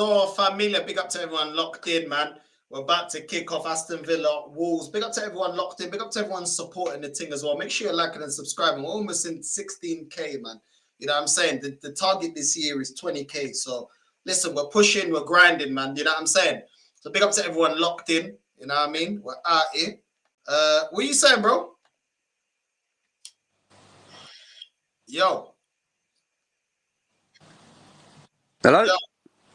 So, familia, big up to everyone locked in, man. We're about to kick off Aston Villa, Wolves. Big up to everyone locked in. Big up to everyone supporting the thing as well. Make sure you're liking and subscribing. We're almost in 16K, man. You know what I'm saying? The target this year is 20K. So, listen, we're pushing, we're grinding, man. You know what I'm saying? So, big up to everyone locked in. You know what I mean? We're out here. What are you saying, bro? Yo. Hello? Yo.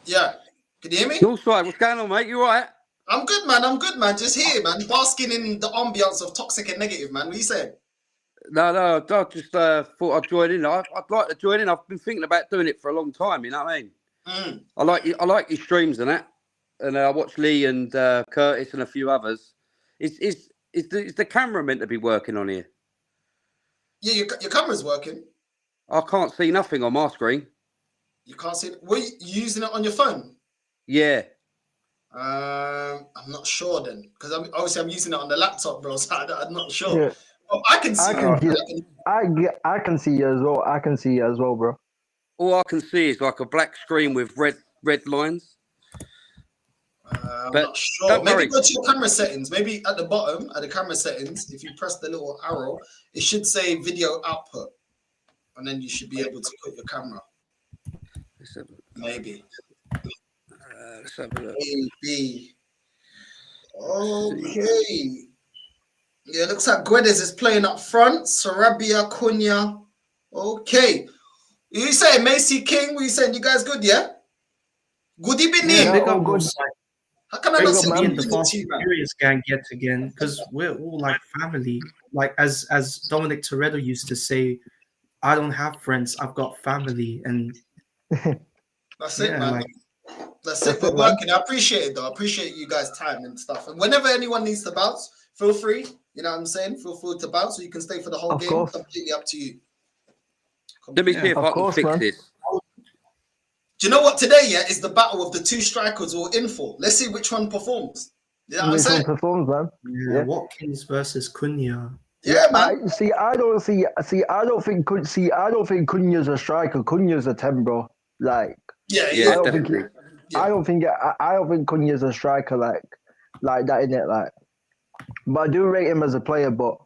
Yeah. Can you hear me? North side, what's going on, mate? You all right? I'm good, man. I'm good, man. Just here, man. Basking in the ambience of toxic and negative, man. What are you saying? No, I just thought I'd join in. I'd like to join in. I've been thinking about doing it for a long time, you know what I mean? I like your streams and that. And I watch Lee and Curtis and a few others. Is the camera meant to be working on here? Yeah, your camera's working. I can't see nothing on my screen. You can't see it? Were you using it on your phone? Yeah. I'm not sure then, because I'm using it on the laptop, bro. So I'm not sure. Yeah. Oh, I can see. I can see you as well. I can see you as well, bro. All I can see is like a black screen with red lines. I'm not sure. Maybe go to your camera settings. Maybe at the bottom, at the camera settings, if you press the little arrow, it should say video output, and then you should be able to put your camera. Maybe. Let's have a look. Maybe. Okay. Yeah, looks like Guedes is playing up front. Sarabia, Cunha. Okay. You saying Macy King? What you saying? You guys good, yeah? Good evening. Yeah, good. How can I not say the Fast and Furious gang yet again? Because we're all like family. Like as Dominic Toretto used to say, I don't have friends, I've got family. And that's it, man. That's it. We're working. I appreciate it, though. I appreciate you guys' time and stuff. And whenever anyone needs to bounce, feel free. You know what I'm saying? Feel free to bounce, so you can stay for the whole game. Completely up to you. Let me see if I can fix this. Do you know what today, is the battle of the two strikers we're in for? Let's see which one performs. You know what I'm saying? Performs, man. Yeah, Watkins versus Cunha. Yeah, man. I don't think Cunha's a striker. Cunha's a 10, bro. Like, yeah, definitely. I don't think Cunha's a striker like that, innit? Like, but I do rate him as a player, but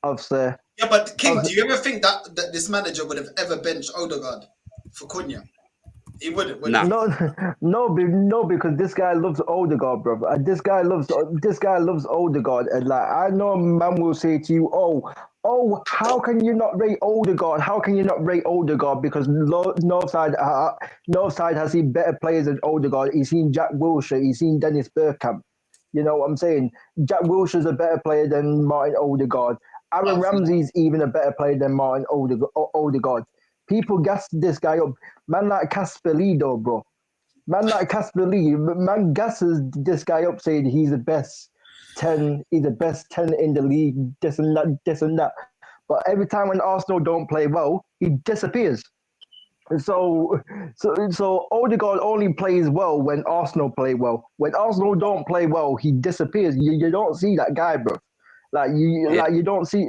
obviously. Yeah, but King, do you ever think that this manager would have ever benched Odegaard for Cunha? He wouldn't. No, because this guy loves Odegaard, bro. This guy loves Odegaard, and like I know, man will say to you, "Oh, how can you not rate Odegaard? How can you not rate Odegaard? Because Northside has seen better players than Odegaard. He's seen Jack Wilshere, he's seen Dennis Bergkamp. You know what I'm saying? Jack Wilshere's a better player than Martin Odegaard. Aaron Ramsey's even a better player than Martin Odegaard. People gas this guy up. Man like Casper Lee, though, bro. Man gasses this guy up saying he's the best 10, he's the best 10 in the league, this and that. But every time when Arsenal don't play well, he disappears. So Odegaard only plays well when Arsenal play well. When Arsenal don't play well, he disappears. You don't see that guy, bro. You don't see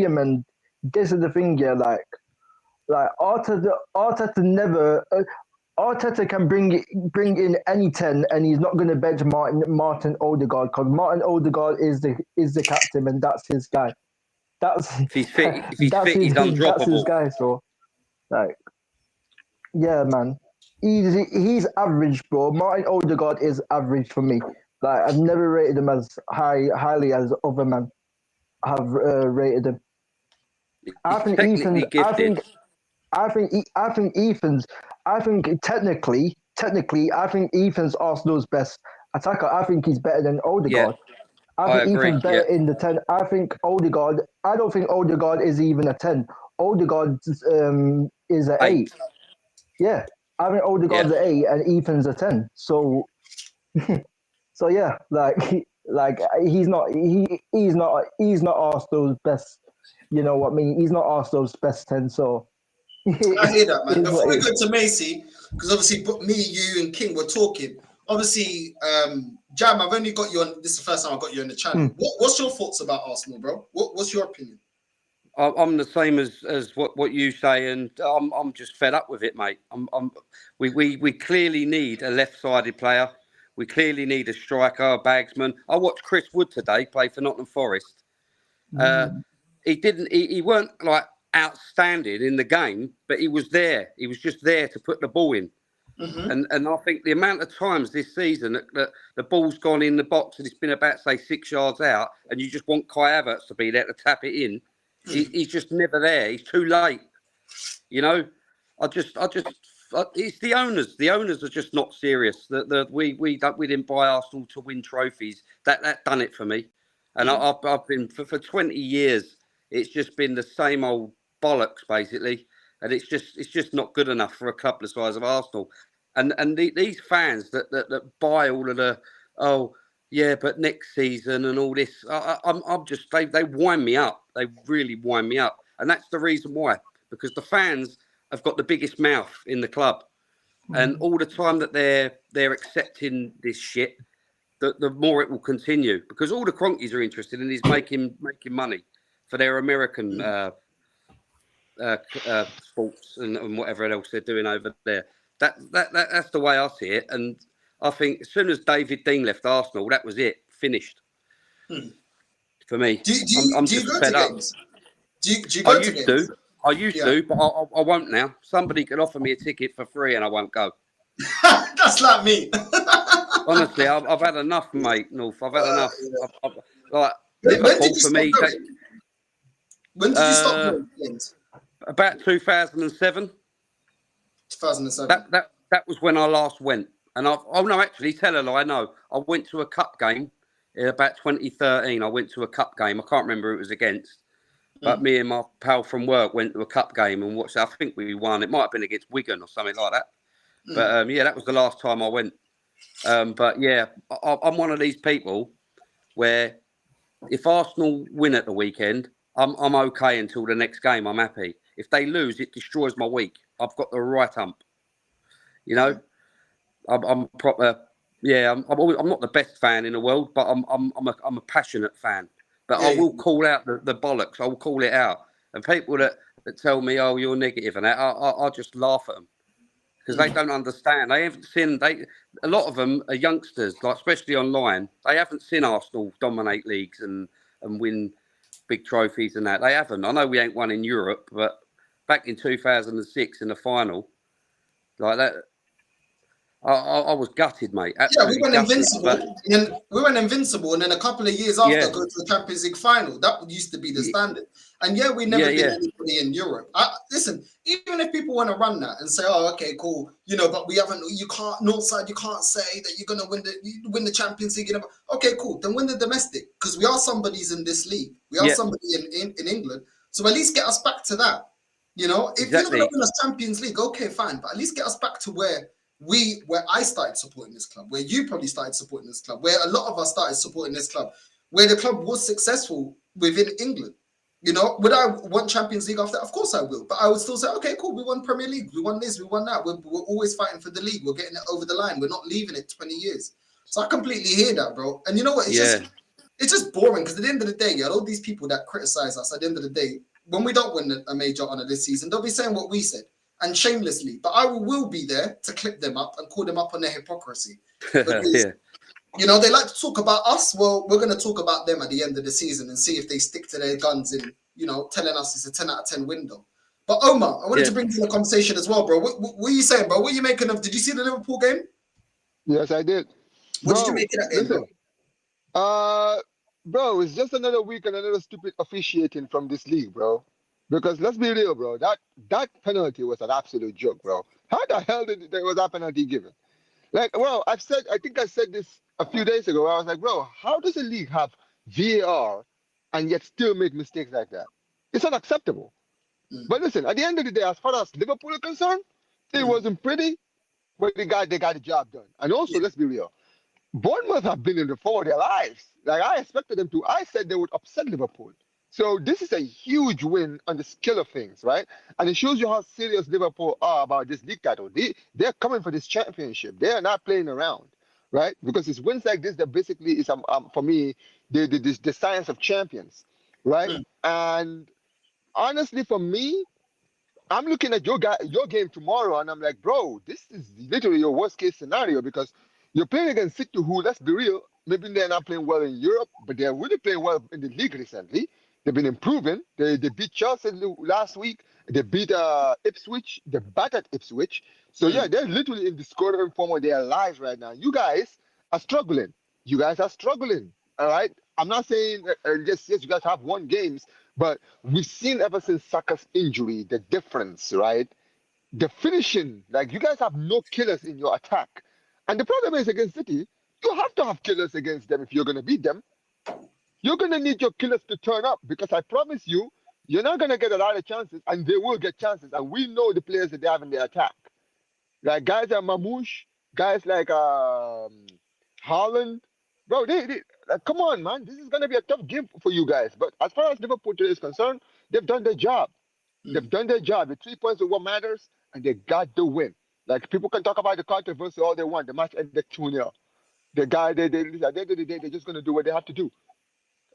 him, and this is the thing, yeah, like Arteta never. Arteta can bring in any 10, and he's not going to bench Martin Odegaard, because Martin Odegaard is the captain, and that's his guy. If he's fit, he's undroppable. That's his guy. So, like, yeah, man, he's average, bro. Martin Odegaard is average for me. Like, I've never rated him as highly as other men have rated him. I think technically, I think Ethan's Arsenal's best attacker. I think he's better than Odegaard. Yeah, I think Ethan's better in the 10. I think Odegaard. I don't think Odegaard is even a 10. Odegaard is an 8. Yeah, I think Odegaard's an 8 and Ethan's a 10. So, so yeah, like he's not Arsenal's best. You know what I mean? He's not Arsenal's best 10. So. I hear that, man. Before we go to Macy, because obviously me, you, and King were talking. Obviously, Jam, I've only got you on. This is the first time I got you on the channel. What's your thoughts about Arsenal, bro? What's your opinion? I'm the same as what you say, and I'm just fed up with it, mate. We clearly need a left-sided player. We clearly need a striker, a bagsman. I watched Chris Wood today play for Nottingham Forest. He weren't like outstanding in the game, but he was there. He was just there to put the ball in. And I think the amount of times this season that the ball's gone in the box and it's been about, say, 6 yards out, and you just want Kai Havertz to be there to tap it in. He's just never there. He's too late. You know, it's the owners. The owners are just not serious. We didn't buy Arsenal to win trophies. That done it for me. And I've been for 20 years. It's just been the same old bollocks basically, and it's just not good enough for a club the size of Arsenal. And these fans that buy all of the yeah, but next season and all this, I'm just they wind me up. They really wind me up, and that's the reason why. Because the fans have got the biggest mouth in the club, and all the time that they're accepting this shit, the more it will continue. Because all the cronkies are interested in is making money for their American sports and whatever else they're doing over there. That's the way I see it, and I think as soon as David Dean left Arsenal, that was it, finished for me. Do you go to games? Do you go to games? I used to, but I won't now. Somebody could offer me a ticket for free, and I won't go. That's like me. Honestly, I've had enough, mate. North, I've had enough. Yeah. Like When Liverpool for me. When did you stop going to games? About 2007. 2007. That was when I last went. And actually, tell a lie. No, I went to a cup game in about 2013. I went to a cup game. I can't remember who it was against. But me and my pal from work went to a cup game and watched. I think we won. It might have been against Wigan or something like that. But yeah, that was the last time I went. But yeah, I'm one of these people where if Arsenal win at the weekend, I'm okay until the next game. I'm happy. If they lose, it destroys my week. I've got the right hump. You know, I'm proper. Yeah, I'm not the best fan in the world, but I'm a passionate fan. But I will call out the bollocks. I will call it out. And people that tell me, "Oh, you're negative," and that, I just laugh at them because they don't understand. They haven't seen. A lot of them are youngsters, like especially online. They haven't seen Arsenal dominate leagues and win big trophies and that. They haven't. I know we ain't won in Europe, but back in 2006 in the final, like that. I was gutted, mate. Absolutely we went gutted, invincible. And then a couple of years after, go to the Champions League final. That used to be the standard. And we never beat anybody in Europe. Listen, even if people want to run that and say, "Oh, okay, cool," but we haven't. You can't Northside. You can't say that you're gonna win the Champions League. Okay, cool. Then win the domestic because we are somebody's in this league. We are somebody in England. So at least get us back to that. If you're gonna win a Champions League, okay, fine. But at least get us back to where I started supporting this club, where you probably started supporting this club, where a lot of us started supporting this club, where the club was successful within England. Would I want Champions League after? Of course I will. But I would still say, okay, cool, we won Premier League, we won this, we won that. We're always fighting for the league. We're getting it over the line. We're not leaving it 20 years. So I completely hear that, bro. And you know what? It's just boring because at the end of the day, all these people that criticize us, at the end of the day, when we don't win a major honor this season, they'll be saying what we said. And shamelessly, but I will be there to clip them up and call them up on their hypocrisy. Because, they like to talk about us. Well, we're going to talk about them at the end of the season and see if they stick to their guns in, telling us it's a 10 out of 10 window. But Omar, I wanted to bring you in the conversation as well, bro. What are you saying, bro? What are you making of? Did you see the Liverpool game? Yes, I did. What did you make of that game, bro? Bro, it's just another week and another stupid officiating from this league, bro. Because let's be real, bro. That penalty was an absolute joke, bro. How the hell was that penalty given? I think I said this a few days ago. I was like, bro, how does a league have VAR and yet still make mistakes like that? It's unacceptable. But listen, at the end of the day, as far as Liverpool are concerned, it wasn't pretty, but they got the job done. And also, let's be real, Bournemouth have been in the fall of their lives. I expected them to. I said they would upset Liverpool. So this is a huge win on the scale of things, right? And it shows you how serious Liverpool are about this league title. They're coming for this championship. They are not playing around, right? Because it's wins like this that basically is, for me, the science of champions, right? And honestly, for me, I'm looking at your game tomorrow, and I'm like, bro, this is literally your worst case scenario because you're playing against City, who, let's be real, maybe they're not playing well in Europe, but they're really playing well in the league recently. They've been improving. They beat Chelsea last week. They beat Ipswich. They battered Ipswich. So yeah, they're literally in the scoring form of their lives right now. You guys are struggling. You guys are struggling. All right. I'm not saying yes, you guys have won games, but we've seen ever since Saka's injury the difference, right? The finishing, like you guys have no killers in your attack. And the problem is against City, you have to have killers against them if you're going to beat them. You're going to need your killers to turn up because I promise you, you're not going to get a lot of chances and they will get chances. And we know the players that they have in their attack. Like guys like Mamouche, guys like Haaland. Bro, like, come on, man. This is going to be a tough game for you guys. But as far as Liverpool today is concerned, they've done their job. They've done their job. The 3 points are what matters, and they got the win. Like, people can talk about the controversy all they want. The match ended 2-0. The guy, at the end of the day, they're just going to do what they have to do.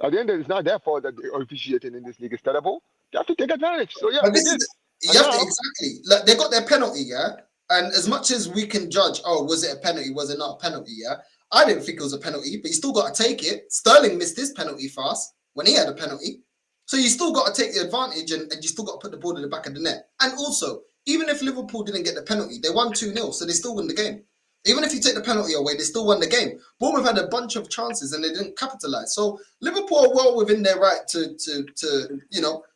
At the end of it, it's not their fault that the officiating in this league is terrible. They have to take advantage. So, yeah, But they this did. is you have to exactly like they got their penalty, yeah. And as much as we can judge, oh, was it a penalty? Was it not a penalty? Yeah, I didn't think it was a penalty, but you still got to take it. Sterling missed his penalty for us when he had a penalty, so you still got to take the advantage and you still got to put the ball in the back of the net. And also, even if Liverpool didn't get the penalty, they won 2-0, so they still win the game. Even if you take the penalty away, they still won the game. Bournemouth had a bunch of chances and they didn't capitalize. So Liverpool are well within their right to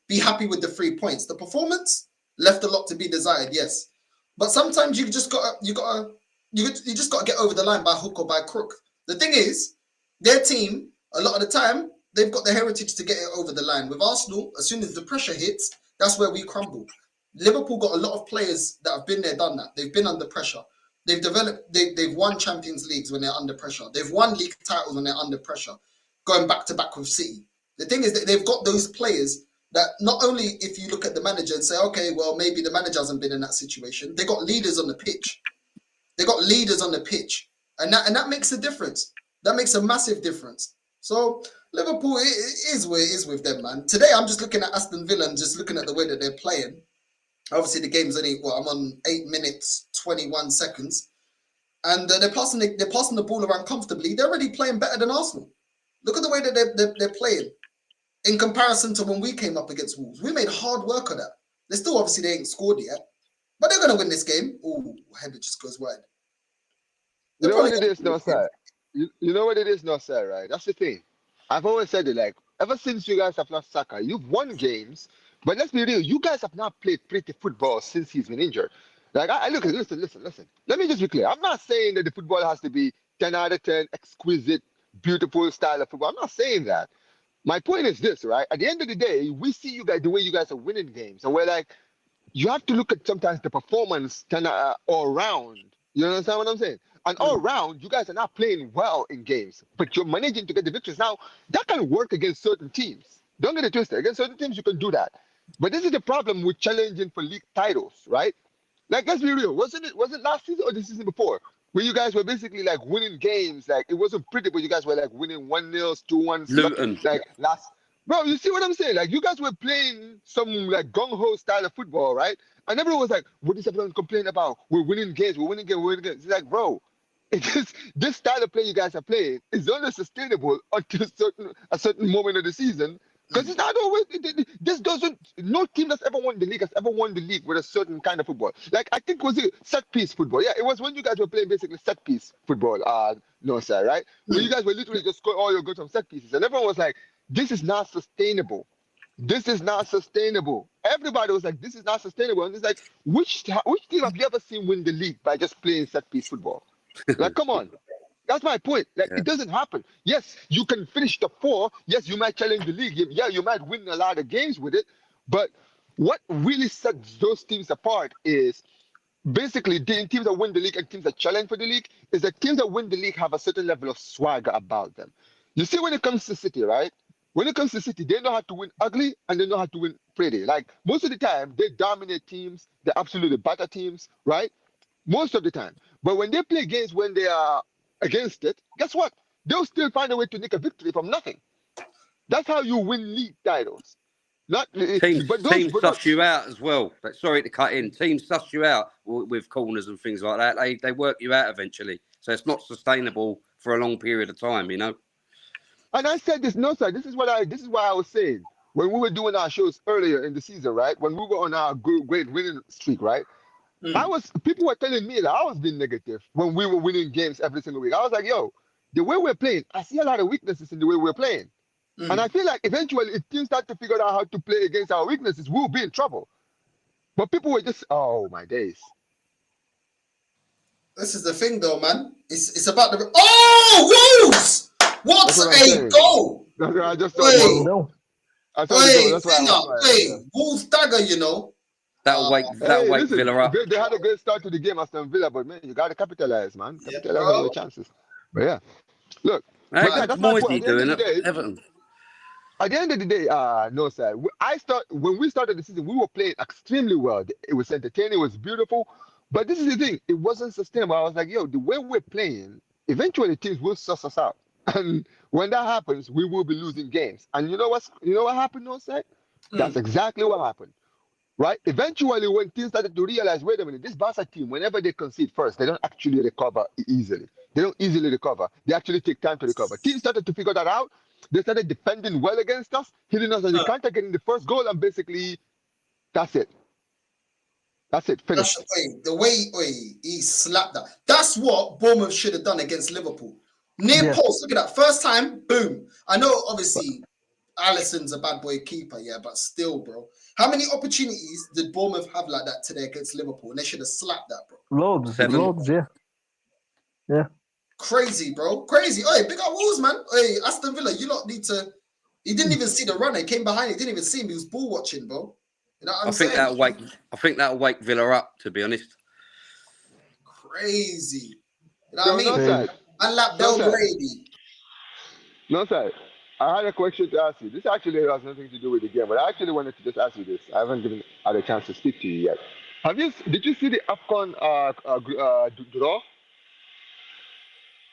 be happy with the 3 points. The performance left a lot to be desired, yes. But sometimes you just gotta get over the line by hook or by crook. The thing is, their team, a lot of the time, they've got the heritage to get it over the line. With Arsenal, as soon as the pressure hits, that's where we crumble. Liverpool got a lot of players that have been there, done that. They've been under pressure. They've won Champions Leagues when they're under pressure. They've won league titles when they're under pressure, going back to back with City. The thing is that they've got those players that not only if you look at the manager and say, okay, well, maybe the manager hasn't been in that situation. They got leaders on the pitch. They got leaders on the pitch. And that makes a difference. That makes a massive difference. So Liverpool it is where it is with them, man. Today I'm just looking at Aston Villa and just looking at the way that they're playing. Obviously the game's only I'm on 8 minutes 21 seconds, and they're passing the ball around comfortably. They're already playing better than Arsenal. Look at the way that they're playing in comparison to when we came up against Wolves. We made hard work of that. They ain't scored yet, but they're gonna win this game. Oh, header just goes wide. You know what it is, no sir. You know what it is, no sir, right? That's the thing. I've always said it, like, ever since you guys have lost Saka, you've won games, but let's be real, you guys have not played pretty football since he's been injured. Like, I look at listen. Let me just be clear. I'm not saying that the football has to be 10 out of 10, exquisite, beautiful style of football. I'm not saying that. My point is this, right? At the end of the day, we see you guys, the way you guys are winning games, and we're like, you have to look at sometimes the performance all round. You understand what I'm saying? And all round, you guys are not playing well in games, but you're managing to get the victories. Now, that can work against certain teams. Don't get it twisted. Against certain teams, you can do that. But this is the problem with challenging for league titles, right? Like, let's be real. Was it last season or the season before? Where you guys were basically like winning games. Like, it wasn't pretty, but you guys were like winning 1-0, 2-1. Luton. Like, last. Bro, you see what I'm saying? Like, you guys were playing some like gung-ho style of football, right? And everyone was like, what is everyone complaining about? We're winning games. It's like, bro, this style of play you guys are playing is only sustainable until a certain moment of the season. Because it's not always, no team that's ever won the league has ever won the league with a certain kind of football. Like, I think it was set piece football. Yeah, it was when you guys were playing basically set piece football, no sir, right? Where you guys were literally just scoring all your goals from set pieces. And everyone was like, this is not sustainable. This is not sustainable. Everybody was like, this is not sustainable. And it's like, which team have you ever seen win the league by just playing set piece football? Like, come on. That's my point. Like, It doesn't happen. Yes, you can finish the 4. Yes, you might challenge the league. Yeah, you might win a lot of games with it. But what really sets those teams apart is basically the teams that win the league and teams that challenge for the league is that teams that win the league have a certain level of swagger about them. You see, when it comes to City, right? When it comes to City, they know how to win ugly and they know how to win pretty. Like, most of the time, they dominate teams. They absolutely batter teams, right? Most of the time. But when they play games when they are against it, guess what? They'll still find a way to nick a victory from nothing. That's how you win league titles. Not Teams but those, teams but suss those, you out as well. Sorry to cut in. Teams suss you out with corners and things like that. They work you out eventually. So it's not sustainable for a long period of time, you know. and I said this, no, sir. This is why I was saying when we were doing our shows earlier in the season, right? When we were on our great winning streak, right? People were telling me that I was being negative when we were winning games every single week. I was like, yo, the way we're playing, I see a lot of weaknesses in the way we're playing. And I feel like eventually if teams start to figure out how to play against our weaknesses, we'll be in trouble. But people were just, oh my days. This is the thing, though, man. It's about the. Oh, Wolves! What That's what I'm a saying. goal! That's what I just thought. Wait, No. I thought the goal. wait, That's why I was Finger, like, wait, Wolves dagger, you know. That'll wake listen, Villa up. they had a great start to the game, Aston Villa, but man, you got to capitalize, man. Yeah, Capitalize on bro. your chances. But yeah, look, Hey, but yeah, that's good my point. Moisey At the end doing of the it. day, Everton. at the end of the day, no, sir. When we started the season, we were playing extremely well. It was entertaining, it was beautiful. But this is the thing, it wasn't sustainable. I was like, yo, the way we're playing, eventually teams will suss us out. And when that happens, we will be losing games. And you know what happened, no, sir? That's exactly what happened. Right? Eventually, when teams started to realize, wait a minute, this Barca team, whenever they concede first, they don't actually recover easily. They don't easily recover. They actually take time to recover. Teams started to figure that out. They started defending well against us, hitting us on the counter, getting the first goal, and basically, that's it. That's it. Finished. The way he slapped that. That's what Bournemouth should have done against Liverpool. Near post. Look at that. First time, boom. I know, obviously, Alisson's a bad boy keeper, yeah, but still, bro. How many opportunities did Bournemouth have like that today against Liverpool? And they should have slapped that, bro. Loads, yeah. Crazy, bro. Crazy. Hey, big up Wolves, man. Hey, Aston Villa, you lot need to. He didn't even see the runner. He came behind. He didn't even see him. He was ball watching, bro. You know what I'm saying? I think that'll wake Villa up, to be honest. Crazy. You know what I mean? No, sir. Unlap Belgrade. No, sir. I had a question to ask you. This actually has nothing to do with the game, but I actually wanted to just ask you this. I haven't had a chance to speak to you yet. Did you see the AFCON draw?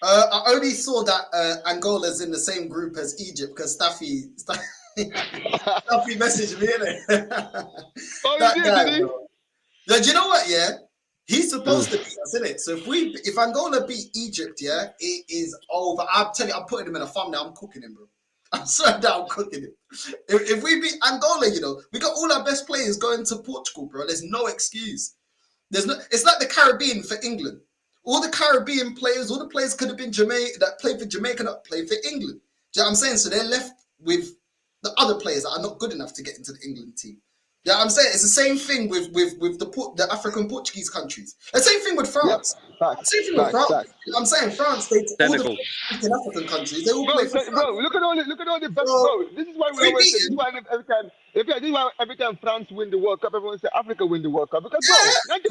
I only saw that Angola's in the same group as Egypt because Staffy messaged me, innit? Oh, did he? Yeah, do you know what? Yeah, he's supposed to beat us, innit? So if Angola beat Egypt, yeah, it is over. I'm telling you, I'm putting him in a thumbnail. I'm cooking him, bro. I'm sorry that I'm cooking him. If we beat Angola, you know, we got all our best players going to Portugal, bro. There's no excuse. It's like the Caribbean for England. All the Caribbean players, all the players could have been that played for Jamaica, not played for England. Do you know what I'm saying? So they're left with the other players that are not good enough to get into the England team. Yeah, you know I'm saying it's the same thing with the African Portuguese countries. The same thing with France. Yep. Same thing with France. You know I'm saying France. All Senegal. the African countries. They all play for France. Bro, look at all the best. Bro, this is why we always say. This is why every time France win the World Cup, everyone say Africa win the World Cup because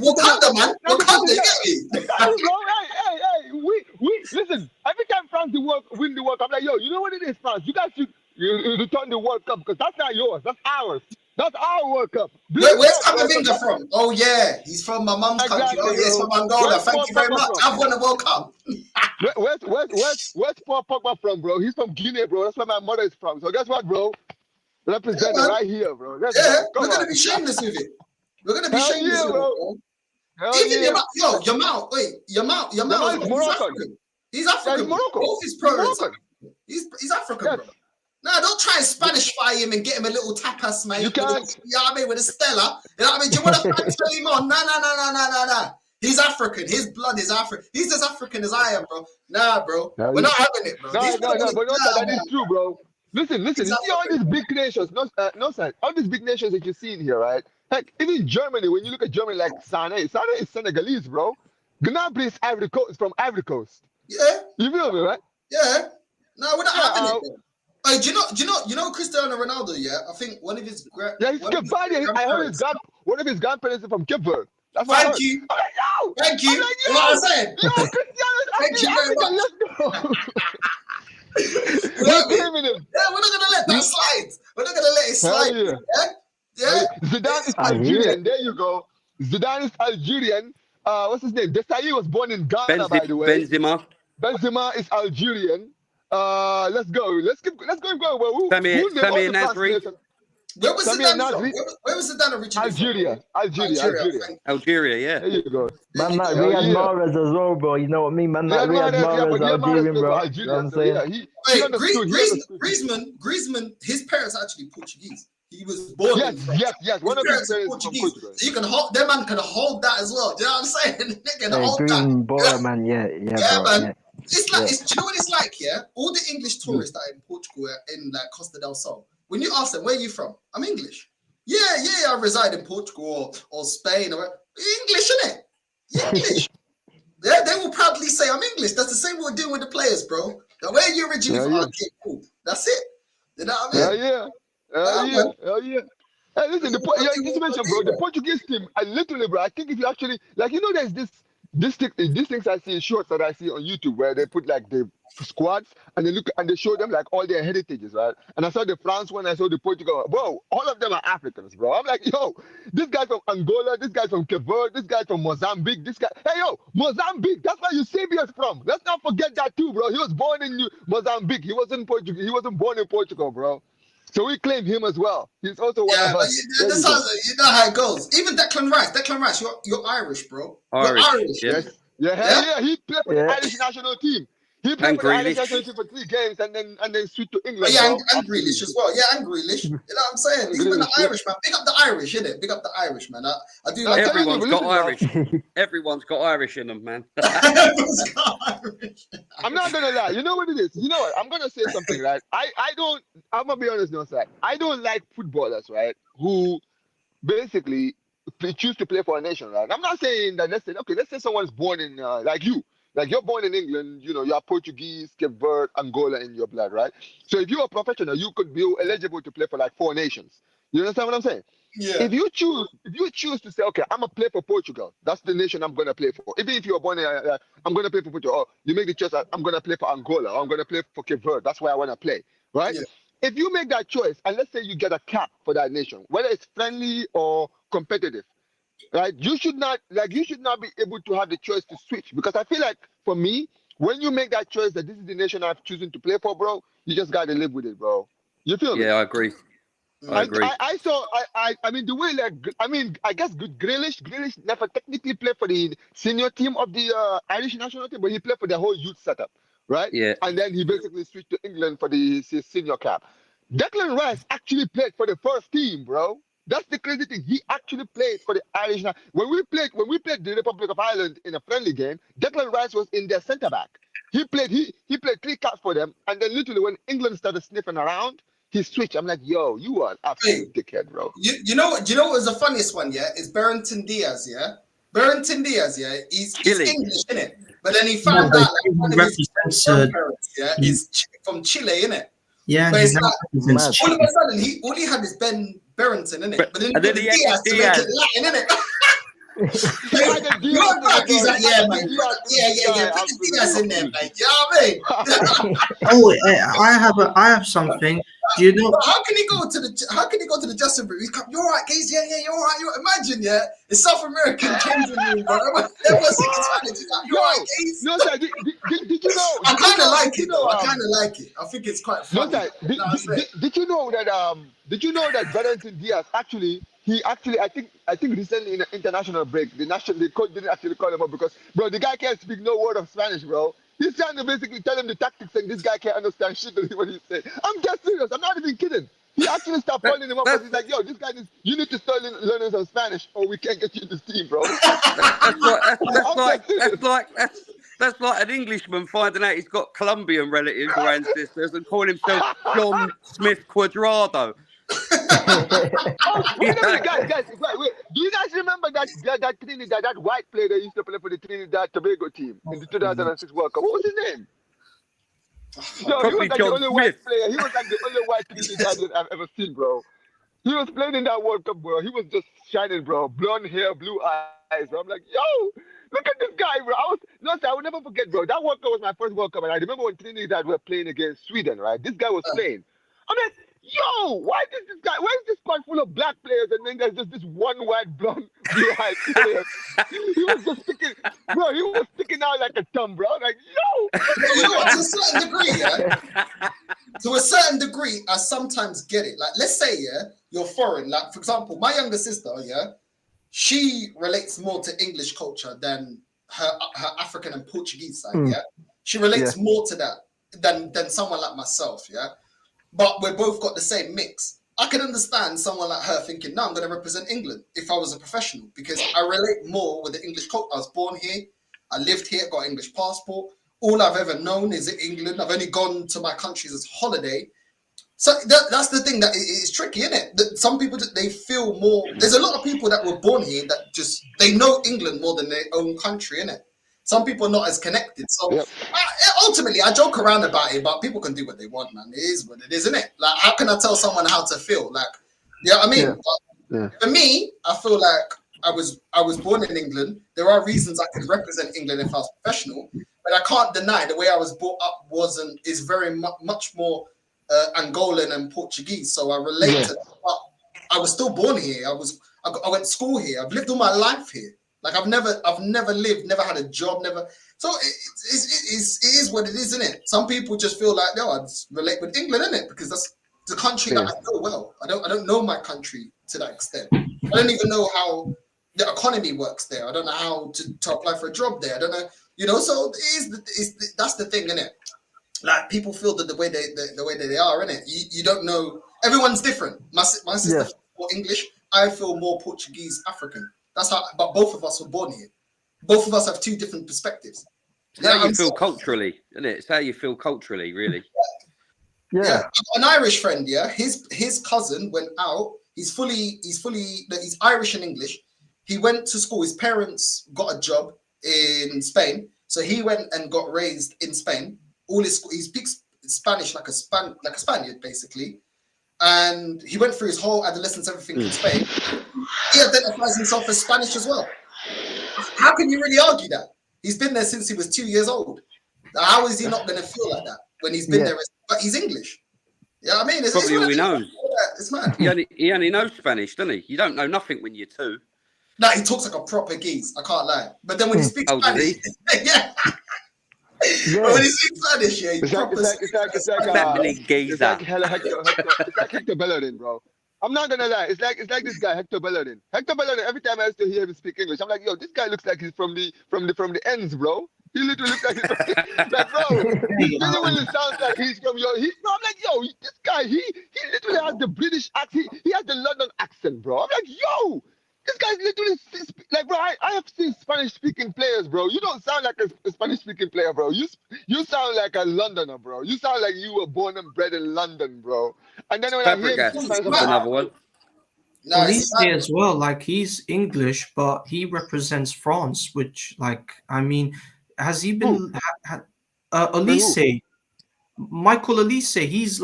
Wakanda, man. Wakanda, you get me? Hey, we listen. Every time France win the World Cup, I'm like, yo, you know what it is, France? You guys should return the World Cup because that's not yours. That's ours. That's our World Cup. Where's Camavinga from? Oh yeah, he's from my mum's country. Oh yeah, he's from Angola. Thank you very much. I've won the World Cup. Where's Paul Pogba from, bro? He's from Guinea, bro. That's where my mother is from. So guess what, bro? Representing right here, bro. We're gonna be shameless with it. We're gonna be shameless with it, bro. Even Yamal. Wait, Yamal is Moroccan. He's African. Both his parents. He's African, bro. No, don't try and Spanish-fy him and get him a little tapas, mate. You know what I mean? With a Stella. You know what I mean? Do you want to tell him on? No. He's African. His blood is African. He's as African as I am, bro. Nah, bro. We're not having it, bro. No, but that is true, bro. Listen. You see all these big nations. No, sir. All these big nations that you're seeing here, right? Like, even Germany, when you look at Germany, like Sané is Senegalese, bro. Gnabry is from Ivory Coast. Yeah. You feel me, right? Yeah. No, we're not having it, bro. Do you know Cristiano Ronaldo? Yeah, I think one of his he's Cape Verde. I heard one of his grandparents is from Cape Verde. Thank you. I'm like, yo! Thank you. I'm like, yo! You know what I'm saying? Yo, Cristiano's Thank you very much. Let's go. We're not gonna let that slide. We're not gonna let it slide. Yeah. Zidane is Algerian. There you go. Zidane is Algerian. What's his name? Desailly was born in Ghana, by the way. Benzema is Algerian. Let's go. Let's keep going. Well, Sammy Nasri. Where was Samir Zidane from? Nasri. Where was Zidane originally Algeria. from? Algeria, yeah. There you go. Man, you that go. Riyad Yeah. Mahrez as well, bro. You know what I mean? Man, that Riyad Riyad Mahrez, but Mahrez, Riyad Mahrez Algerian, played bro. for You know what Algeria, I'm so yeah, saying? he Wait, understood. He understood. Griezmann, his parents are actually Portuguese. He was born in France. Yes. One His of his parents are parents is from Portuguese. Portugal. So you can hold, that man can hold that as well. Do you know what I'm saying? They can Hey, hold that. Griezmann, boy, man. Yeah, Yeah, bro. man. Yeah. It's like, Yeah. do you know what it's like, yeah? All the English tourists that are in Portugal, in like Costa del Sol, when you ask them, where are you from? I'm English. Yeah, I reside in Portugal or Spain. Or English, innit? English. Yeah, they will proudly say, I'm English. That's the same we're doing with the players, bro. Now, where are you originally from? Yeah. Okay, cool. That's it. You know what I mean? Yeah. Hey, listen, just mention, bro, the Portuguese team, I literally, bro, I think if you actually, like, you know, there's these things I see, shorts that I see on YouTube where they put like the squads and they look and they show them like all their heritages, right? And I saw the France one, I saw the Portugal, bro, all of them are Africans, bro. I'm like, yo, this guy from Angola, this guy from Cape Verde, this guy from Mozambique, this guy, hey, yo, Mozambique, that's where Eusebius from. Let's not forget that too, bro. He was born in Mozambique. He wasn't Portugal. He wasn't born in Portugal, bro. So we claim him as well. He's also one of us. You know how it goes. Even Declan Rice, you're Irish, bro. Irish, You're Irish. yes. Yeah. He played for the Irish national team. He played And for the Irish Grealish. national team for 3 games and then switched to England. Yeah, bro. and Grealish as well. Yeah, and Grealish. You know what I'm saying? These men are Irish, man. Big up the Irish, innit? Big up the Irish, man. I do like Everyone's got listen, Irish. Everyone's got Irish in them, man. Everyone's got Irish. I'm not gonna lie. You know what it is? You know what? I'm gonna say something, right? I'm gonna be honest, no sir. I don't like footballers, right? Who basically choose to play for a nation, right? I'm not saying that, let's say someone's born in like you. Like you're born in England, you know, you're Portuguese, Cape Verde, Angola in your blood, right? So if you're a professional, you could be eligible to play for like 4 nations. You understand what I'm saying? Yeah. If you choose to say, okay, I'm gonna play for Portugal. That's the nation I'm gonna play for. Even if you're born in, I'm gonna play for Portugal. Or you make the choice, I'm gonna play for Angola. Or I'm gonna play for Cape Verde. That's where I wanna play, right? Yeah. If you make that choice, and let's say you get a cap for that nation, whether it's friendly or competitive, right? You should not be able to have the choice to switch, because I feel like for me, when you make that choice that this is the nation I've chosen to play for, bro, you just gotta live with it, bro. You feel me? Yeah, I agree. I agree. I mean the way, like, I guess Grealish never technically played for the senior team of the Irish national team, but he played for the whole youth setup, right? Yeah. And then he basically switched to England for his senior cap. Declan Rice actually played for the first team, bro. That's the crazy thing. He actually played for the Irish. When we played the Republic of Ireland in a friendly game, Declan Rice was in their centre back. He played 3 caps for them, and then literally when England started sniffing around, he switched. I'm like, yo, you are an absolute dickhead, bro. You know what was the funniest one, yeah? Is Berrington Diaz, yeah? He's English, innit? But then he found out like one of his grandparents, is from Chile, innit? Yeah, but it's like, mad. all of a sudden all he had is Ben Berrington, innit? But then he he had Diaz to make it Latin, innit? He's like, yeah, man. Yeah. Put the Diaz in there, man. You know what I mean? I have something. Do you know? How can he go to the Justin Bieber? He's come, you're right, guys. Yeah, you're right. Imagine, yeah, it's South American changing room, bro. You're right, guys. No, sir. Did you know? I kind of like it. I kind of like it. I think it's quite funny. No, sir. Did you know that? Did you know that Berrington Diaz actually? I think recently in an international break, the coach didn't actually call him up because, bro, the guy can't speak no word of Spanish, bro. He's trying to basically tell him the tactics, and this guy can't understand shit of what he's saying. I'm just serious. I'm not even kidding. He actually stopped calling him up because he's like, yo, this guy you need to start learning some Spanish or we can't get you in this team, bro. That's like an Englishman finding out he's got Colombian relatives or ancestors and calling himself John Smith Quadrado. Wait a minute, guys, wait. Do you guys remember that Trinidad, that white player that used to play for the Trinidad Tobago team in the 2006 World Cup? What was his name? No, he was like the only white player. He was like the only white Trinidadian I've ever seen, bro. He was playing in that World Cup, bro. He was just shining, bro. Blonde hair, blue eyes, bro. I'm like, yo, look at this guy, bro. I will never forget, bro. That World Cup was my first World Cup, and I remember when Trinidad were playing against Sweden, right? This guy was playing. I'm like, yo, why is this squad full of black players and then there's just this one white blonde blue-eyed player? He was sticking out like a thumb, bro. Like, yo. You know what, to a certain degree, yeah? To a certain degree, I sometimes get it. Like, let's say, yeah, you're foreign. Like, for example, my younger sister, yeah, she relates more to English culture than her African and Portuguese side, yeah. She relates more to that than someone like myself, yeah. But we've both got the same mix. I can understand someone like her thinking, no, I'm going to represent England if I was a professional, because I relate more with the English culture. I was born here, I lived here, got an English passport. All I've ever known is England. I've only gone to my countries as holiday. So that's the thing that is tricky, isn't it? That some people, they feel more. There's a lot of people that were born here that just, they know England more than their own country, innit? Some people are not as connected. So ultimately, I joke around about it, but people can do what they want, man. It is what it is, isn't it? Like, how can I tell someone how to feel? Like, you know what I mean? But for me, I feel like I was born in England. There are reasons I could represent England if I was professional, but I can't deny the way I was brought up is very much more Angolan and Portuguese, so I relate to that. But I was still born here. I went to school here. I've lived all my life here. Like, I've never lived, never had a job, never. So it is what it is, isn't it? Some people just feel like, no, I just relate with England, isn't it? Because that's the country that I know well. I don't know my country to that extent. I don't even know how the economy works there. I don't know how to apply for a job there. I don't know, you know. So that's the thing, isn't it? Like, people feel that the way that they are, innit? You don't know. Everyone's different. My sister feels more English. I feel more Portuguese, African. That's how. But both of us were born here. Both of us have two different perspectives. It's how you feel culturally, isn't it? It's how you feel culturally, really. Yeah. An Irish friend, yeah. His cousin went out. He's Irish and English. He went to school. His parents got a job in Spain, so he went and got raised in Spain. He speaks Spanish like a Spaniard, basically. And he went through his whole adolescence, everything in Spain. He identifies himself as Spanish as well. How can you really argue that? He's been there since he was 2 years old. How is he not going to feel like that when he's been there? But he's English. Yeah, I mean, it's probably all he knows. It's mad. He only knows Spanish, doesn't he? You don't know nothing when you're two. No, he talks like a proper geese. I can't lie. But then when he speaks Spanish, but when he speaks Spanish, it's like Hector Bellerin, bro. I'm not gonna lie. It's like this guy Hector Bellerin. Hector Bellerin. Every time I used to hear him speak English, I'm like, yo, this guy looks like he's from the ends, bro. He literally looks like he's from like, bro. He genuinely sounds like he's from your. I'm like, yo, this guy. He literally has the British accent. He has the London accent, bro. I'm like, yo. This guy's literally like, bro. I have seen Spanish-speaking players, bro. You don't sound like a Spanish-speaking player, bro. You sound like a Londoner, bro. You sound like you were born and bred in London, bro. And then when I hear another one. Olise as well, like, he's English, but he represents France, which, like, I mean, has he been Olise? Michael Olise, he's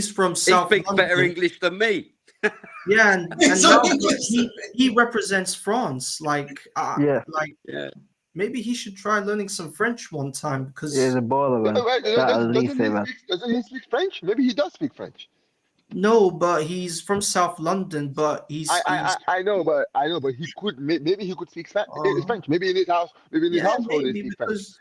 from South He speaks London. better English than me. Yeah, and now he represents France. Maybe he should try learning some French one time, because he's a baller, man. Doesn't he speak French? Maybe he does speak French. No, but he's from South London. But I know, but he could maybe he could speak French. Maybe in his house, maybe in his household he speaks French. It's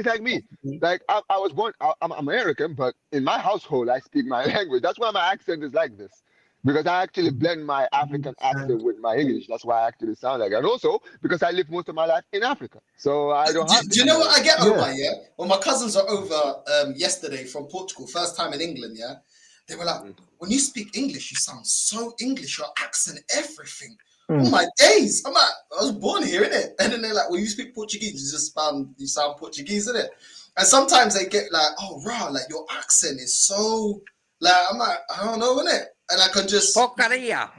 like me. Like, I was born. I'm American, but in my household I speak my language. That's why my accent is like this. Because I actually blend my African accent with my English. That's why I actually sound like it. And also because I live most of my life in Africa. So I don't have. Do you know what I get over, yeah? When my cousins were over yesterday from Portugal, first time in England, yeah? They were like, when you speak English, you sound so English, your accent, everything. Oh my days. I'm like, I was born here, innit? And then they're like, when you speak Portuguese, you sound Portuguese, innit? And sometimes they get like, oh, wow, like your accent is so, like, I'm like, I don't know, innit? And I can just Porcaria.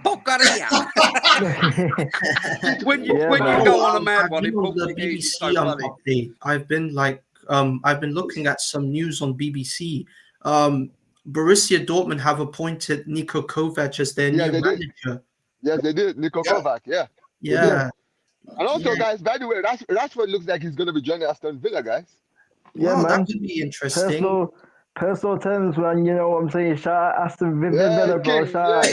when you go on a mad one, the BBC update. I've been looking at some news on BBC. Borussia Dortmund have appointed Niko Kovac as their new manager. Yes, they did. Niko Kovac, yeah. And also, guys, by the way, Rashford looks like he's going to be joining Aston Villa, guys. Yeah, man. That could be interesting. Personal terms, man. You know what I'm saying? Shout out Aston Villa, bro. Shout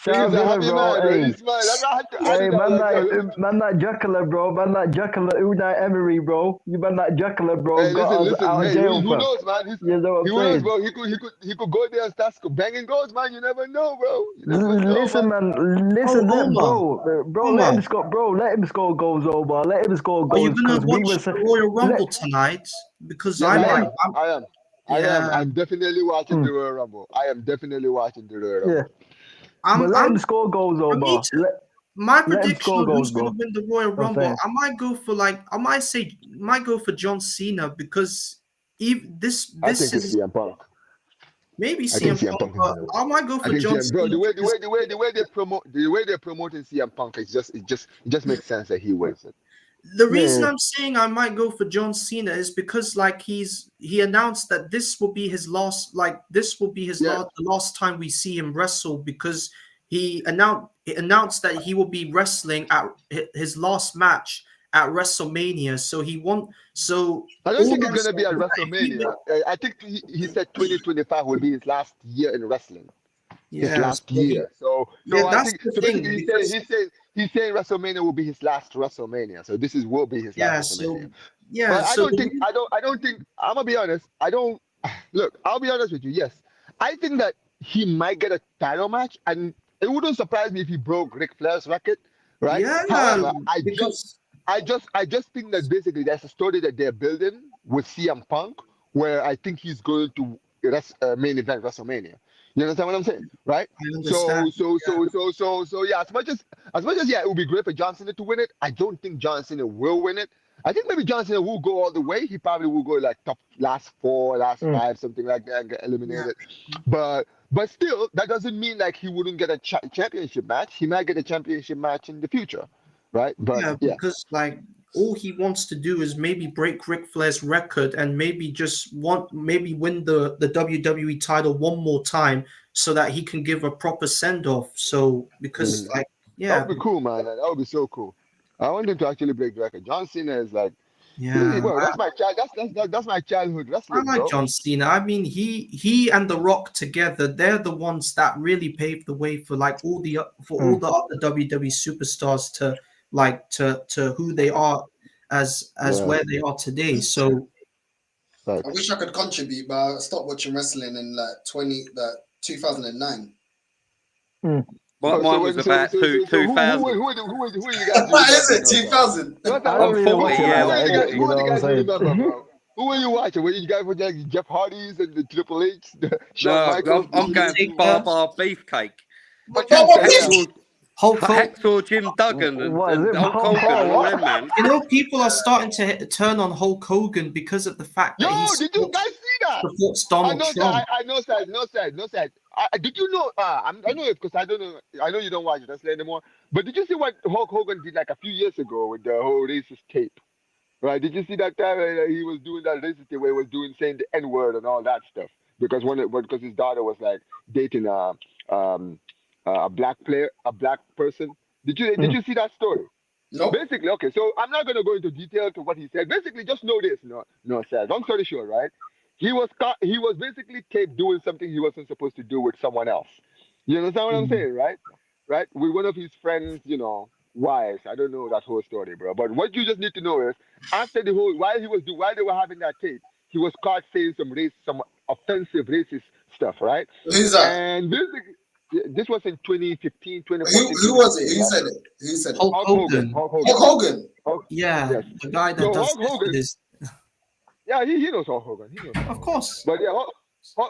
Shout He's a Villa, happy bro. man, bro. Hey, He's smart. That's why I had to hey, man, like, yo, man, that Jackala, bro. Man, that Jackala, Unai Emery, bro. You man, that Jackala, bro, hey, got us listen. out of Hey, jail, who fam. knows, man? You know what He I'm knows, saying? bro. He could go there and start banging goals, man. You never know, bro. You never know, Listen, man. man. Listen, let Omar, bro, let him score, bro. Let him score goals, Omar. Let him score are you goals gonna because we were. watch the Royal Let, Rumble tonight? Because Yes, I I let might. him. am. I am. I am. Yeah, I'm definitely watching Mm, the Royal Rumble. I am definitely watching the Royal yeah, Rumble. but let I'm him score goals, for me Omar. to, my Let him prediction score of goals, who's bro. gonna win the Royal I'm Rumble, saying. I might go for John Cena because I this think it's is CM Punk. maybe I think CM CM Punk, Punk is but gonna win. I might go I for think John CM, bro, Cena because the way they're promoting CM Punk is it just makes sense that he wins it. the reason Yeah, I'm saying I might go for John Cena is because like he announced that this will be his last Yeah, the last time we see him wrestle because he announced that he will be wrestling at his last match at WrestleMania. So I don't all think it's I'm gonna be saying at is that if he WrestleMania. I think he said 2025 will be his last year in wrestling. His yeah, last year. yeah, So I that's think the so. thing Basically, because he's saying WrestleMania will be his last WrestleMania. So this will be his last yeah, WrestleMania. so yeah, But so I don't think. I'm gonna be honest. I don't look. I'll be honest with you. Yes, I think that he might get a title match, and it wouldn't surprise me if he broke Ric Flair's record, right? yeah, However, because I just think that basically there's a story that they're building with CM Punk where I think he's going to main event WrestleMania. You understand what I'm saying, right? I understand. Yeah. As much as yeah, it would be great for John Cena to win it. I don't think John Cena will win it. I think maybe John Cena will go all the way. He probably will go like top last four, last mm, five, something like that, and get Yeah, eliminated. But still, that doesn't mean like he wouldn't get a championship match. He might get a championship match in the future, right? But yeah, yeah. because like all he wants to do is maybe break Ric Flair's record and maybe win the WWE title one more time so that he can give a proper send off. So because Mhm. like That yeah, would be cool, man. That would be so cool. I want him to actually break the record. John Cena is like, yeah, well, that's my child. That's my childhood I wrestling, like bro. John Cena. I mean, he and The Rock together, they're the ones that really paved the way for like all mm. the other WWE superstars to to who they are as Yeah, where they are today. So I facts. wish I could contribute, but I stopped watching wrestling in like 2009. Mm. But So mine was when so about so so so who 2000. who you guys do Is remember it though, bro? 2000? No, I I'm don't really who 40, watch it yeah, like who I'm are that, you guys innit? forty. You who are know the what I'm guys you saying? remember, bro? Who were you watching? Were you guys watching like Jeff Hardy's and the Triple H, the Shawn No, Michaels, the I'm going Undertaker, Bar Beefcake. But Batista? what Yeah. peak? Hacksaw Jim Duggan What is and it? Hulk Hogan and all What? them, man. you know, people are starting to turn on Hulk Hogan because of the fact Yo, that did you guys see that? supports I Donald know that. Trump. I know that. No side. Did you know? I know it because I don't know. I know you don't watch wrestling anymore. But did you see what Hulk Hogan did like a few years ago with the whole racist tape? Right? Did you see that time he was doing that racist tape where he was saying the N word and all that stuff because because his daughter was like dating um a black person. Did Mm, you see that story? Nope. Basically, okay, so I'm not gonna go into detail to what he said. Basically, just know this. No, sir. Long story short, right? He was caught. He was basically taped doing something he wasn't supposed to do with someone else. You understand what I'm mm, saying, right? Right? With one of his friends, wives. I don't know that whole story, bro. But what you just need to know is, after while they were having that tape, he was caught saying some offensive racist stuff, right? Who's that? And basically, this was in 2015, Who 2014, was it? 2015, Who right? said it? Who said it? Hulk Hulk Hogan. Hogan, Hulk Hogan. Hulk Hogan. Hulk, yeah, yes. the guy that So does Hulk this with Hogan, his, yeah, he knows Hulk Hogan. He knows Hulk of Hogan. course. But yeah,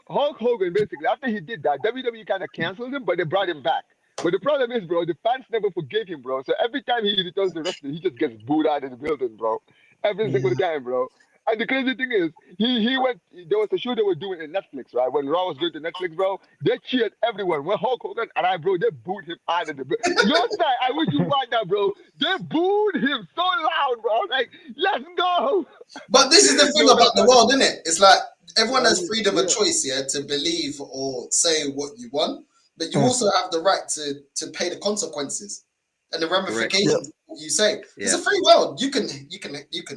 Hulk Hogan basically after he did that, WWE kind of canceled him, but they brought him back. But the problem is, bro, the fans never forgave him, bro. So every time he returns to wrestling, he just gets booed out of the building, bro. Every Yeah. single time, bro. And the crazy thing is, he went. There was a show they were doing in Netflix, right? When Raw was going to Netflix, bro, they cheered everyone. When Hulk Hogan arrived, bro, they booed him out of the building. Yo, side, I wish you watch that, bro. They booed him so loud, bro. Like, let's go. But this is the thing Yo, about that the man. world, isn't it? It's like everyone has Yeah, freedom of yeah, choice, yeah, to believe or say what you want, but you mm. also have the right to pay the consequences and the Correct. Yep. ramifications of what you say. It's Yeah. a free world. You can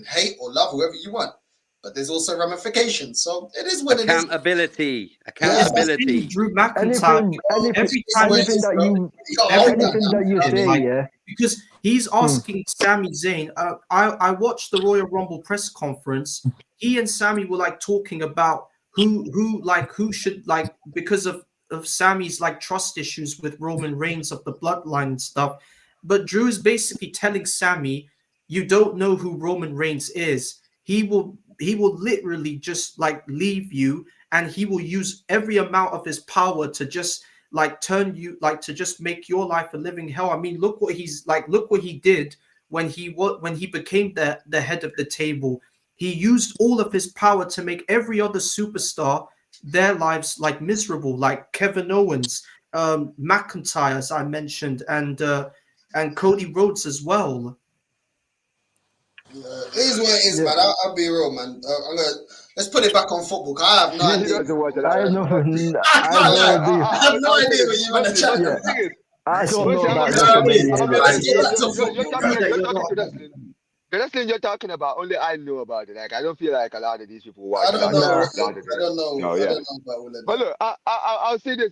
hate or love whoever you want. but there's also ramifications. So it is what it is. Accountability. Accountability. Drew McIntyre. Anything that you say, yeah. Because he's asking Sami Zayn. I watched the Royal Rumble press conference. He and Sami were like talking about who should like, because of Sami's like trust issues with Roman Reigns of the bloodline and stuff. But Drew is basically telling Sami, you don't know who Roman Reigns is. He will literally just like leave you, and he will use every amount of his power to just like turn you, like to just make your life a living hell. I mean, look what he did when he became the head of the table. He used all of his power to make every other superstar their lives like miserable, like Kevin Owens, McIntyre, as I mentioned, and Cody Rhodes as well. Yeah, it is what it is, man. I'll be real, man. Let's put it back on football. Cause I have no idea. I have no idea what you want to chat about. I don't know about the wrestling you're talking about, only I know about it. Like, I don't feel like a lot of these people watch. I don't know. I don't know about all of that. But look, I'll say this.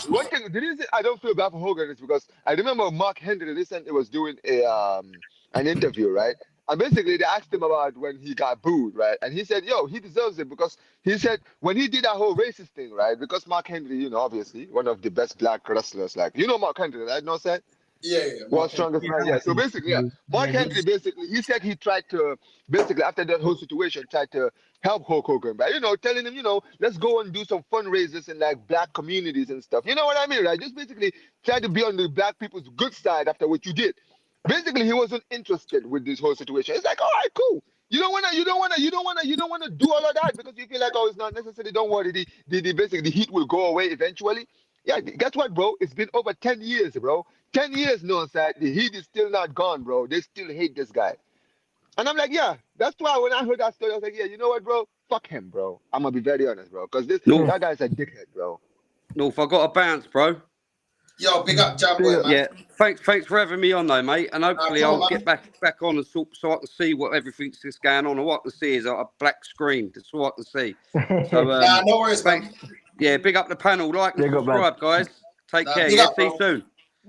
One thing, the reason I don't feel bad for Hogan is because I remember Mark Henry recently was doing an interview, right? And basically, they asked him about when he got booed, right? And he said, yo, he deserves it because he said when he did that whole racist thing, right? Because Mark Henry, you know, obviously, one of the best black wrestlers. Like, you know Mark Henry, right? No, said? Yeah. World's strongest man. Yeah. So basically, Mark Henry basically, he said he tried to, basically, after that whole situation, tried to help Hulk Hogan, right? You know, telling him, you know, let's go and do some fundraisers in like black communities and stuff. You know what I mean, right? Just basically try to be on the black people's good side after what you did. Basically, he wasn't interested with this whole situation. It's like, all right, cool. You don't wanna do all of that because you feel like, oh, it's not necessary. Don't worry, basically the heat will go away eventually. Yeah, guess what, bro? It's been over 10 years, bro. 10 years, no, sir. The heat is still not gone, bro. They still hate this guy. And I'm like, yeah, that's why when I heard that story, I was like, yeah, you know what, bro? Fuck him, bro. I'm gonna be very honest, bro, because that guy's a dickhead, bro. North, I got a bounce, bro. Yo, big up, Jamboy, man. Yeah, thanks for having me on, though, mate. And hopefully I'll get back on and so I can see what everything's just going on. And what I can see is a black screen. That's all I can see. So, no worries, man. Yeah, big up the panel. Like and subscribe, guys. Take care. Yeah, see you soon.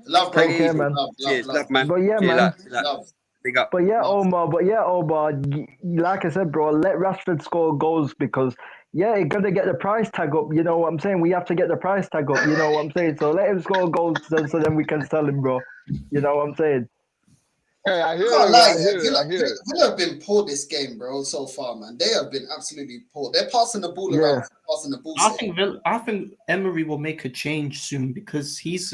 Love, take care, man. Cheers, love, man. But yeah, man. Love. Big up. But yeah, Omar. Like I said, bro, let Rashford score goals because. Yeah, you got to get the price tag up. You know what I'm saying? We have to get the price tag up. You know what I'm saying? So let him score goals so then we can sell him, bro. You know what I'm saying? Hey, I hear it. Villa have been poor this game, bro, so far, man. They have been absolutely poor. They're passing the ball around, passing the ball. I think Emery will make a change soon because he's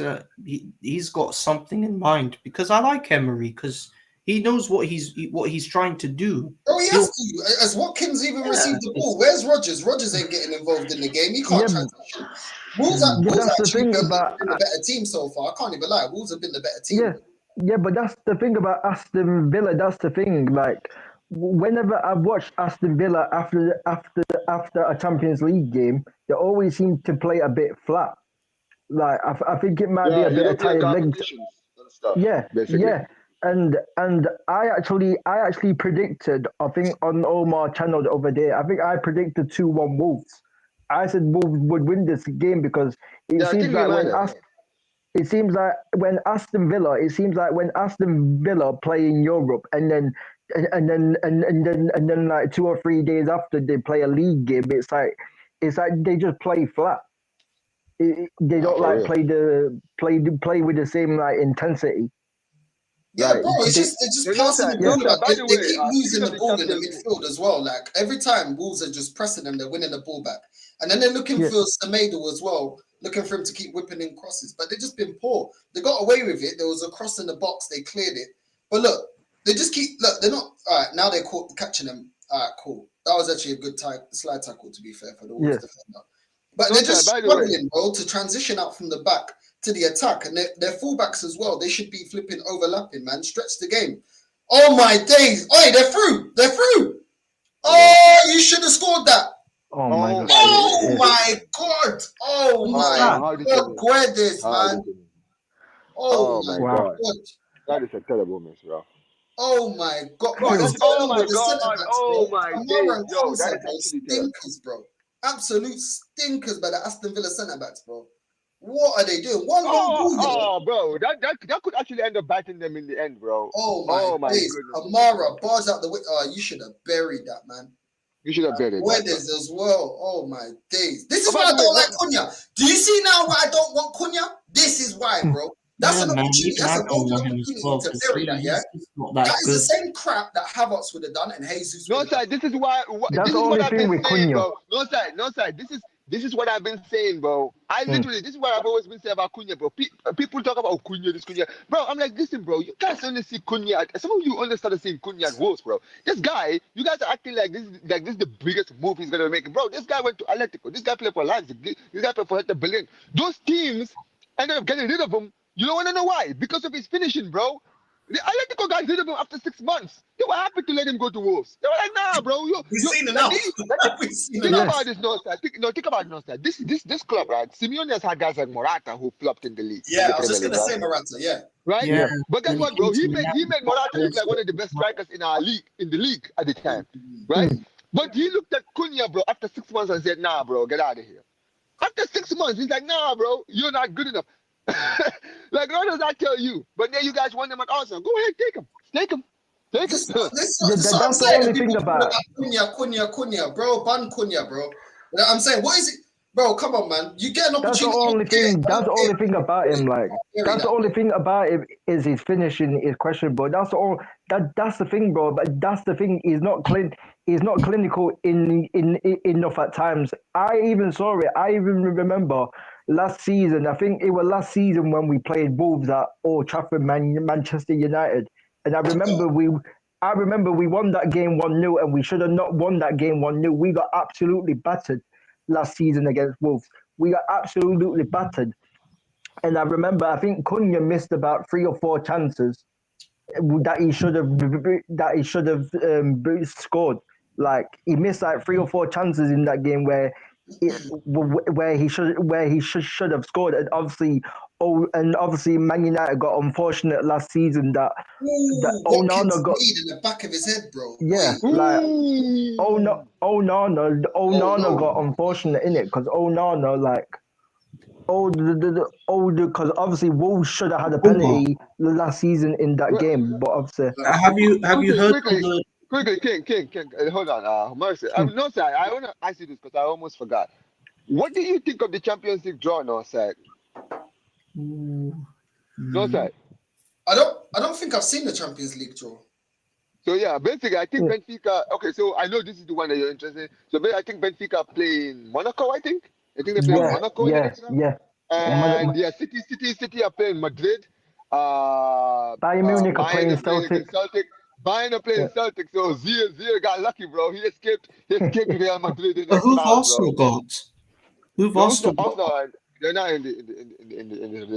got something in mind. Because I like Emery because he knows what he's trying to do. Oh, he has to. As Watkins even received the ball. Where's Rodgers? Rodgers ain't getting involved in the game. He can't transition. Wolves actually been the better team so far. I can't even lie. Wolves have been the better team. Yeah, but that's the thing about Aston Villa. That's the thing. Like, whenever I've watched Aston Villa after a Champions League game, they always seem to play a bit flat. Like, I think it might be a bit of tired legs. Yeah. And I actually predicted, I think on Omar channel the other day, I think I predicted 2-1 Wolves. I said Wolves would win this game because it seems like when Aston Villa play in Europe and then like 2 or 3 days after they play a league game, it's like they just play flat. They don't play with the same like intensity. Yeah, bro, it's just passing the ball. They keep losing the ball in the midfield as well. Like every time Wolves are just pressing them, they're winning the ball back. And then they're looking for Semedo as well, looking for him to keep whipping in crosses. But they've just been poor. They got away with it. There was a cross in the box, they cleared it. But look, they just they're not all right, now they're catching them. All right, cool. That was actually a good slide tackle, to be fair, for the Wolves defender. But they're just struggling, bro, to transition out from the back to the attack, and their fullbacks as well. They should be flipping, overlapping, man. Stretch the game. Oh my days! Oh, they're through. They're through. Oh, you should have scored that. Oh my god! Oh my god! Oh my god! Guedes, man. Oh my god! That is a terrible miss, bro. Oh my God, Bro, what is that's going oh on my with the god, centre backs, oh bro? my Kamara days, and yo, that Ansah, is bro, actually terrible. stinkers, bro. Absolute stinkers by the Aston Villa centre backs, bro. What are they doing? One long Oh, ball, you know? oh, bro, that could actually end up biting them in the end, bro. Oh my Oh my days, goodness, Kamara bars out the way. Oh, you should have buried that, man. you should have betted that, bro. Weathers as well. Oh my days. This Oh, is by why I the way, don't like Cunha. Do you see now why I don't want Cunha? This is why, bro. That's Yeah, an man. opportunity. Even That's I a don't golden want him as opportunity well to because bury that, yeah? he's not That that is the good. same crap that Havertz would have done and Jesus No would have done. side. This is why. That's This the is what only I've thing been with saying, Cunha. bro. No side. No side. This is what I've been saying, bro. I literally. This is what I've always been saying about Cunha, bro. People talk about Cunha, this Cunha, bro. I'm like, listen, bro. You guys only see Cunha. Some of you only started seeing Cunha at Wolves, bro. This guy, you guys are acting like this is the biggest move he's gonna make, bro. This guy went to Atletico. This guy played for Leipzig. This guy played for Hertha Berlin. Those teams ended up getting rid of him. You don't want to know why? Because of his finishing, bro. The Atletico got rid of him after 6 months. They were happy to let him go to Wolves. They were like, nah, bro. We've You seen like, enough. We've seen think enough. about this, no, sir. Think about it, no, sir. This club, right? Simeone has had guys like Morata who flopped in the league. In Yeah, the I was Premier just League, gonna right? say Morata, yeah. Right? Yeah. But guess When what, bro? came He to made Morata look like one of the best strikers in our league, in the league at the time, right? But he looked at Cunha, bro, after 6 months and said, nah, bro, get out of here. After 6 months, he's like, nah, bro, you're not good enough. Like, what does that tell you? But then you guys want him at Arsenal. Go ahead, take him. Take him. Take him. This Yeah, is what I'm that's the saying. only People thing talking about. Cunha, bro. Ban Cunha, bro. I'm saying, what is it? Bro, come on, man. You get an That's the opportunity. only thing. That's the only thing about him. Like that's the only thing about him is his finishing is questionable. That's all. That's the thing, bro. But that's the thing. He's not He's not clinical in enough at times. I even saw it. I even remember last season. I think it was last season when we played Wolves at Old Trafford, Manchester United, and I remember we won that game 1-0, and we should have not won that game 1-0. We got absolutely battered last season against Wolves. We got absolutely battered. And I remember, I think Cunha missed about 3 or 4 chances that he should have scored. Like he missed like 3 or 4 chances in that game where he should have scored. And obviously Man United got unfortunate last season that Watkins Onana got in the back of his head, bro. yeah, like Onana got unfortunate in it because Onana like because obviously Wolves should have had a penalty last season in that game, but obviously Have you heard Quickly, from the quickly, King, hold on, Mercy. No, sir, I want to ask you this because I almost forgot. What do you think of the Champions League draw, no, sir? No, sir. I don't think I've seen the Champions League draw. So yeah, basically, I think Benfica. Okay, so I know this is the one that you're interested in. So I think Benfica play in Monaco. I think they play in Monaco. And City are playing Madrid. Bayern Munich are playing Celtic. Bayern are playing Celtic. So Zier got lucky, bro. He escaped Real Madrid in the who've round, Arsenal bro. got? Who've Arsenal got? Arsenal, they're not in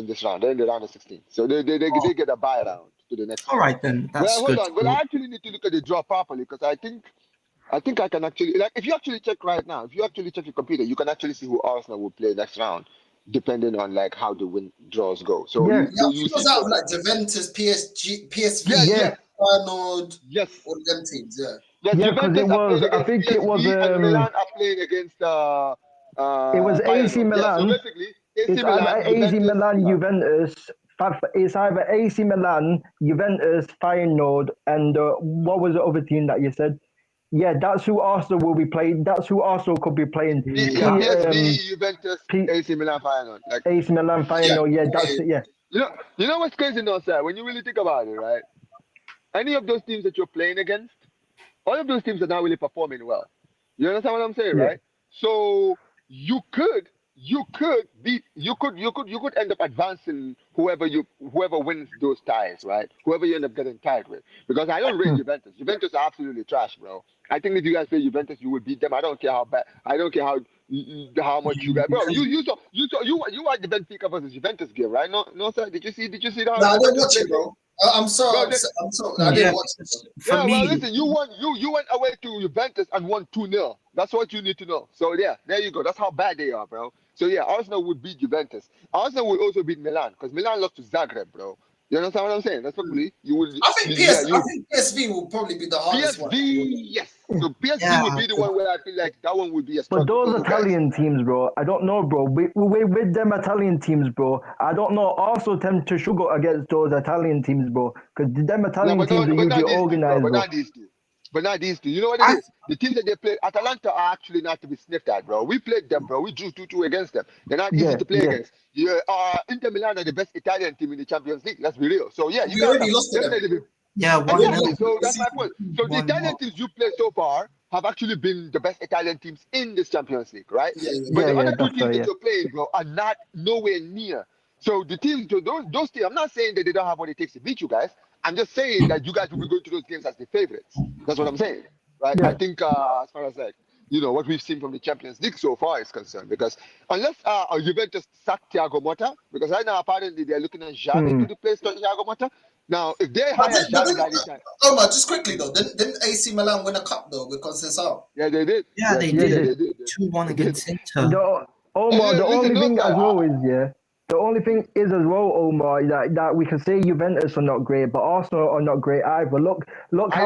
this round. They're in the round of 16. So they get a bye round to the next. All right then, that's well, hold good. on. Well, I actually need to look at the draw properly because I think I can actually like if you actually check right now, if you actually check your computer, you can actually see who Arsenal will play next round, depending on like how the draws go. So Yeah. You see out like Juventus, PSV, yes, Arnold, yes, all them teams, yeah. Yes, Yeah, because Juventus it was. are I think PSV it was. and Milan are playing against. It was AC Feyenoord. Milan. Yeah, so basically, AC It's Milan, either AC Juventus, Milan, Juventus. It's either AC Milan, Juventus, Feyenoord, and what was the other team that you said? Yeah, that's who Arsenal will be playing. That's who Arsenal could be playing. PSV, Juventus, AC Milan, Feyenoord. Like AC Milan, Feyenoord. Yeah, that's it. Yeah. You know what's crazy now, sir? When you really think about it, right? Any of those teams that you're playing against, all of those teams are not really performing well. You understand what I'm saying, right? So you could end up advancing whoever wins those ties, right? Whoever you end up getting tied with. Because I don't rate Juventus. Juventus are absolutely trash, bro. I think if you guys play Juventus, you will beat them. I don't care how bad. I don't care how much you guys. Bro, you watched the Benfica versus Juventus game, right? No, sir. Did you see that? No, I didn't watch it, bro. I'm sorry. I didn't watch it. Yeah, well, listen, you went away to Juventus and won 2-0. That's what you need to know. So yeah, there you go. That's how bad they are, bro. So yeah, Arsenal would beat Juventus. Arsenal would also beat Milan because Milan lost to Zagreb, bro. You understand what I'm saying? That's probably you would. I think I think PSV will probably be the hardest one. PSV, yes. So PSV would be the one where I feel like that one would be a struggle. But those for you guys. Italian teams, bro, I don't know, bro. With them Italian teams, bro, I don't know. Also tend to struggle against those Italian teams, bro, because them Italian teams are usually organized, bro. But not these two. You know what it is? The teams that they play, Atalanta are actually not to be sniffed at, bro. We played them, bro. We drew 2-2 against them. They're not easy to play against. Inter Milan are the best Italian team in the Champions League. Let's be real. So yeah, you guys lost to them. Exactly. So that's my point. So the Italian teams you played so far have actually been the best Italian teams in this Champions League, right? But the other two teams that you're playing, bro, are not nowhere near. So the teams, those teams, I'm not saying that they don't have what it takes to beat you guys. I'm just saying that you guys will be going to those games as the favorites. That's what I'm saying, right? Yeah. I think as far as like, what we've seen from the Champions League so far is concerned, because unless Juventus sack Thiago Motta, because right now apparently they're looking at Xavi to replace Thiago Motta. Now, if they hire Xavi by this time, Omar, just quickly though, didn't AC Milan win a cup though with Conceição? Yeah, they did. Yeah, they did. 2-1 against Inter. The only thing as well is the only thing is as well, Omar, that we can say Juventus are not great, but Arsenal are not great either. Look how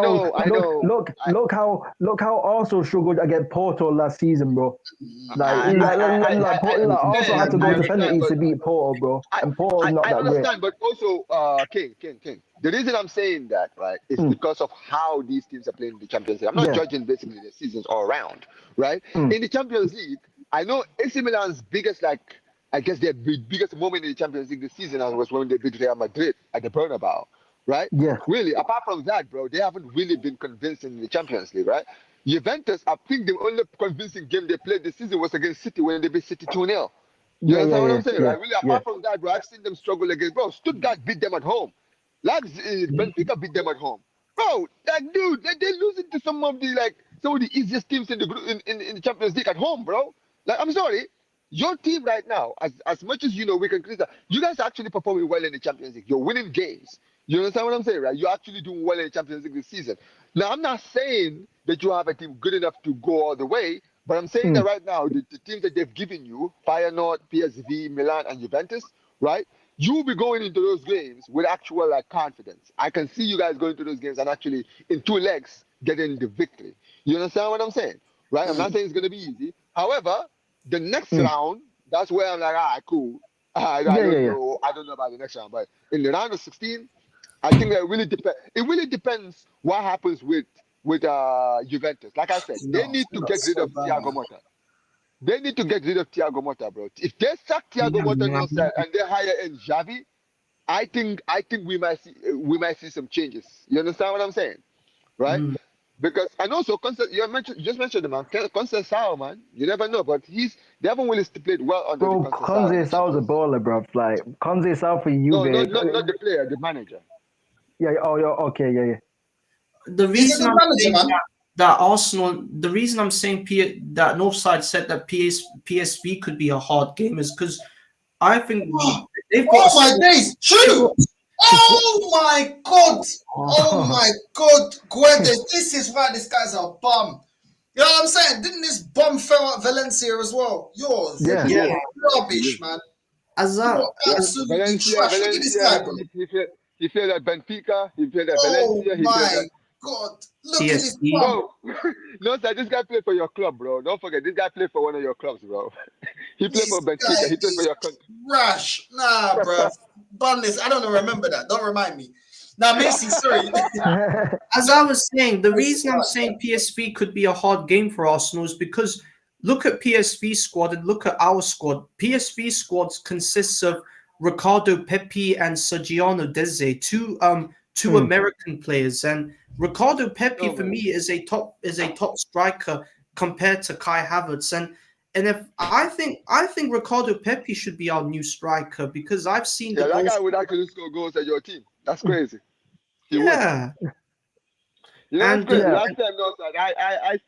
Arsenal struggled against Porto last season, bro. Arsenal had to go to penalties to beat Porto, bro, and Porto's not that great. I understand, but also, King. The reason I'm saying that, right, is because of how these teams are playing in the Champions League. I'm not judging basically the seasons all around, right? In the Champions League, I know AC Milan's biggest, I guess their biggest moment in the Champions League this season was when they beat Real Madrid at the Bernabeu, right? Yeah. Really, apart from that, bro, they haven't really been convincing in the Champions League, right? Juventus, I think the only convincing game they played this season was against City when they beat City 2-0. You understand what I'm saying, right? Really, apart from that, bro, I've seen them struggle against, bro, Stuttgart beat them at home. Benfica beat them at home. Bro, dude, they're losing to some of the easiest teams in the Champions League at home, bro. I'm sorry. Your team right now, as much as we can criticize, you guys are actually performing well in the Champions League. You're winning games. You understand what I'm saying, right? You're actually doing well in the Champions League this season. Now, I'm not saying that you have a team good enough to go all the way, but I'm saying that right now, the teams that they've given you, Feyenoord, PSV, Milan, and Juventus, right? You'll be going into those games with actual confidence. I can see you guys going to those games and actually in 2 legs getting the victory. You understand what I'm saying, right? I'm not saying it's going to be easy. However, the next round, that's where I'm like, cool. I don't know about the next round, but in the round of 16, I think that really depends. It really depends what happens with Juventus. Like I said, they need to get rid of Thiago Motta. They need to get rid of Thiago Motta, bro. If they sack Thiago Motta and they hire in Xavi, I think we might see some changes. You understand what I'm saying, right? Because and also you just mentioned the man, Conceição, man. You never know, but they haven't really played well under the Conceição. Conceição's a baller, bro. Like Conceição for you, no, not the player, the manager. Yeah. Oh, yeah. Okay. Yeah. The reason I'm saying that Arsenal, the reason I'm saying that Northside said that PSV could be a hard game is because I think they've got. Oh my days! True. Oh my God! Oh my God! Guedes, this is why this guy's a bum. You know what I'm saying? Didn't this bum fell at Valencia as well? Yours. Yeah. Rubbish, man. Valencia, trash. Look at this guy, bro. He played at Benfica. He played at Valencia. Oh my God! Look at this bum. No, sir, this guy played for your club, bro. Don't forget, this guy played for one of your clubs, bro. He played for Benfica. He played for your country. Rash. Nah, bro. Bunless. I don't remember that. Don't remind me. Now, Macy, sorry. As I was saying, the reason I'm saying PSV could be a hard game for Arsenal is because look at PSV squad and look at our squad. PSV squad consists of Ricardo Pepi and Sergiano Deze, two American players, and Ricardo Pepi for me is a top striker compared to Kai Havertz, and if I think Ricardo Pepi should be our new striker because I've seen that guy would actually score goals at your team. That's crazy. Yeah. You know, and last time, I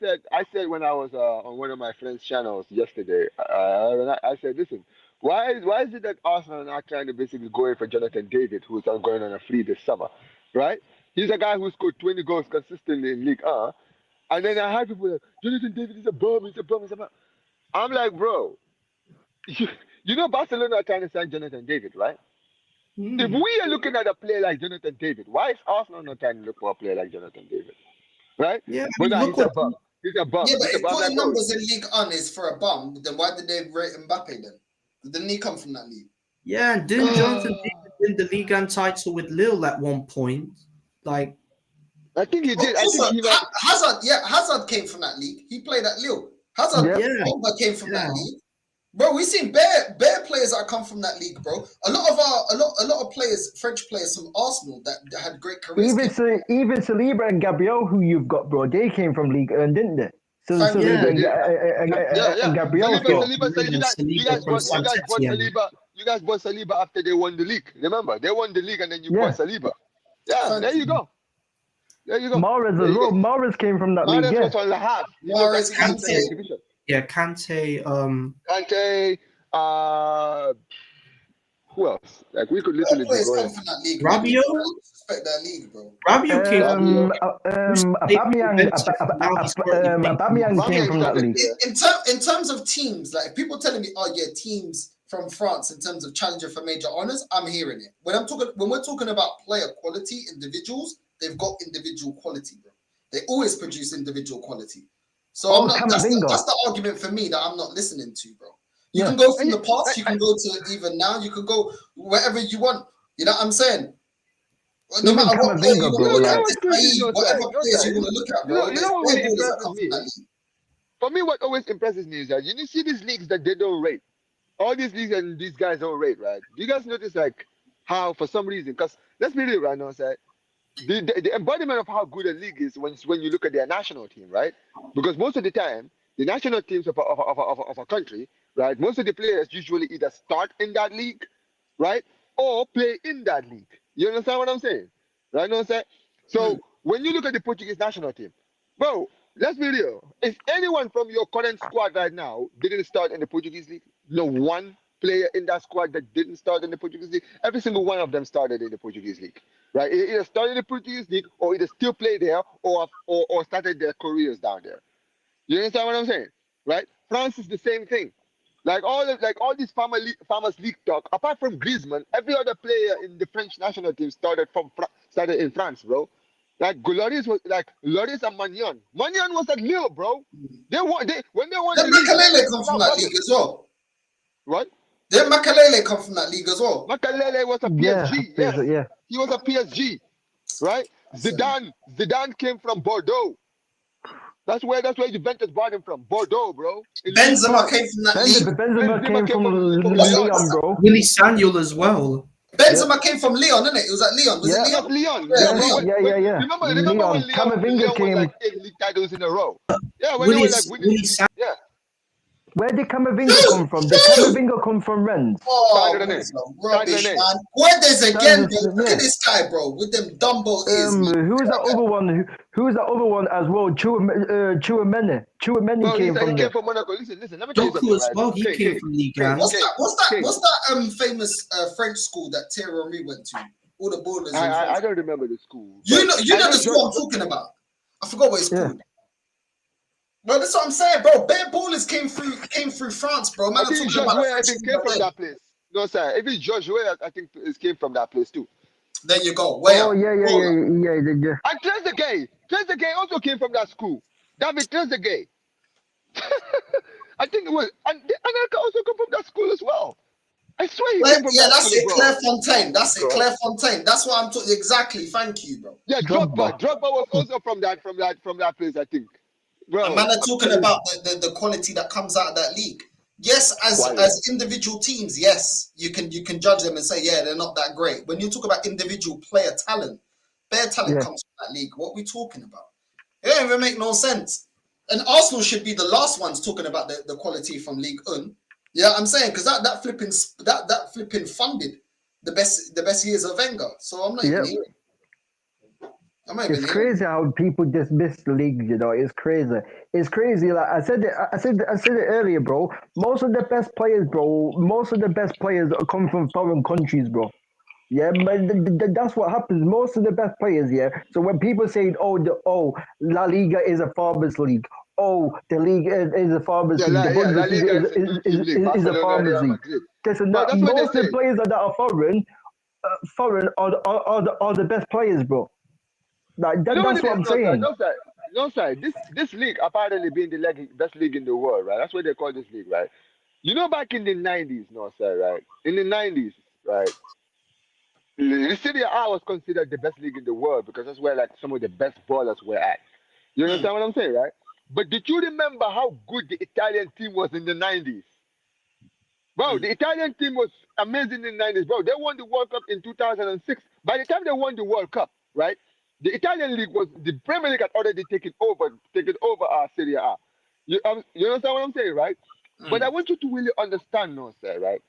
said when I was on one of my friends' channels yesterday, I said, listen, why is it that Arsenal are not trying to basically go in for Jonathan David, who's going on a free this summer, right? He's a guy who scored 20 goals consistently in League A. And then I had people like, Jonathan David is a bum, he's a bum. I'm like, bro, you know Barcelona are trying to sign Jonathan David, right? If we are looking at a player like Jonathan David, why is Arsenal not trying to look for a player like Jonathan David? Right? Yeah, I But mean, nah, look he's a what. bum. He's a bum. Yeah, but He's a if bum. I'm like, putting bro, numbers in League One is for a bum, then why did they rate Mbappe then? Didn't he come from that league? Yeah, and didn't Jonathan David win the Ligue 1 title with Lille at one point? Like, I think he did. I Also, think he might. Hazard came from that league. He played at Lille. Hazard Yeah. yeah, Pogba came from that Yeah. league. Bro, we've seen bare players that come from that league, bro. A lot of players, French players from Arsenal that had great careers. Even Saliba and Gabriel, who you've got, bro, they came from League One, didn't they? So Thank you. Saliba Yeah. and Gabriel. Saliba, you guys bought Saliba after they won the league. Remember, they won the league and then you bought Saliba. Yeah, Thank there you go. There you go. Mahrez There as you well. go. Mahrez came from that league. Mahrez Yeah. was on the half. Mahrez, Kante. yeah, Kante, Kante, who else? Like we could All literally players go come in. from that league. Rabio? Respect that league, bro. Rabiot came from Aubameyang came from that league. In terms of teams, like if people telling me, oh yeah, teams from France in terms of challenger for major honors, I'm hearing it. When we're talking about player quality, individuals, they've got individual quality, bro. They always produce individual quality. So that's the argument for me that I'm not listening to, bro. You can go from the past, you can go to even now, you can go wherever you want. You know what I'm saying? No matter what player you want to look at, whatever players you want to look at, bro. You know what really impresses me? For me, what always impresses me is that you see these leagues that they don't rate. All these leagues and these guys don't rate, right? Do you guys notice like how for some reason, because let's be real right now, say the embodiment of how good a league is when you look at their national team, right? Because most of the time, the national teams of a country, right? Most of the players usually either start in that league, right? Or play in that league. You understand what I'm saying? Right? You know what I'm saying? So when you look at the Portuguese national team, bro, let's be real. If anyone from your current squad right now didn't start in the Portuguese league, no one player in that squad that didn't start in the Portuguese league, every single one of them started in the Portuguese league, right? Either started in the Portuguese league or either still play there or started their careers down there. You understand what I'm saying? Right? France is the same thing. Like all these farmers league talk, apart from Griezmann, every other player in the French national team started in France, bro. Like Lloris and Magnan. Magnan was at Lille, bro. When they won Then Makalele come from that league as well. What? Then Makalele come from that league as well. Makalele was a PSG. Yeah. He was a PSG, right? Zidane came from Bordeaux. That's where Juventus brought him from. Bordeaux, bro. Benzema came from that league. Benzema came from Lyon, bro. Willie Samuel as well. Benzema came from Lyon, didn't it? It was at Lyon. Was it Lyon? Yeah. Remember Lyon. when Camavinga Lyon came. was like 8 league titles in a row? Yeah, when Willie, they were like winning. Willie Sam- Yeah. Where did Camavinga come from? Did Camavinga come from Rennes? Oh, Saturday. rubbish, Saturday. man. Where there's again, bro. Look Yeah. at this guy, bro, with them Dumbo ears. Who's that other one? Who's that other one as well? Chouameni. Chouameni Bro, came from he there. came from Monaco. Listen, let me tell you something. Doku as Right? well. He Okay, came from Ligue 1. What's that famous French school that Thierry Henry went to? All the borders. I don't remember the school. You know the school I'm talking about. I forgot what it's called. Bro, that's what I'm saying, bro. Bare ballers came through France, bro. Man, I think Josué came from that place. No, sir. If it's Josué, I think it came from that place too. There you go. Where? Oh, yeah. And Trezeguet also came from that school. David Trezeguet. I think it was. And Anelka also come from that school as well. I swear he came from that that's school, it, bro. Clairefontaine. That's it, Clairefontaine. That's what I'm talking. Exactly. Thank you, bro. Yeah, Drogba was also from that place, I think. Bro, and man, are talking about the quality that comes out of that league. Yes, as individual teams, yes, you can judge them and say, yeah, they're not that great. When you talk about individual player talent, bare talent comes from that league. What are we talking about? It don't even make no sense. And Arsenal should be the last ones talking about the quality from Ligue 1. Yeah, I'm saying because that flipping funded the best years of Wenger. So I'm not even hearing. It's crazy how people dismiss the league. You know, it's crazy. It's crazy. Like I said it earlier, bro. Most of the best players come from foreign countries, bro. Yeah, but that's what happens. Most of the best players, yeah. So when people say, La Liga is a farmers league. Oh, the league is a farmers league. The Bundesliga is a farmers league. Most of the players that are foreign foreign are the best players, bro. Like You know what that's it what is? I'm No, sir. saying. No, sir. No, sir. This league apparently being the best league in the world, right? That's what they call this league, right? You know, back in the 90s, no, sir, right? In the 90s, right? The Serie A was considered the best league in the world because that's where like some of the best ballers were at. You Mm, understand what I'm saying, right? But did you remember how good the Italian team was in the 90s? Bro, mm, the Italian team was amazing in the 90s, bro. They won the World Cup in 2006. By the time they won the World Cup, right? The Italian league was the Premier League had already taken over our Serie A. You understand what I'm saying, right? But I mm, want you to really understand, no, sir, right?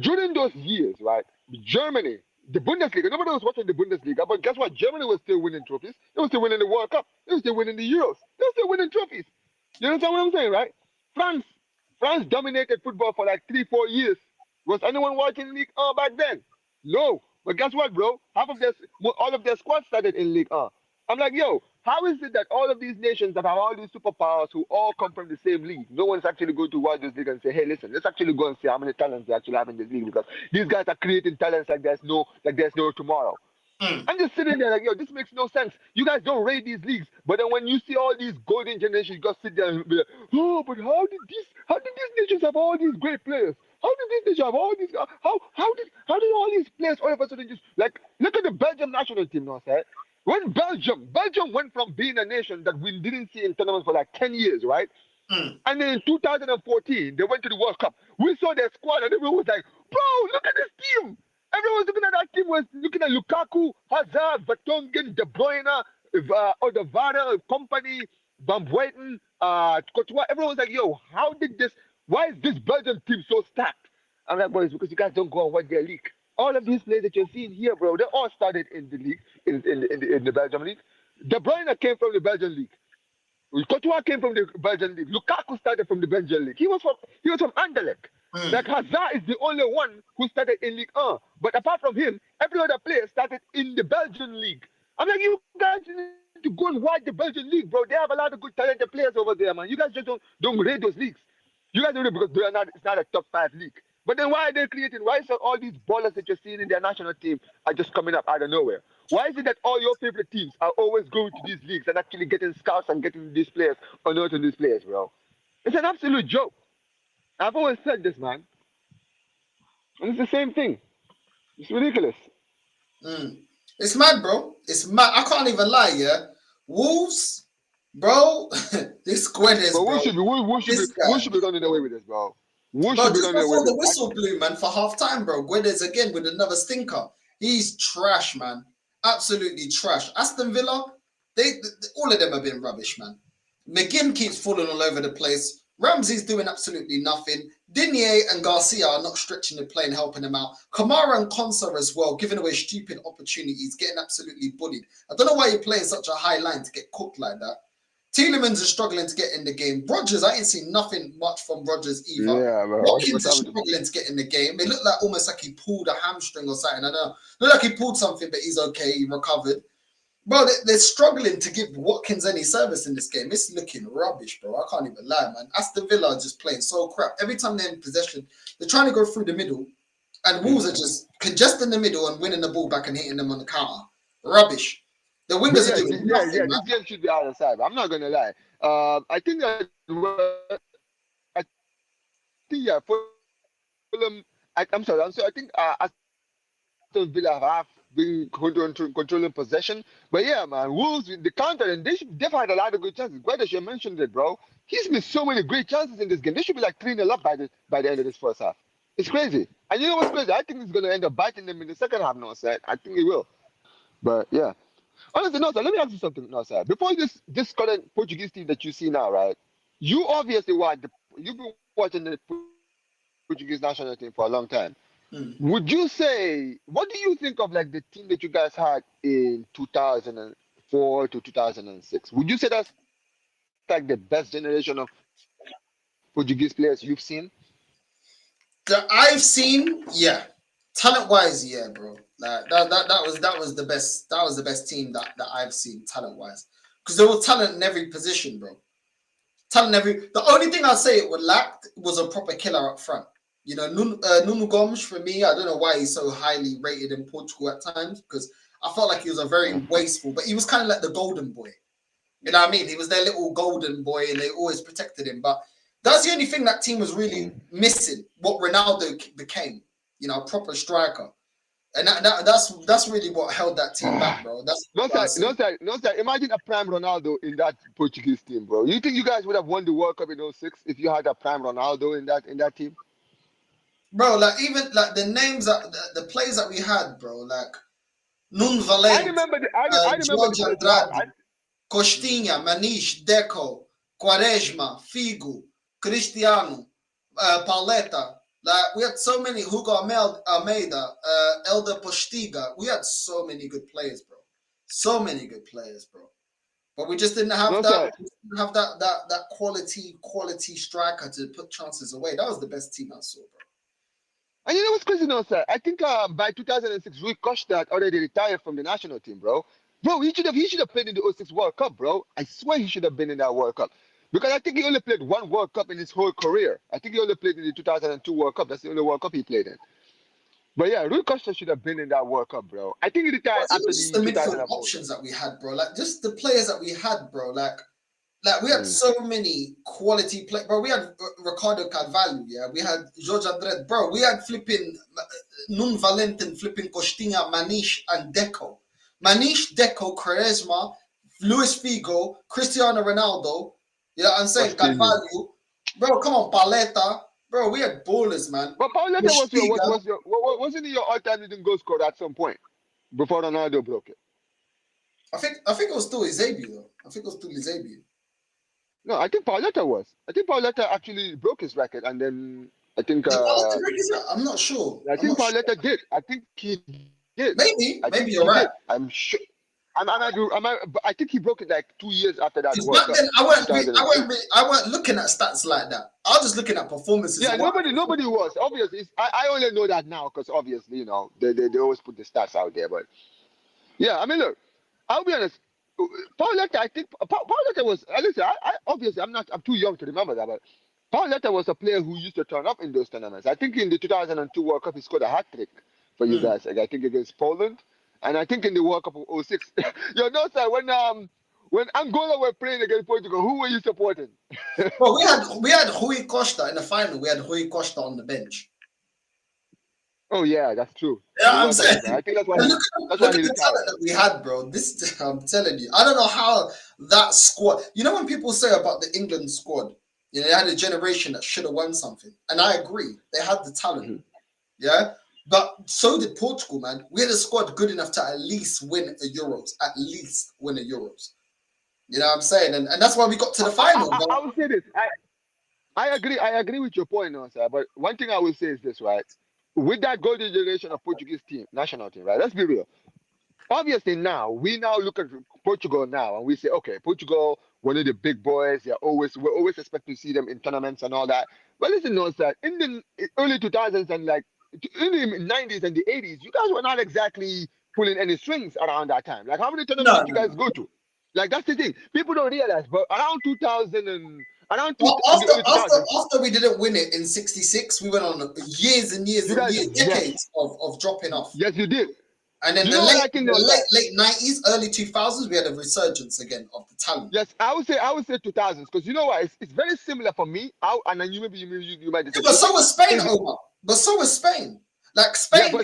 During those years, right? Germany, the Bundesliga, nobody was watching the Bundesliga, but guess what? Germany was still winning trophies. They were still winning the World Cup. They were still winning the Euros. They were still winning trophies. You understand what I'm saying, right? France, France dominated football for like 3, 4 years. Was anyone watching League 1 back then? No. But guess what, bro? All of their squad started in League 1. I'm like, yo, how is it that all of these nations that have all these superpowers who all come from the same league, no one's actually going to watch this league and say, hey, listen, let's actually go and see how many talents they actually have in this league because these guys are creating talents like there's no tomorrow. mm. I'm just sitting there like, yo, this makes no sense. You guys don't rate these leagues, but then when you see all these golden generations, you just sit there and be like, oh, but how did these nations have all these great players? How did these nations have all these? How did all these players all of a sudden just like look at the Belgium national team now, sir? When Belgium went from being a nation that we didn't see in tournaments for like 10 years, right? Mm. And then in 2014, they went to the World Cup. We saw their squad, and everyone was like, bro, look at this team. Everyone was looking at that team, was looking at Lukaku, Hazard, Vertonghen, De Bruyne, Odavada, Company, Van Buiten, Courtois. Everyone was like, yo, why is this Belgian team so stacked? I'm like, boys, because you guys don't go and watch their league. All of these players that you're seeing here, bro, they all started in the league, in the Belgium league. De Bruyne came from the Belgian league. Courtois came from the Belgian league. Lukaku started from the Belgian league. He was from Anderlecht. Like Mm. Hazard is the only one who started in League 1. But apart from him, every other player started in the Belgian league. I'm like, you guys need to go and watch the Belgian league, bro. They have a lot of good talented players over there, man. You guys just don't rate those leagues. You guys don't because it's not a top 5 league. But then why are they creating? Why is it all these ballers that you're seeing in their national team are just coming up out of nowhere? Why is it that all your favorite teams are always going to these leagues and actually getting scouts and getting these players or not these players, bro? It's an absolute joke. I've always said this, man. And it's the same thing. It's ridiculous. Mm. It's mad, bro. It's mad. I can't even lie, yeah. Wolves, bro. This Guedes, But bro. This Who guy. should be running away with this, bro? Who Bro, should be just running away before with the this? whistle blew, man, for half time, bro. Guedes again with another stinker. He's trash, man. Absolutely trash. Aston Villa, they all of them have been rubbish, man. McGinn keeps falling all over the place. Ramsey's doing absolutely nothing. Digne and Garcia are not stretching the play and helping him out. Kamara and Konsa as well, giving away stupid opportunities, getting absolutely bullied. I don't know why you're playing such a high line to get cooked like that. Tielemans is struggling to get in the game. Rodgers, I ain't seen nothing much from Rodgers either. Yeah, bro. Watkins What's is happening? struggling to get in the game. It looked like almost like he pulled a hamstring or something. I know. Looked like he pulled something, but he's okay. He recovered. Bro, they're struggling to give Watkins any service in this game. It's looking rubbish, bro. I can't even lie, man. Aston Villa are just playing so crap. Every time they're in possession, they're trying to go through the middle, and Wolves are just congesting the middle and winning the ball back and hitting them on the counter. Rubbish. The But wingers are yeah, doing nothing, this man. game should be out of sight. I'm not gonna lie. I think that I think yeah, Fulham. I'm sorry. I think Aston Villa have been controlling possession. But yeah, man, Wolves with the counter, and they've had a lot of good chances. Guedes, you mentioned it, bro. He's missed so many great chances in this game. They should be like 3-0 up by the end of this first half. It's crazy. And you know what's crazy? I think it's gonna end up biting them in the second half, no, sir. I think it will. But yeah. Honestly, no, sir, let me ask you something, no, sir. Before this current Portuguese team that you see now, right? You obviously you've been watching the Portuguese national team for a long time. Hmm. Would you say, what do you think of like the team that you guys had in 2004 to 2006? Would you say that's like the best generation of Portuguese players you've seen? That I've seen, yeah. Talent wise, yeah, bro. Like that was the best. That was the best team that I've seen talent wise. Because there was talent in every position, bro. Talent every. The only thing I'd say it would lack was a proper killer up front. You know, Nuno Gomes, for me, I don't know why he's so highly rated in Portugal at times, because I felt like he was a very wasteful, but he was kind of like the golden boy. You know what I mean? He was their little golden boy, and they always protected him. But that's the only thing that team was really missing, what Ronaldo became, you know, a proper striker. And that's really what held that team back, bro. No, sir. Imagine a prime Ronaldo in that Portuguese team, bro. You think you guys would have won the World Cup in 06 if you had a prime Ronaldo in that team? Bro, like even like the names that the players that we had, bro, like Nun Valente, I remember Jorge Andrade, Costinha, Maniche, Deco, Quaresma, Figo, Cristiano, Pauleta. Like we had so many, Hugo Almeida, Elder Postiga. We had so many good players, bro. So many good players, bro. But we just didn't have that quality striker to put chances away. That was the best team I saw, bro. And you know what's crazy now, sir? I think by 2006, Rui Costa had already retired from the national team, bro. Bro, he should have played in the 06 World Cup, bro. I swear he should have been in that World Cup. Because I think he only played one World Cup in his whole career. I think he only played in the 2002 World Cup. That's the only World Cup he played in. But yeah, Rui Costa should have been in that World Cup, bro. I think he retired after the midfield options that we had, bro. Like just the players that we had, bro. Like we had so many quality players, bro. We had Ricardo Carvalho, yeah. We had Jorge Andrade, bro. We had flipping Nun Valentin, flipping Costinha, Maniche, and Deco. Maniche, Deco, Quaresma, Luis Figo, Cristiano Ronaldo. You know what I'm saying? Carvalho. Bro, come on, Paleta. Bro, we had ballers, man. But Pauleta wasn't he your all-time leading goal scorer at some point before Ronaldo broke it? I think it was still Eusebio, though. I think it was still Eusebio. No, I think Pauleta was. I think Pauleta actually broke his record, and then I think. I'm not sure. I think Pauleta did. I think he did. Maybe you're right. I'm sure. I think he broke it like 2 years after that. Back then, I weren't looking at stats like that. I was just looking at performances. Yeah, nobody was. Obviously, I only know that now because obviously, you know, they always put the stats out there. But yeah, I mean, look, I'll be honest. Pauleta, I think Pauleta was. Listen, I'm too young to remember that, but Pauleta was a player who used to turn up in those tournaments. I think in the 2002 World Cup, he scored a hat trick for you guys. Like, I think against Poland. And I think in the World Cup of 06, you know, sir, when Angola were playing against Portugal, who were you supporting? Well, we had Rui Costa in the final. We had Rui Costa on the bench. Oh yeah, that's true. Yeah, I'm saying. I think that's why. Look at the talent that we had, bro. This, I'm telling you, I don't know how that squad. You know when people say about the England squad, you know, they had a generation that should have won something, and I agree. They had the talent, yeah. But so did Portugal, man. We had a squad good enough to at least win a Euros. At least win a Euros. You know what I'm saying? And that's why we got to the final. I will say this. I agree with your point, no, sir. But one thing I will say is this, right? With that golden generation of Portuguese team, national team, right? Let's be real. Obviously now, we now look at Portugal now and we say, okay, Portugal, one of the big boys, we're always expect to see them in tournaments and all that. But listen, no, sir, in the early 2000s and like in the 90s and the 80s, you guys were not exactly pulling any strings around that time. Like, how many tournaments did you guys go to? Like, that's the thing. People don't realize, but around 2000 and after we didn't win it in '66, we went on years and years and decades of dropping off. Yes, you did. And then the late 90s, early 2000s, we had a resurgence again of the talent. Yes, I would say 2000s, because you know what? It's very similar for me. And then you might disagree. But so was Spain, Omar. But so was Spain. Like Spain, Spain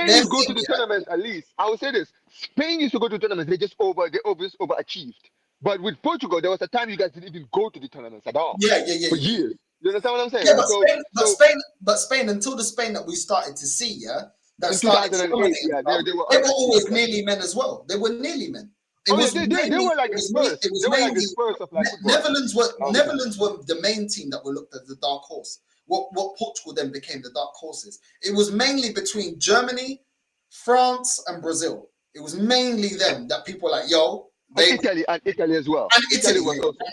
used to go to the tournaments at least. I would say this: Spain used to go to tournaments. They overachieved. But with Portugal, there was a time you guys didn't even go to the tournaments at all. Yeah. For years. You understand what I'm saying? Yeah, but Spain, until the Spain that we started to see, that started they were always nearly men as well. They were nearly men. They were like the Spurs. They were like the Spurs of like Netherlands were the main team that were looked at the dark horse. What Portugal then became the dark horses. It was mainly between Germany, France, and Brazil. It was mainly them that people were like, yo. Italy as well. And Italy was also.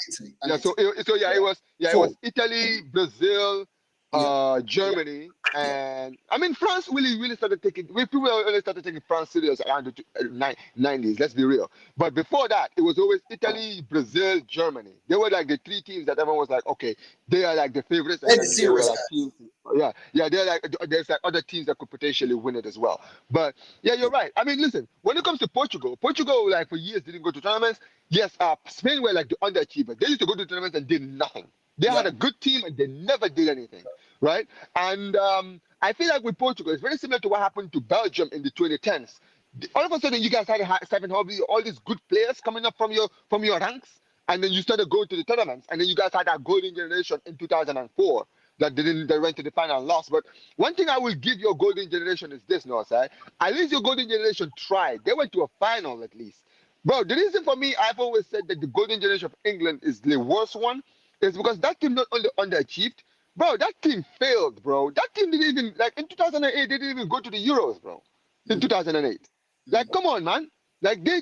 It was Italy, Brazil, Germany, and I mean France really started taking. People only started taking France serious around the 90s. Let's be real. But before that, it was always Italy, Brazil, Germany. They were like the three teams that everyone was like, okay, they are like the favorites, and They're the then they were serious like teams. Yeah, they're like there's like other teams that could potentially win it as well. But yeah, you're right. I mean, listen, when it comes to Portugal like for years didn't go to tournaments. Yes, Spain were like the underachievers. They used to go to tournaments and did nothing. They had a good team and they never did anything, right? And I feel like with Portugal, it's very similar to what happened to Belgium in the 2010s. All of a sudden, you guys started having all these good players coming up from your ranks, and then you started going to the tournaments, and then you guys had that golden generation in 2004 that went to the final and lost. But one thing I will give your golden generation is this, Northside. At least your golden generation tried. They went to a final at least. Bro, the reason for me, I've always said that the golden generation of England is the worst one is because that team not only underachieved, bro, that team failed, bro. That team didn't even, like in 2008, they didn't even go to the Euros, bro. In 2008. Like, come on, man. Like, they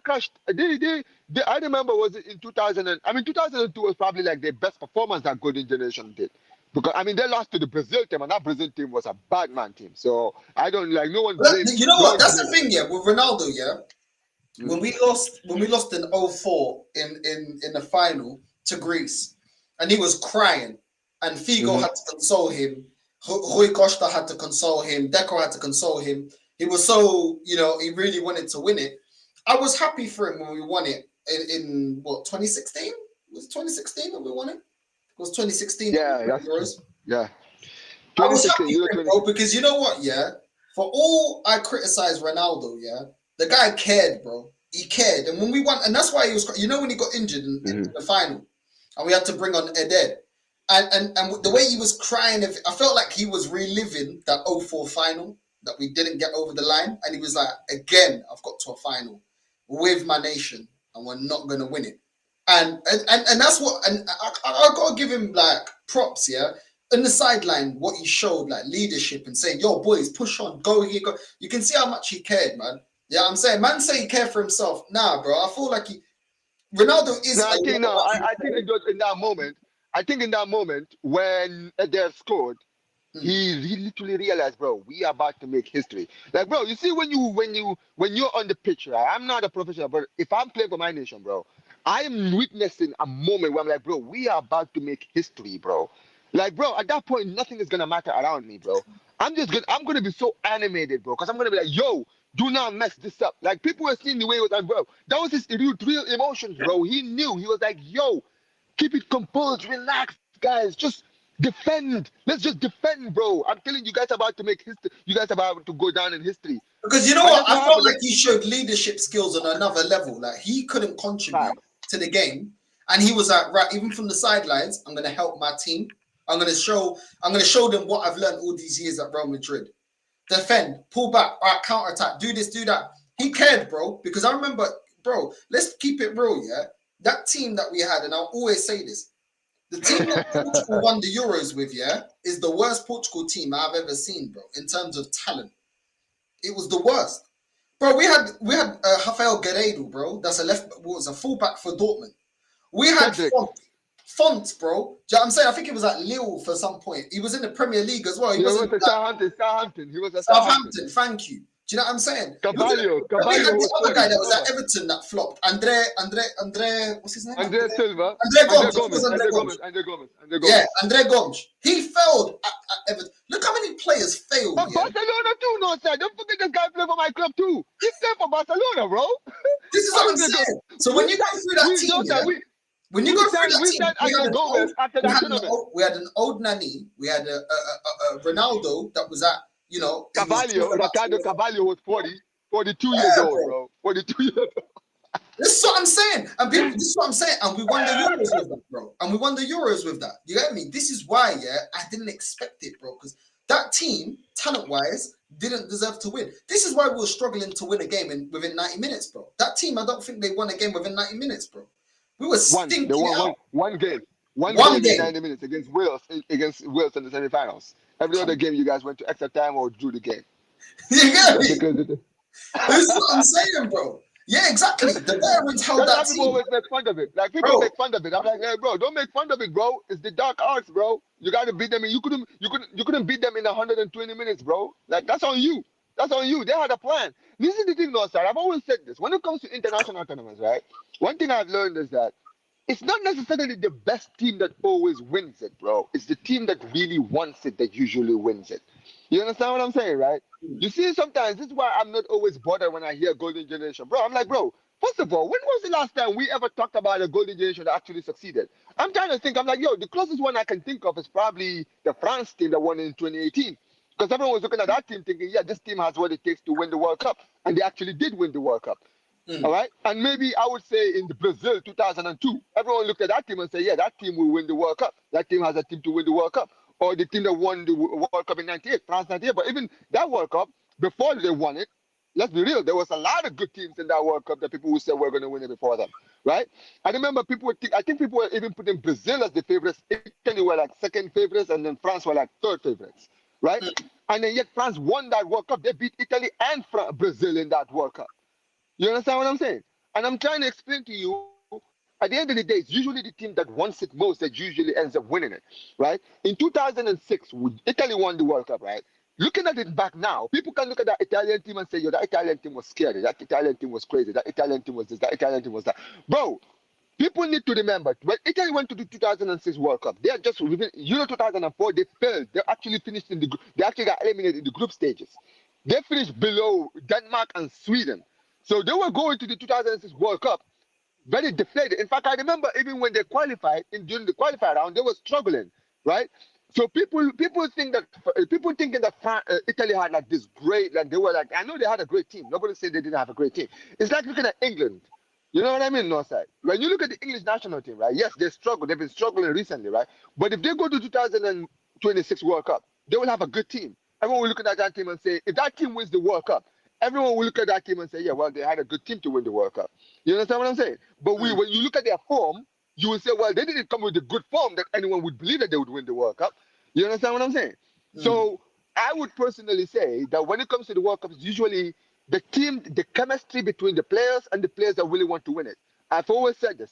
crashed. I remember was it in 2000, 2002 was probably like the best performance that golden generation did. Because, I mean, they lost to the Brazil team, and that Brazil team was a bad man team. So, I don't, like, no one blames. You know what? That's the thing, yeah, with Ronaldo, yeah. When we lost in 04 in the final to Greece, and he was crying, and Figo had to console him, Rui Costa had to console him, Deco had to console him. He was so, he really wanted to win it. I was happy for him when we won it in what, 2016? Was it 2016 that we won it? It was 2016. Yeah. I was happy for him, bro, because you know what, yeah? For all I criticize Ronaldo, yeah, the guy cared, bro. He cared. And when we won, and that's why he was, when he got injured in the final, and we had to bring on Eder. And the way he was crying, I felt like he was reliving that 04 final that we didn't get over the line. And he was like, again, I've got to a final with my nation, and we're not going to win it. And that's what, and I got to give him like props, yeah. In the sideline, what he showed, like leadership and saying, yo, boys, push on, go here, go. You can see how much he cared, man. Yeah, I'm saying, man, say he cared for himself. Nah, bro, I feel like Ronaldo is. No, I think it was in that moment. I think in that moment when Eder scored, he literally realized, bro, we are about to make history. Like, bro, you see when you're on the pitch, right? I'm not a professional, but if I'm playing for my nation, bro, I am witnessing a moment where I'm like, bro, we are about to make history, bro. Like, bro, at that point, nothing is gonna matter around me, bro. I'm gonna be so animated, bro, because I'm gonna be like, yo, do not mess this up. Like, people were seeing the way it was, like, bro, that was his real emotions, bro. He knew. He was like, yo, keep it composed, relax, guys. Just defend. Let's just defend, bro. I'm telling you, you guys are about to make history. You guys are about to go down in history. Because you know what? I felt like he showed leadership skills on another level. Like, he couldn't contribute to the game. And he was like, right, even from the sidelines, I'm going to help my team. I'm going to show them what I've learned all these years at Real Madrid. Defend, pull back, all right, counter attack, do this, do that. He cared, bro, because I remember, bro, let's keep it real, yeah? That team that we had, and I'll always say this, the team that Portugal won the Euros with, yeah, is the worst Portugal team I've ever seen, bro, in terms of talent. It was the worst. Bro, we had Rafael Guerreiro, bro, that's a fullback for Dortmund. We had Font, bro. Do you know what I'm saying? I think it was at Lille for some point. He was in the Premier League as well. He was at Southampton. He was at Southampton. Thank you. Do you know what I'm saying? Caballo was the other guy that was at Everton that flopped. Andre, what's his name? Andre Silva. Andre Gomes. Yeah, Andre Gomes. He failed at Everton. Look how many players failed. But Barcelona too, no, sir. Don't forget this guy played for my club too. He played for Barcelona, bro. This is what I'm saying. So when you go through that team, when you go through that team, we had an old Nani, we had a Ronaldo that was at, Ricardo Cavallo was 42 years old, bro. 42 years old. This is what I'm saying. And people, this is what I'm saying. And we won the Euros with that, bro. And we won the Euros with that. You get me? This is why, yeah, I didn't expect it, bro. Because that team, talent-wise, didn't deserve to win. This is why we were struggling to win a game within 90 minutes, bro. That team, I don't think they won a game within 90 minutes, bro. We were stinking out. One game in 90 minutes against Wales in the semi-finals. Every other game, you guys went to extra time or drew the game. You get me? This is what I'm saying, bro. Yeah, exactly. The veterans held That's that how people team. always make fun of it. Like people Bro, make fun of it. I'm like, hey, bro, don't make fun of it, bro. It's the dark arts, bro. You got to beat them. You couldn't beat them in 120 minutes, bro. Like that's on you. That's on you. They had a plan. This is the thing, no, sir. I've always said this. When it comes to international tournaments, right? One thing I've learned is that it's not necessarily the best team that always wins it, bro. It's the team that really wants it that usually wins it. You understand what I'm saying, right? You see, sometimes this is why I'm not always bothered when I hear golden generation, bro. I'm like, bro, first of all, when was the last time we ever talked about a golden generation that actually succeeded? I'm trying to think. I'm like, yo, the closest one I can think of is probably the France team that won in 2018. Because everyone was looking at that team thinking, yeah, this team has what it takes to win the World Cup. And they actually did win the World Cup. All right. And maybe I would say in the Brazil 2002, everyone looked at that team and said, yeah, that team will win the World Cup. That team has a team to win the World Cup. Or the team that won the World Cup in 98, France 98. But even that World Cup, before they won it, let's be real, there was a lot of good teams in that World Cup that people would say were going to win it before them. Right. I remember I think people were even putting Brazil as the favorites. Italy were like second favorites, and then France were like third favorites. Right. And then yet France won that World Cup. They beat Italy and Brazil in that World Cup. You understand what I'm saying? And I'm trying to explain to you, at the end of the day, it's usually the team that wants it most that usually ends up winning it, right? In 2006, Italy won the World Cup, right? Looking at it back now, people can look at that Italian team and say, yo, that Italian team was scary. That Italian team was crazy. That Italian team was this. That Italian team was that. Bro, people need to remember, when Italy went to the 2006 World Cup, they are just, Euro 2004, they failed. They actually finished they actually got eliminated in the group stages. They finished below Denmark and Sweden. So they were going to the 2006 World Cup very deflated. In fact, I remember even when they qualified during the qualifier round, they were struggling, right? So people thinking that Italy had like this great, like they were like, I know they had a great team. Nobody said they didn't have a great team. It's like looking at England. You know what I mean, Northside? When you look at the English national team, right? Yes, they struggle. They've been struggling recently, right? But if they go to 2026 World Cup, they will have a good team. Everyone will look at that team and say, if that team wins the World Cup, everyone will look at that team and say, yeah, well, they had a good team to win the World Cup. You understand what I'm saying? But when you look at their form, you will say, well, they didn't come with the good form that anyone would believe that they would win the World Cup. You understand what I'm saying? So I would personally say that when it comes to the World Cup, it's usually the team, the chemistry between the players and the players that really want to win it. I've always said this.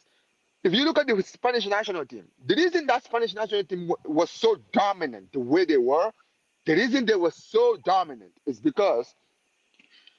If you look at the Spanish national team, the reason that Spanish national team was so dominant the way they were, the reason they were so dominant is because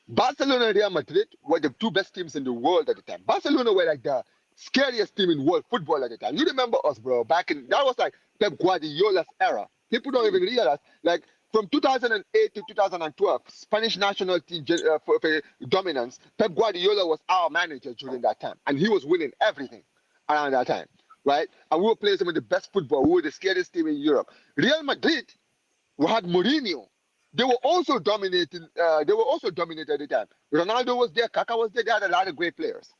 Barcelona and Real Madrid were the two best teams in the world at the time. Barcelona were like the scariest team in world football at the time. You remember us, bro, that was like Pep Guardiola's era. People don't even realize, like, from 2008 to 2012, Spanish national team for dominance, Pep Guardiola was our manager during that time. And he was winning everything around that time, right? And we were playing some of the best football. We were the scariest team in Europe. Real Madrid, we had Mourinho. They were also dominating. They were also dominated at the time. Ronaldo was there. Kaká was there. They had a lot of great players.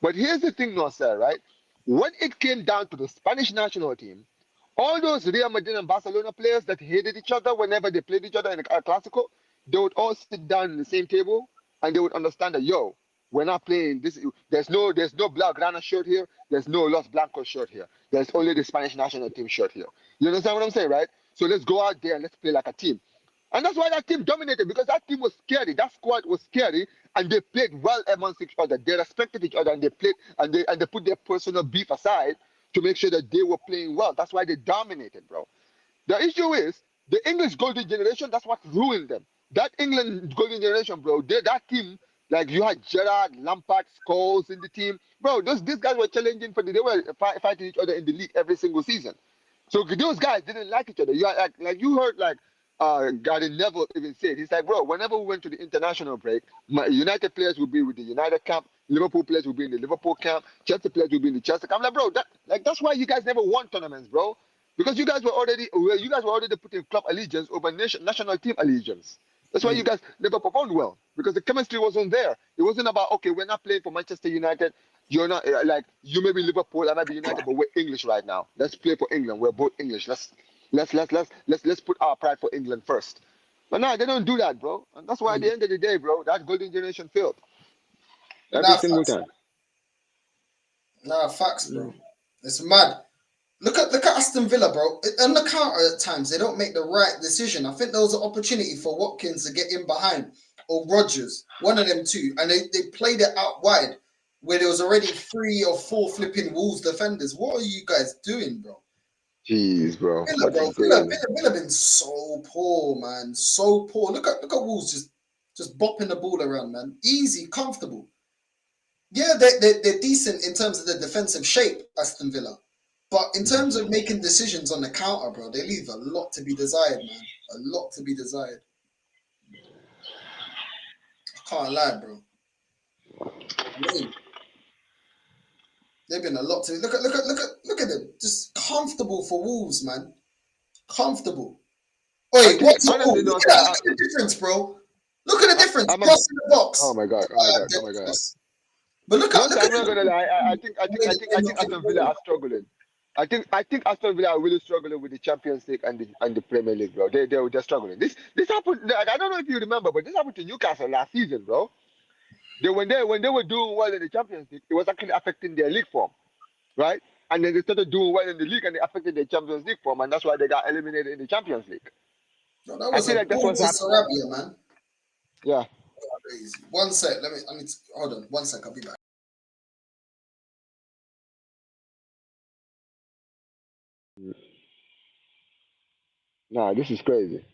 But here's the thing, Marcel, right? When it came down to the Spanish national team, all those Real Madrid and Barcelona players that hated each other whenever they played each other in a Clásico, they would all sit down in the same table and they would understand that, yo, we're not playing this. There's no Blaugrana shirt here. There's no Los Blancos shirt here. There's only the Spanish national team shirt here. You understand what I'm saying, right? So let's go out there and let's play like a team. And that's why that team dominated, because that team was scary. That squad was scary, and they played well amongst each other. They respected each other, and they played, and they put their personal beef aside to make sure that they were playing well. That's why they dominated, bro. The issue is the English golden generation. That's what ruined them. That England golden generation, bro. That team, like you had Gerrard, Lampard, Scholes in the team, bro. These guys were challenging they were fighting each other in the league every single season. So those guys didn't like each other. You like you heard like. Gary Neville even said, he's like, bro, whenever we went to the international break, my United players would be with the United camp, Liverpool players would be in the Liverpool camp, Chelsea players would be in the Chelsea camp. I'm like, bro, that's why you guys never won tournaments, bro. Because you guys were already putting club allegiance over national team allegiance. That's why you guys never performed well, because the chemistry wasn't there. It wasn't about, okay, we're not playing for Manchester United. You're not like, you may be Liverpool, I might be United, but we're English right now. Let's play for England. We're both English. Let's put our pride for England first. But no, they don't do that, bro. And that's why at the end of the day, bro, that golden generation failed. Every single time. Nah, facts, bro. It's mad. Look at Aston Villa, bro. On the counter at times, they don't make the right decision. I think there was an opportunity for Watkins to get in behind or Rodgers, one of them two, and they played it out wide where there was already 3 or 4 flipping Wolves defenders. What are you guys doing, bro? Jeez, bro. Villa been so poor, man. So poor. Look at Wolves just bopping the ball around, man. Easy, comfortable. Yeah, they're decent in terms of the defensive shape, Aston Villa. But in terms of making decisions on the counter, bro, they leave a lot to be desired, man. A lot to be desired. I can't lie, bro. I mean, they've been a lot to look at them. Just comfortable for Wolves, man. Comfortable. Wait, what's look at the difference, bro? Look at the difference. Cross in the box. Oh my god. But look at I'm not gonna lie. I think Aston Villa are struggling. I think Aston Villa are really struggling with the Champions League and the Premier League, bro. They're struggling. This happened. I don't know if you remember, but this happened to Newcastle last season, bro. When they were doing well in the Champions League, it was actually affecting their league form, right? And then they started doing well in the league, and it affected their Champions League form, and that's why they got eliminated in the Champions League. No, that was that's what's happening, man. Yeah. Crazy. One sec. Hold on. One sec. I'll be back. Nah, this is crazy.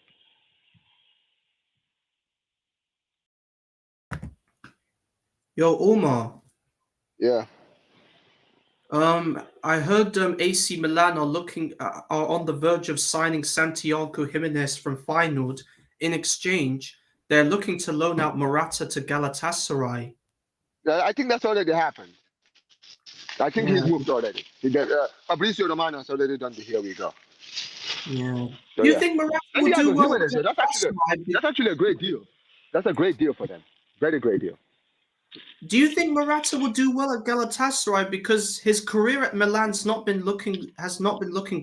Yo, Omar. Yeah. I heard AC Milan are on the verge of signing Santiago Jimenez from Feyenoord. In exchange, they're looking to loan out Morata to Galatasaray. I think that's already happened. I think he's moved already. Fabrizio Romano has already done the here we go. Yeah. So, do you think Morata will do well? That's actually a great deal. That's a great deal for them. Very great deal. Do you think Morata will do well at Galatasaray, because his career at Milan has not been looking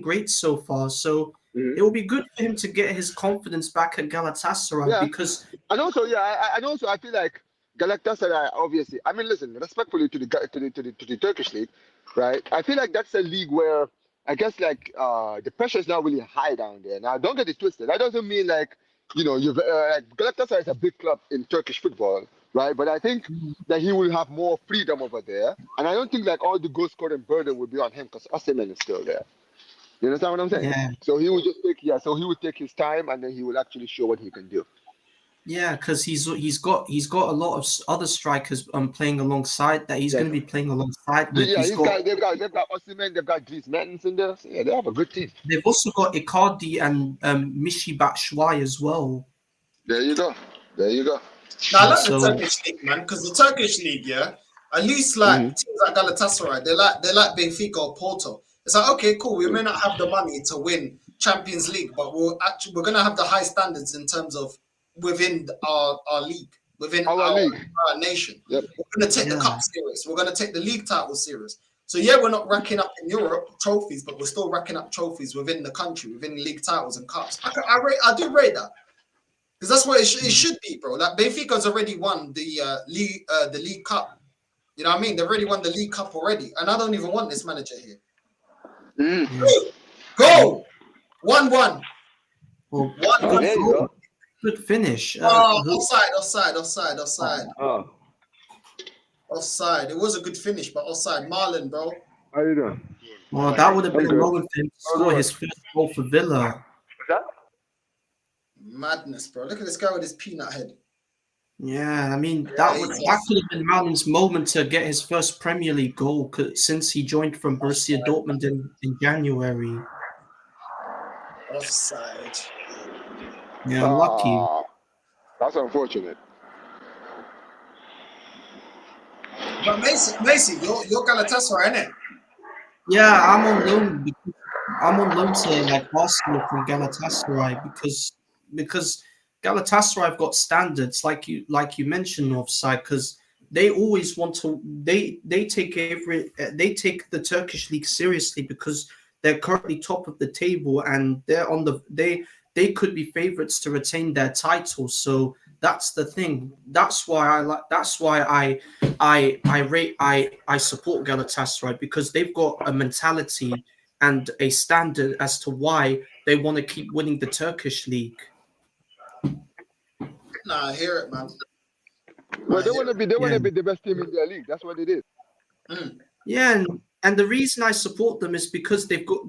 great so far? So it will be good for him to get his confidence back at Galatasaray. Yeah. Because I feel like Galatasaray, obviously. I mean, listen, respectfully to the Turkish league, right? I feel like that's a league where I guess the pressure is not really high down there. Now, don't get it twisted. That doesn't mean Galatasaray is a big club in Turkish football, right? But I think that he will have more freedom over there, and I don't think all the goal scoring burden will be on him because Osimhen is still there. You understand what I'm saying? Yeah. So he will take his time, and then he will actually show what he can do. Yeah, because he's got a lot of other strikers playing alongside that he's going to be playing alongside with. Yeah, they've got Osimhen, they've got Dries Mertens in there. So yeah, they have a good team. They've also got Icardi and Michy Batshuayi as well. There you go. Now, I like the Turkish league, man, because the Turkish league, yeah, at least teams like Galatasaray, they're like Benfica or Porto. It's like, okay, cool, we may not have the money to win Champions League, but we're gonna have the high standards in terms of within our league, within our nation. Yep. We're going to take the cup serious. We're going to take the league title serious. So yeah, we're not racking up in Europe trophies, but we're still racking up trophies within the country, within league titles and cups. I do rate that, because that's what it should be, bro. Like Benfica's already won the League Cup. You know what I mean? They've already won the League Cup already, and I don't even want this manager here. Go 1-1. Well, 1-1. There you go. Good finish. Offside. Oh. Offside. It was a good finish, but offside. Marlon, bro. How you doing? Well, that would have been a moment for him to score his first goal for Villa. What's that? Madness, bro. Look at this guy with his peanut head. Yeah, I mean, that could have been Marlon's moment to get his first Premier League goal since he joined from Borussia Dortmund in January. Offside. Yeah, lucky. That's unfortunate. But Macy, you're Galatasaray, innit? Yeah, I'm on loan to Arsenal from Galatasaray because Galatasaray have got standards like you mentioned, Offside, because they always want to they take the Turkish league seriously because they're currently top of the table and they could be favorites to retain their title. So that's the thing. That's why I support Galatasaray, because they've got a mentality and a standard as to why they want to keep winning the Turkish league. No, Nah, I hear it, man. Well, I they hear want to it. be the best team in their league. That's what it is. Mm. Yeah, and the reason I support them is because they've got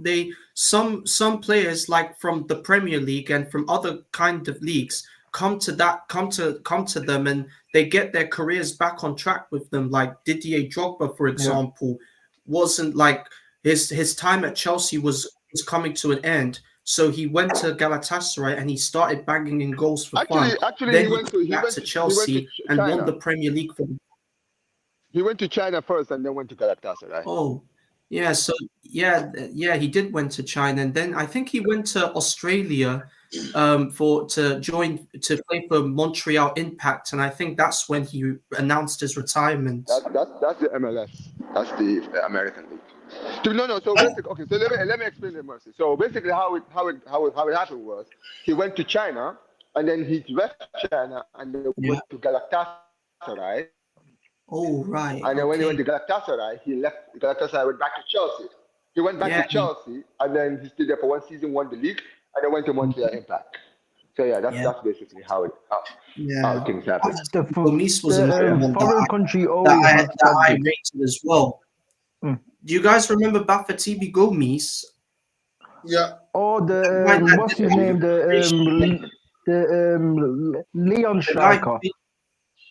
some players like from the Premier League and from other kind of leagues come to them and they get their careers back on track with them. Like Didier Drogba, for example, wasn't like his time at Chelsea was coming to an end. So he went to Galatasaray and he started banging in goals for fun. Actually, Then he went to came back to Chelsea and won China. the Premier League for them. He went to China first and then went to Galatasaray. Oh, yeah. So yeah, he did went to China, and then I think he went to Australia, to play for Montreal Impact, and I think that's when he announced his retirement. That's the MLS. That's the American League. No. So basically, okay. So let me explain it, Mercy. So basically, how it happened was he went to China and then he left China and then went to Galatasaray. Oh, right. And then when he went to Galatasaray, he left Galatasaray, went back to Chelsea. He went back to Chelsea, and then he stayed there for one season, won the league, and then went to Montreal Impact. So that's basically how things happen. Gomis was another one foreign country that I rated as well. Do you guys remember Bafatibi Gomis? Yeah. Oh, what's his name? The Leon striker.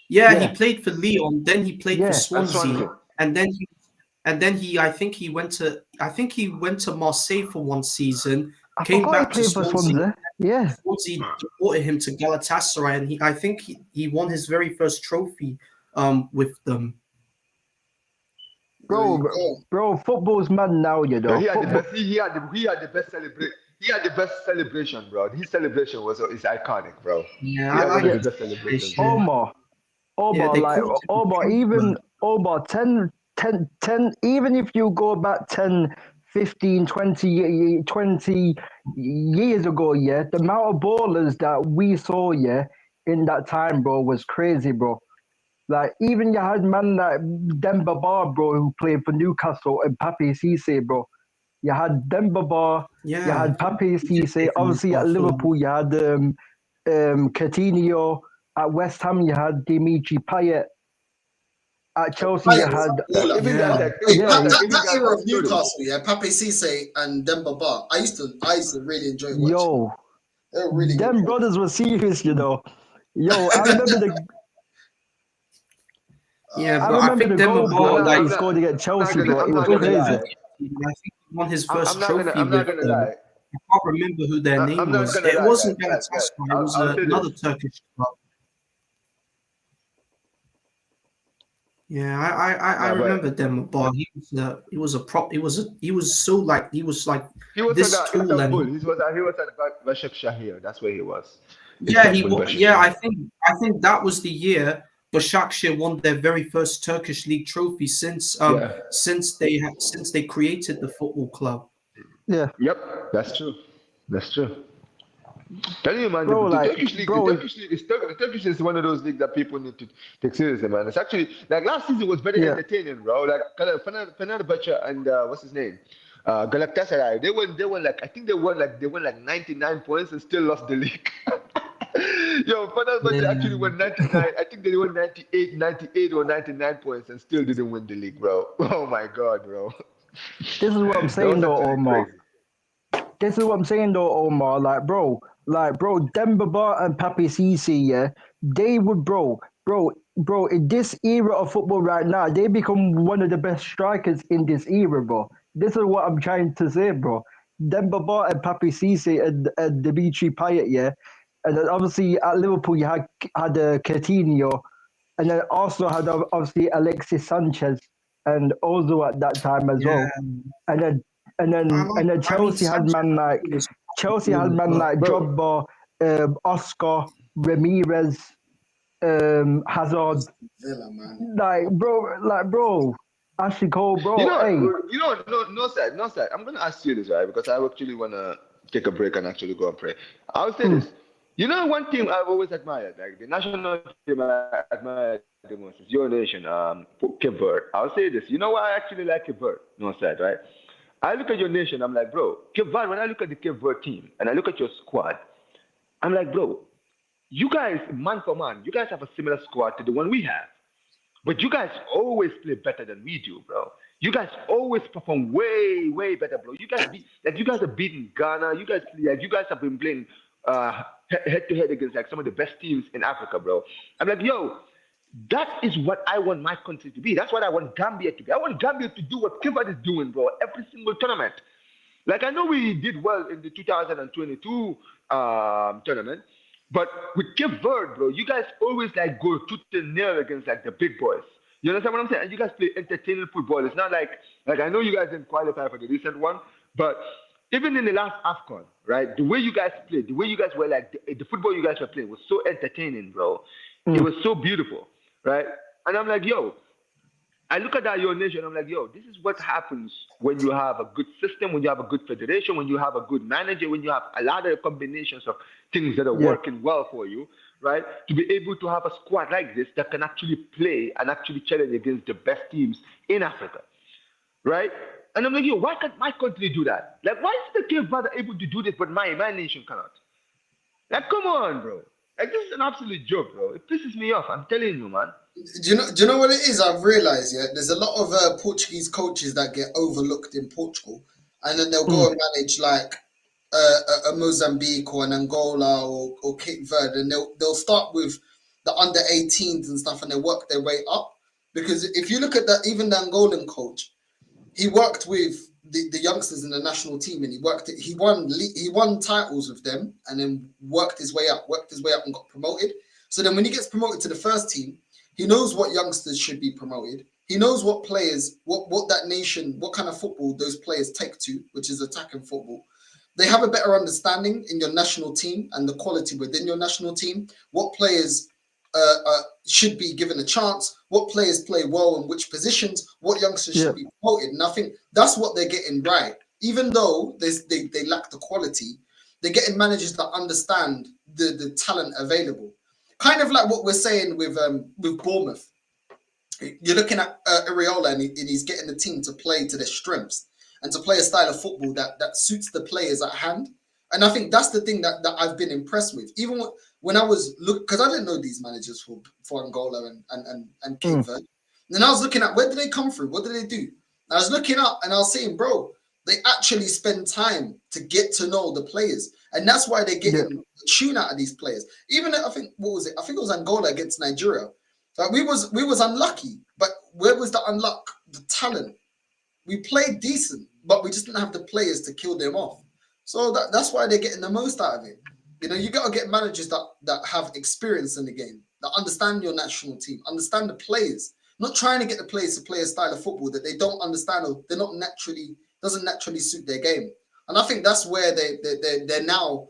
He played for Leon. Then he played for Swansea, and then he I think he went to Marseille for one season. Came back to Swansea. Yeah, Swansea deported him to Galatasaray, and I think he won his very first trophy with them. Bro, football's mad now, you know. He had the best celebration, bro. His celebration is iconic, bro. Yeah, I like the best celebration. Omar, 10, even if you go back 10, 15, 20 years ago, the amount of ballers that we saw, in that time, bro, was crazy, bro. Like, even you had man like Demba Ba, bro, who played for Newcastle, and Pape Cisse, bro. You had Demba Ba, you had Pape Cisse. Obviously, at Liverpool, you had Coutinho. At West Ham, you had Dimitri Payet. At Chelsea, you had... That era of Newcastle, Pape Cisse and Demba Ba, I used to really enjoy watching. They were really them good. brothers were serious, you know. I remember I think the Demba goal Ba he scored against Chelsea, bro. It was crazy. I think he won his first trophy with them. I can't remember who their name was. It wasn't Galatasaray. It was another Turkish club. Yeah, I remember Demba Ba. He was this tall and he was at Başakşehir. That's where he was. I think that was the year Başakşehir won their very first Turkish league trophy since they created the football club. Yeah. Yep, that's true. Tell you, man, Bro, the Turkish is one of those leagues that people need to take seriously, man. It's actually like last season was very entertaining, bro. Like Fenerbahce and what's his name, Galatasaray. They won like I think they won like 99 points and still lost the league. Yo, Fenerbahce actually won 99. I think they won 98 or 99 points and still didn't win the league, bro. Oh my god, bro. This is what I'm saying, though, Omar. This is what I'm saying, though, Omar. Like, bro, Demba Ba and Pape Cisse, they would, bro, in this era of football right now, they become one of the best strikers in this era, bro. This is what I'm trying to say, bro. Demba Ba and Pape Cisse and Dimitri Payet, and then obviously at Liverpool you had Coutinho, and then also had obviously Alexis Sanchez and Ozil at that time as well, and then Chelsea had man like Drogba, Oscar, Ramirez, Hazard, Villa, man. like bro, Ashley Cole, bro. No, sir. I'm gonna ask you this, right? Because I actually wanna take a break and actually go and pray. I'll say this. You know, one team I've always admired, like the national team I admire the most is your nation, Cape Verde. I'll say this. You know why I actually like Cape Verde? No, sir, right? I look at your nation, I'm like, bro, Cape Verde, when I look at the Cape Verde team and I look at your squad, I'm like, bro, you guys, man for man, you guys have a similar squad to the one we have. But you guys always play better than we do, bro. You guys always perform way, way better, bro. You guys have beaten Ghana. You guys have been playing head to head against like some of the best teams in Africa, bro. I'm like, yo, that is what I want my country to be. That's what I want Gambia to be. I want Gambia to do what Kivat is doing, bro. Every single tournament. Like I know we did well in the 2022 tournament. But with Cape Verde, bro, you guys always like go tooth and nail against like the big boys. You understand what I'm saying? And you guys play entertaining football. It's not like I know you guys didn't qualify for the recent one, but even in the last AFCON, right? The way you guys played, the way you guys were like the football you guys were playing was so entertaining, bro. It was so beautiful, right? And I'm like, yo, I look at that your nation, I'm like, yo, this is what happens when you have a good system, when you have a good federation, when you have a good manager, when you have a lot of combinations of things that are working well for you, right? To be able to have a squad like this that can actually play and actually challenge against the best teams in Africa, right? And I'm like, yo, why can't my country do that? Like, why is the Cape Verde able to do this, but my nation cannot? Like, come on, bro. Like, this is an absolute joke, bro. It pisses me off. I'm telling you, man. Do you know what it is? I've realised, there's a lot of Portuguese coaches that get overlooked in Portugal, and then they'll go and manage like a Mozambique or an Angola or Cape Verde, and they'll start with the under 18s and stuff, and they work their way up. Because if you look at that, even the Angolan coach, he worked with the youngsters in the national team, and he won titles with them, and then worked his way up and got promoted. So then when he gets promoted to the first team, he knows what youngsters should be promoted. He knows what players, what that nation, what kind of football those players take to, which is attacking football. They have a better understanding in your national team and the quality within your national team, what players should be given a chance, what players play well in which positions, what youngsters should be promoted. And I think that's what they're getting right. Even though they lack the quality, they're getting managers that understand the talent available. Kind of like what we're saying with Bournemouth. You're looking at Areola and he's getting the team to play to their strengths and to play a style of football that suits the players at hand. And I think that's the thing that I've been impressed with. Even when I was because I didn't know these managers for Angola and Cape Verde. And I was looking at where did they come from? What did they do? And I was looking up and I was saying, bro, they actually spend time to get to know the players. And that's why they're getting a tune out of these players. Even I think, what was it? I think it was Angola against Nigeria. Like we was unlucky, but where was the unluck? The talent. We played decent, but we just didn't have the players to kill them off. So that's why they're getting the most out of it. You know, you got to get managers that have experience in the game, that understand your national team, understand the players. Not trying to get the players to play a style of football that they don't understand or doesn't naturally suit their game. And I think that's where they're now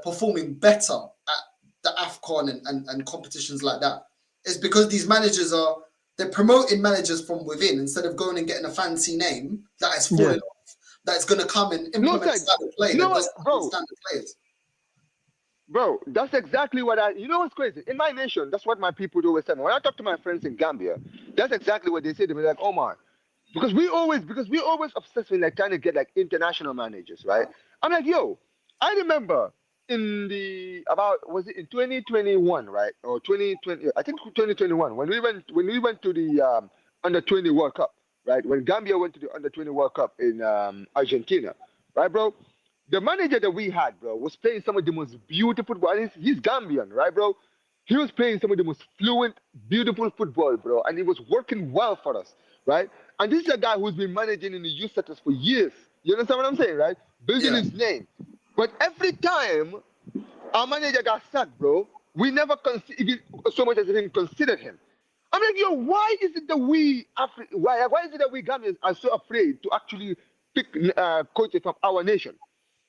performing better at the AFCON and competitions like that. It's because these managers they're promoting managers from within instead of going and getting a fancy name that is falling off, that's going to come and implement a style of play that doesn't understand the players. Bro, that's exactly what you know what's crazy? In my nation, that's what my people always tell me. When I talk to my friends in Gambia, that's exactly what they say to me, like, Omar, because we always obsessed with like trying to get like international managers, right? I'm like, yo, I remember in was it in 2021, right? Or 2020, I think 2021, when we went to the under 20 World Cup, right? When Gambia went to the under 20 World Cup in Argentina, right, bro? The manager that we had, bro, was playing some of the most beautiful football. And he's Gambian, right, bro? He was playing some of the most fluent, beautiful football, bro. And it was working well for us, right? And this is a guy who's been managing in the youth sectors for years. You understand what I'm saying, right? Building his name. But every time our manager got sacked, bro, we never so much as even considered him. I'm like, yo, why is it that we Gambians are so afraid to actually pick coaches from our nation?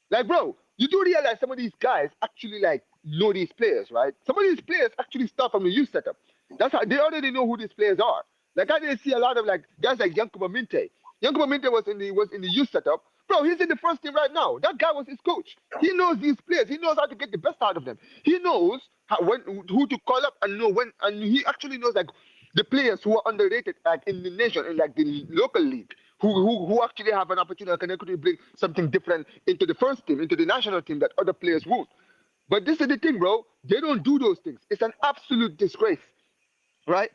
Like, bro, you do realize some of these guys actually like know these players, right? Some of these players actually start from the youth setup. That's how they already know who these players are. Like I didn't see a lot of like guys like Yankuba Minte. Yankuba Minte was in the youth setup. Bro, he's in the first team right now. That guy was his coach. He knows these players. He knows how to get the best out of them. He knows who to call up and know when, and he actually knows like the players who are underrated like in the nation, in like the local league, who actually have an opportunity and can actually bring something different into the first team, into the national team that other players won't. But this is the thing, bro. They don't do those things. It's an absolute disgrace, right?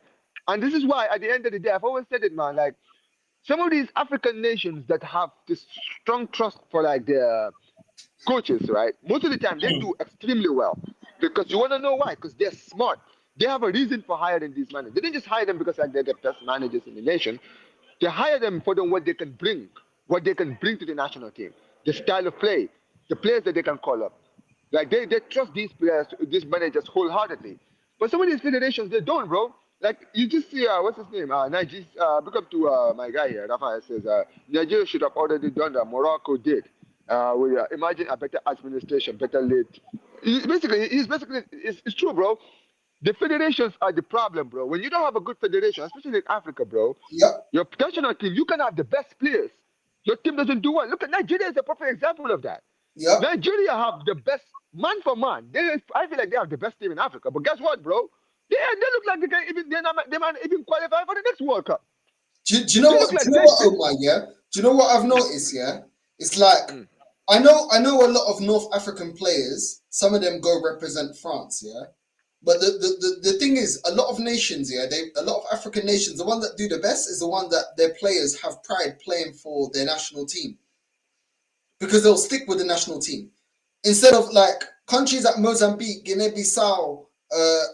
And this is why, at the end of the day, I've always said it, man. Like some of these African nations that have this strong trust for like their coaches, right? Most of the time they do extremely well because you want to know why? Because they're smart. They have a reason for hiring these managers. They didn't just hire them because like they're the best managers in the nation. They hire them for them what they can bring, to the national team, the style of play, the players that they can call up. Like they trust these players, these managers wholeheartedly. But some of these federations they don't, bro. Like you just see what's his name? Nigeria. Look up to my guy here. Rafa says Nigeria should have already done that. Morocco did. Imagine a better administration, better lead. It's true, bro. The federations are the problem, bro. When you don't have a good federation, especially in Africa, bro, Yep. your national team, you can have the best players. Your team doesn't do well. Look at Nigeria is a perfect example of that. Yep. Nigeria have the best man for man. I feel like they have the best team in Africa. But guess what, bro? They look like they might even qualify for the next World Cup. Do you know what? Like Do you know what, Omar? Yeah. Do you know what I've noticed? Yeah. It's like I know a lot of North African players. Some of them go represent France. Yeah. But the thing is, a lot of nations, a lot of African nations, the one that do the best is the one that their players have pride playing for their national team. Because they'll stick with the national team. Instead of like countries like Mozambique, Guinea-Bissau,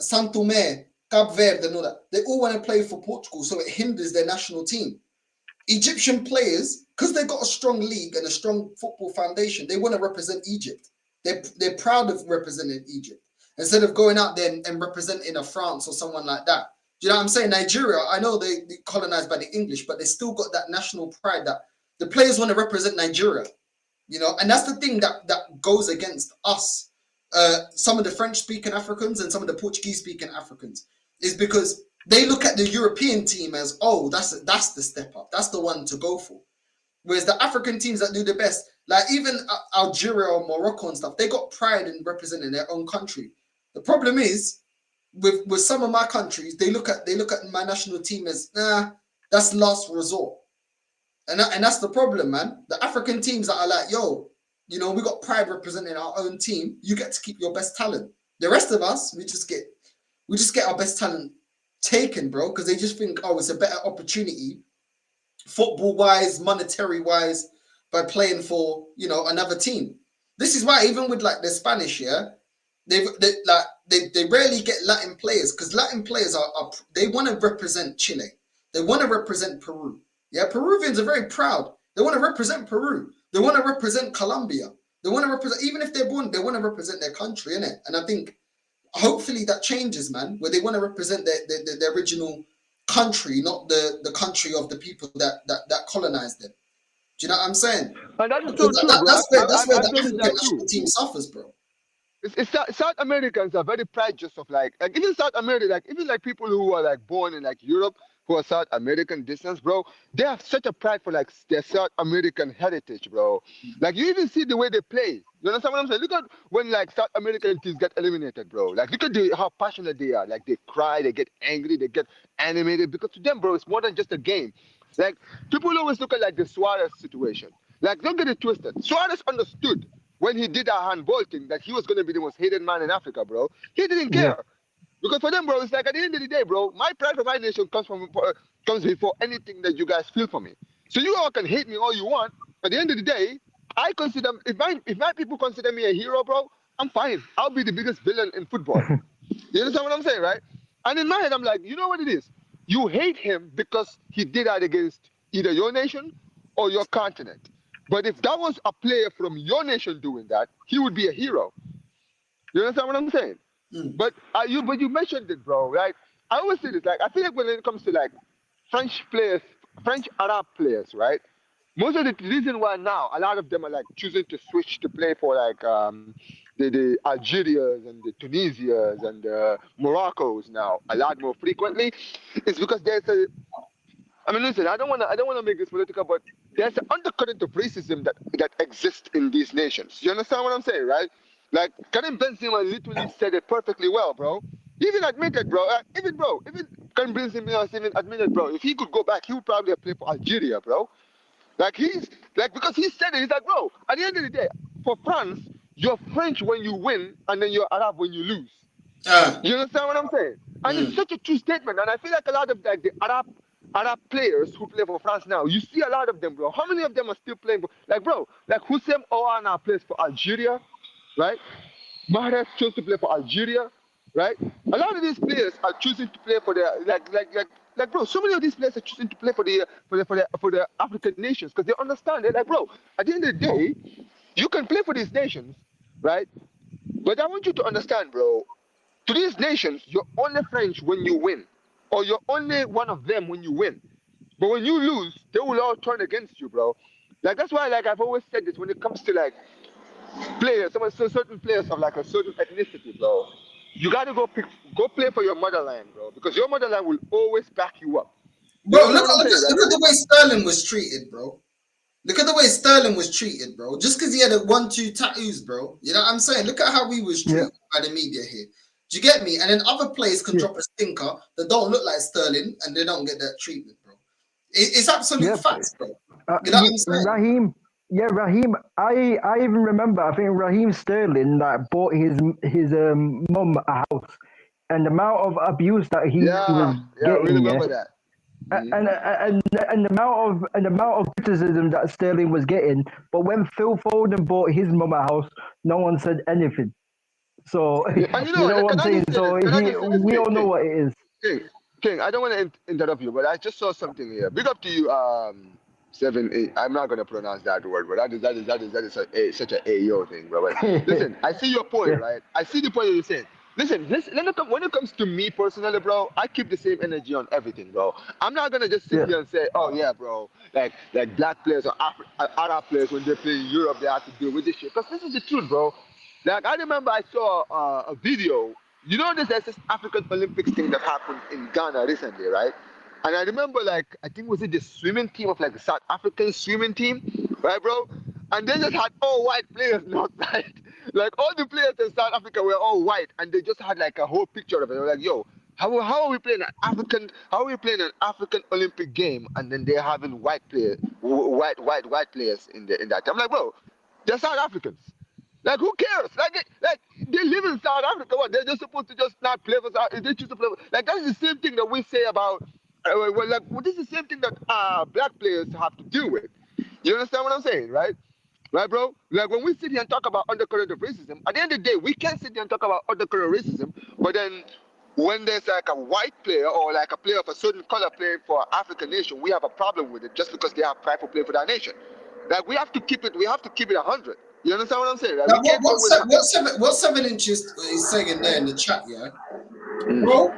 Saint Tomé, Cape Verde and all that, they all want to play for Portugal, so it hinders their national team. Egyptian players, because they've got a strong league and a strong football foundation, they want to represent Egypt. They're proud of representing Egypt. Instead of going out there and representing a France or someone like that. Do you know what I'm saying? Nigeria, I know they colonized by the English, but they still got that national pride that the players want to represent Nigeria. You know, and that's the thing that goes against us. Some of the French-speaking Africans and some of the Portuguese-speaking Africans is because they look at the European team as, oh, that's the step up. That's the one to go for. Whereas the African teams that do the best, like even Algeria or Morocco and stuff, they got pride in representing their own country. The problem is with some of my countries, they look at my national team as that's last resort, and that's the problem, man. The African teams that are like, yo, you know, we got pride representing our own team. You get to keep your best talent. The rest of us, we just get our best talent taken, bro, because they just think, oh, it's a better opportunity, football wise, monetary wise, by playing for, you know, another team. This is why even with like the Spanish, they rarely get Latin players because Latin players they want to represent Chile. They want to represent Peru. Yeah, Peruvians are very proud. They want to represent Peru. They want to represent Colombia. They want to represent, even if they're born, they want to represent their country, innit? And I think hopefully that changes, man, where they want to represent their original country, not the country of the people that colonized them. Do you know what I'm saying? And that is so true, bro. That's where the I've African national team suffers, bro. It's South Americans are very prejudiced of like even South America, like even like people who are like born in like Europe who are South American descent, bro. They have such a pride for like their South American heritage, bro. Like you even see the way they play. You understand what I'm saying? Look at when like South American teams get eliminated, bro. Like look at how passionate they are. Like they cry, they get angry, they get animated because to them, bro, it's more than just a game. Like people always look at like the Suarez situation. Like don't get it twisted. Suarez understood when he did that handball thing that he was going to be the most hated man in Africa, bro. He didn't care. Yeah. Because for them, bro, it's like at the end of the day, bro, my pride for my nation comes before anything that you guys feel for me. So you all can hate me all you want. At the end of the day, I consider, if my people consider me a hero, bro, I'm fine. I'll be the biggest villain in football. You understand what I'm saying, right? And in my head, I'm like, you know what it is? You hate him because he did that against either your nation or your continent. But if that was a player from your nation doing that, he would be a hero. You understand what I'm saying? But you mentioned it, bro, right? I always say this, like, I feel like when it comes to like French Arab players, right? Most of the reason why now a lot of them are like choosing to switch to play for like the Algerians and the Tunisians and the Moroccos now a lot more frequently is because listen, I don't wanna make this political, but there's an undercurrent of racism that exists in these nations. You understand what I'm saying, right? Like Karim Benzema literally said it perfectly well, bro. He even admitted, bro. Even Karim Benzema even admitted, bro. If he could go back, he would probably play for Algeria, bro. Like because he said it. He's like, bro. At the end of the day, for France, you're French when you win, and then you're Arab when you lose. You understand what I'm saying? And it's such a true statement. And I feel like a lot of like the Arab players who play for France now, you see a lot of them, bro. How many of them are still playing for, like, bro, like Houssem Ouar now plays for Algeria, right? Mahrez chose to play for Algeria, right? A lot of these players are choosing to play for the like, bro. So many of these players are choosing to play for the African nations because they understand it. Like, bro, at the end of the day, you can play for these nations, right? But I want you to understand, bro. To these nations, you're only French when you win, or you're only one of them when you win. But when you lose, they will all turn against you, bro. Like that's why, like I've always said this when it comes to like players, certain players of like a certain ethnicity, bro. You gotta go play for your motherland, bro, because your motherland will always back you up. Bro, look at the way Sterling was treated, bro. Look at the way Sterling was treated, bro. Just because he had a 1-2 tattoos, bro. You know what I'm saying? Look at how we was treated by the media here. Do you get me? And then other players can drop a stinker that don't look like Sterling and they don't get that treatment, bro. It's absolute facts, bro. You know what I'm saying? Raheem. I even remember. I think Raheem Sterling like bought his mum a house, and the amount of abuse that he was getting. We remember that. And the amount of criticism that Sterling was getting, but when Phil Foden bought his mum a house, no one said anything. So you know what I'm saying. So we all know what it is. King, I don't want to interrupt you, but I just saw something here. Big up to you, 7-8. I'm not gonna pronounce that word, but that is such a AO thing, bro. But listen, I see your point, right? I see the point you're saying. Listen, when it comes to me personally, bro, I keep the same energy on everything, bro. I'm not gonna just sit here and say, oh yeah, bro, like black players or Arab players when they play in Europe, they have to deal with this shit. Because this is the truth, bro. Like I remember I saw a video. You know, there's this African Olympics thing that happened in Ghana recently, right? And I remember, like, I think was it the swimming team of like the South African swimming team, right, bro? And they just had all white players, not right. Like all the players in South Africa were all white, and they just had like a whole picture of it. They were like, "Yo, how are we playing an African? How are we playing an African Olympic game?" And then they're having white players in that. I'm like, bro, they're South Africans. Like who cares? Like they live in South Africa. What they're just supposed to just not play for South. They choose to play. Like that's the same thing that we say about. This is the same thing that black players have to deal with. You understand what I'm saying, right? Right, bro? Like when we sit here and talk about undercurrent of racism, at the end of the day, we can't sit here and talk about undercurrent of racism, but then when there's like a white player or like a player of a certain color playing for an African nation, we have a problem with it just because they have pride for playing for that nation. Like we have to keep it 100. You understand what I'm saying? Like, what 7 inches is saying there in the chat, yeah? Bro,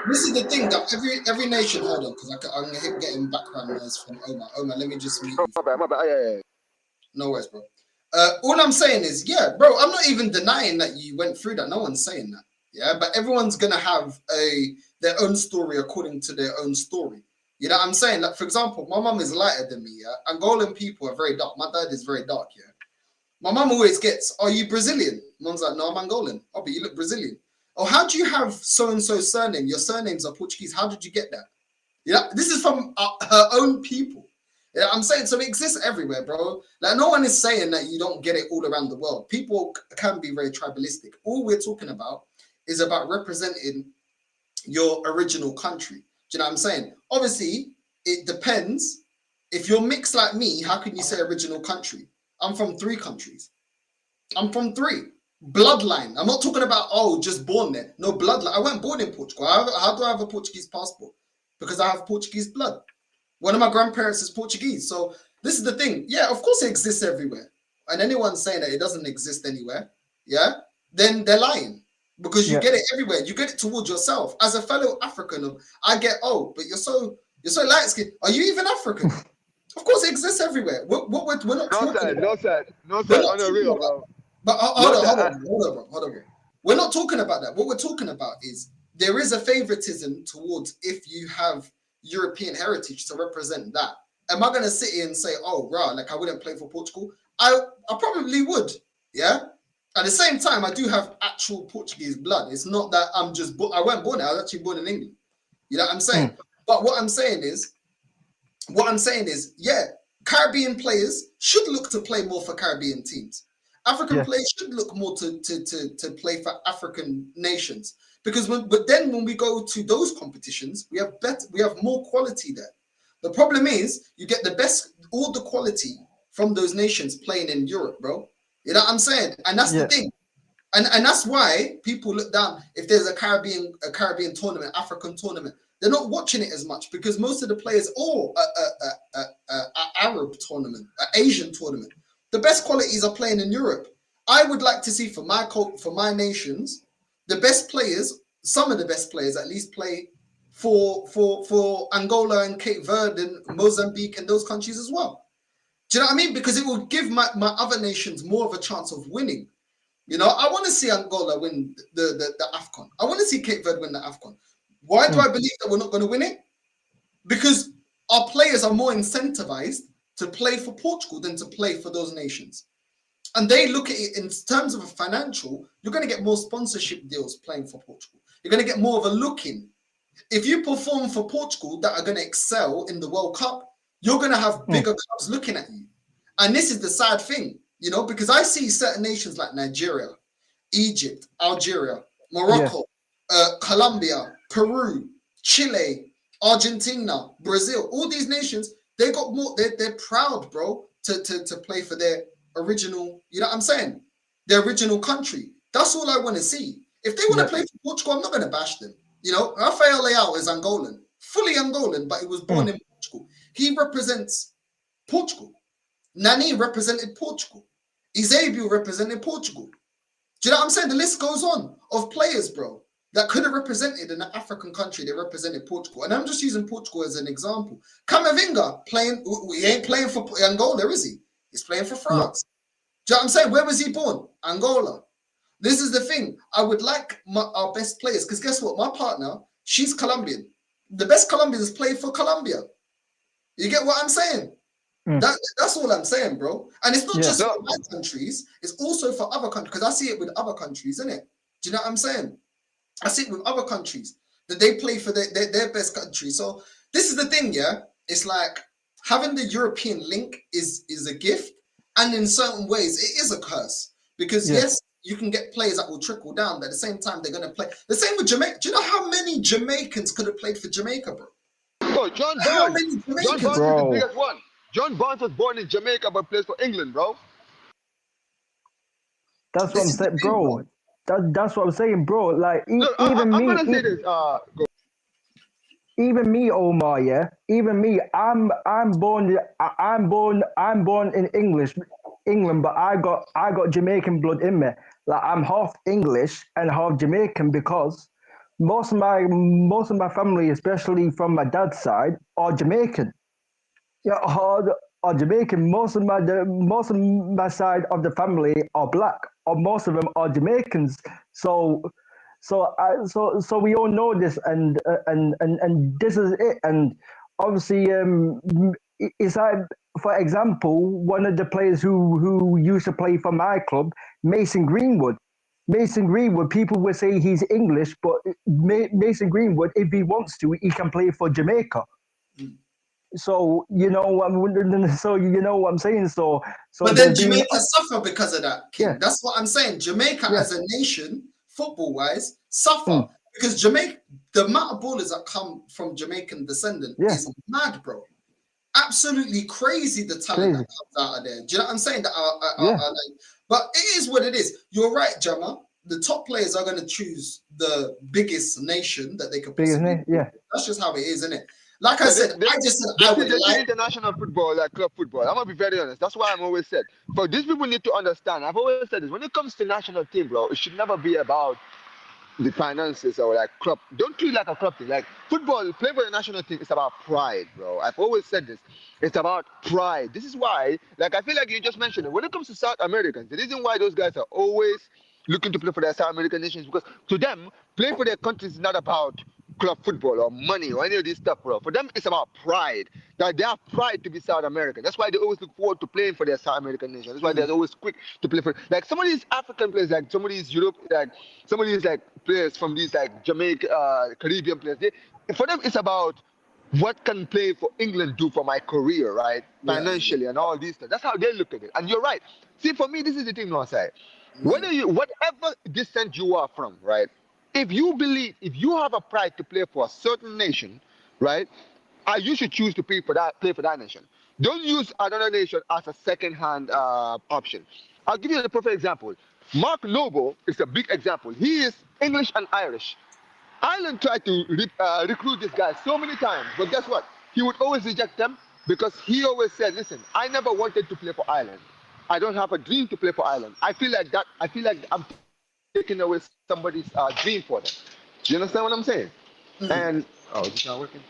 this is the thing that every nation, hold on, because I'm going to getting background noise from Omar. Omar, let me just mute you. My bad. Yeah. No worries, bro. All I'm saying is, yeah, bro, I'm not even denying that you went through that. No one's saying that. Yeah, but everyone's going to have their own story according to their own story. You know what I'm saying? Like, for example, my mum is lighter than me, yeah? Angolan people are very dark. My dad is very dark, yeah? My mum always gets, are you Brazilian? Mum's like, no, I'm Angolan. Oh, but you look Brazilian. Oh, how do you have so-and-so surname? Your surnames are Portuguese. How did you get that? Yeah, this is from her own people. Yeah, I'm saying, so it exists everywhere, bro. Like, no one is saying that you don't get it all around the world. People can be very tribalistic. All we're talking about is about representing your original country. Do you know what I'm saying? Obviously, it depends. If you're mixed like me, how can you say original country? I'm from 3 countries. I'm from 3. Bloodline. I'm not talking about, oh, just born there. No, bloodline. I wasn't born in Portugal. How do I have a Portuguese passport? Because I have Portuguese blood. One of my grandparents is Portuguese. So this is the thing. Yeah, of course it exists everywhere. And anyone saying that it doesn't exist anywhere, yeah, then they're lying. Because you get it everywhere. You get it towards yourself. As a fellow African, I get, oh, but you're so light-skinned. Are you even African? Of course it exists everywhere. We're not talking about. No, sir. On the real, bro. But hold on, bro. We're not talking about that. What we're talking about is there is a favoritism towards if you have European heritage to represent that. Am I going to sit here and say, oh, rah, like I wouldn't play for Portugal? I probably would, yeah? At the same time, I do have actual Portuguese blood. It's not that I wasn't born there. I was actually born in England. You know what I'm saying? But what I'm saying is, yeah, Caribbean players should look to play more for Caribbean teams. African players should look more to play for African nations, because but then when we go to those competitions, we have more quality there. The problem is you get the best, all the quality from those nations playing in Europe, bro. You know what I'm saying? And that's the thing. And that's why people look down if there's a Caribbean tournament, African tournament. They're not watching it as much because most of the players, Arab tournament, Asian tournament. The best qualities are playing in Europe. I would like to see for my nations, the best players, some of the best players at least play for Angola and Cape Verde and Mozambique and those countries as well. Do you know what I mean? Because it will give my other nations more of a chance of winning. You know, I want to see Angola win the AFCON. I want to see Cape Verde win the AFCON. Why do I believe that we're not going to win it? Because our players are more incentivized to play for Portugal than to play for those nations. And they look at it in terms of a financial, you're going to get more sponsorship deals playing for Portugal. You're going to get more of a look in. If you perform for Portugal that are going to excel in the World Cup, you're going to have bigger clubs looking at you. And this is the sad thing, you know, because I see certain nations like Nigeria, Egypt, Algeria, Morocco, Colombia, Peru, Chile, Argentina, Brazil, all these nations, they got more, they're proud, bro, to play for their original, you know what I'm saying? Their original country. That's all I want to see. If they want to play for Portugal, I'm not going to bash them. You know, Rafael Leao is Angolan, fully Angolan, but he was born in Portugal. He represents Portugal. Nani represented Portugal. Eusebio represented Portugal. Do you know what I'm saying? The list goes on of players, bro, that could have represented an African country. They represented Portugal. And I'm just using Portugal as an example. Camavinga he ain't playing for Angola, is he? He's playing for France. Do you know what I'm saying? Where was he born? Angola. This is the thing. I would like our best players, because guess what? My partner, she's Colombian. The best Colombians play for Colombia. You get what I'm saying? That's all I'm saying, bro. And it's not just for my countries, it's also for other countries, because I see it with other countries, isn't it? Do you know what I'm saying? I see it with other countries that they play for their best country. So this is the thing, yeah? It's like having the European link is a gift, and in certain ways it is a curse, because yes, you can get players that will trickle down, but at the same time they're going to play. The same with Jamaica. Do you know how many Jamaicans could have played for Jamaica, bro? Oh, John Barnes is the biggest one. John Barnes was born in Jamaica but plays for England, bro. That's what I'm saying, bro. That's what I'm saying, bro. Like I'm gonna say this. Even me, Omar, yeah. Even me, I'm born in England, but I got Jamaican blood in me. Like I'm half English and half Jamaican, because most of my family, especially from my dad's side, are Jamaican. Yeah, are Jamaican. Most of my side of the family are black, or most of them are Jamaicans. So we all know this, and this is it. And obviously, it's like, for example, one of the players who used to play for my club, Mason Greenwood. People will say he's English, but Mason Greenwood, if he wants to, he can play for Jamaica. So you know what I'm saying. So but then Jamaica suffer because of that, King. Yeah. That's what I'm saying. Jamaica as a nation, football-wise, suffer because Jamaica, the amount of ballers that come from Jamaican descendant is mad, bro. Absolutely crazy, the talent that comes out of there. Do you know what I'm saying? That are like, but it is what it is. You're right, Jama. The top players are going to choose the biggest nation that they could possibly. That's just how it is, isn't it? Like I said, I would like international football, like club football. I'm gonna be very honest. That's why I'm always said. But these people need to understand. I've always said this. When it comes to national team, bro, it should never be about the finances or like club. Don't treat it like a club thing. Like football, play for the national team, it's about pride, bro. I've always said this. It's about pride. This is why, like I feel like you just mentioned it. When it comes to South Americans, the reason why those guys are always looking to play for their South American nations, because to them, playing for their country is not about club football or money or any of this stuff, bro. For them, it's about pride. That they have pride to be South American. That's why they always look forward to playing for their South American nation. That's why they're always quick to play for. Like some of these African players, like some of these Europe, like some of these like players from these like Jamaica, Caribbean players. For them, it's about what can play for England do for my career, right? Financially and all these stuff. That's how they look at it. And you're right. See, for me, this is the thing, no, I say. Whatever descent you are from, right? If you have a pride to play for a certain nation, right? You should choose to play for that nation. Don't use another nation as a second-hand option. I'll give you a perfect example. Mark Noble is a big example. He is English and Irish. Ireland tried to recruit this guy so many times, but guess what? He would always reject them because he always said, "Listen, I never wanted to play for Ireland. I don't have a dream to play for Ireland. I feel like that. I feel like I'm taking away somebody's dream for them." Do you understand what I'm saying? And is this not working?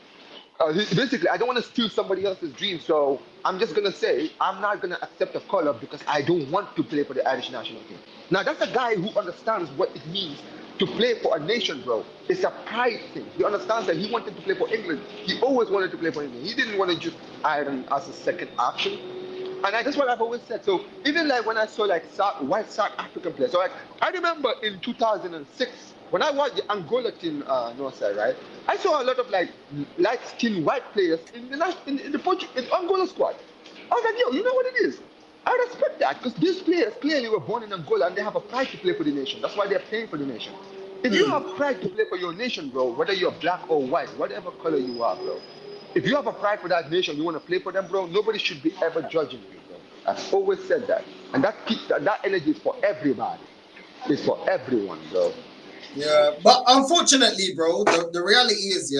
Basically, I don't want to steal somebody else's dream, so I'm just gonna say I'm not gonna accept a call up because I don't want to play for the Irish national team. Now that's a guy who understands what it means to play for a nation, bro. It's a pride thing. He understands that he wanted to play for England. He always wanted to play for England. He didn't want to just Ireland as a second option. And that's what I've always said. So even like when I saw like white South African players, so like I remember in 2006 when I watched the Angola team, Northside, right? I saw a lot of like light-skinned white players in the Angola squad. I was like, yo, you know what it is? I respect that because these players clearly were born in Angola and they have a pride to play for the nation. That's why they're playing for the nation. If you have pride to play for your nation, bro, whether you're black or white, whatever color you are, bro, if you have a pride for that nation, you want to play for them, bro, nobody should be ever judging you, bro. I've always said that. And that energy is for everybody. It's for everyone, bro. Yeah, but unfortunately, bro, the reality is,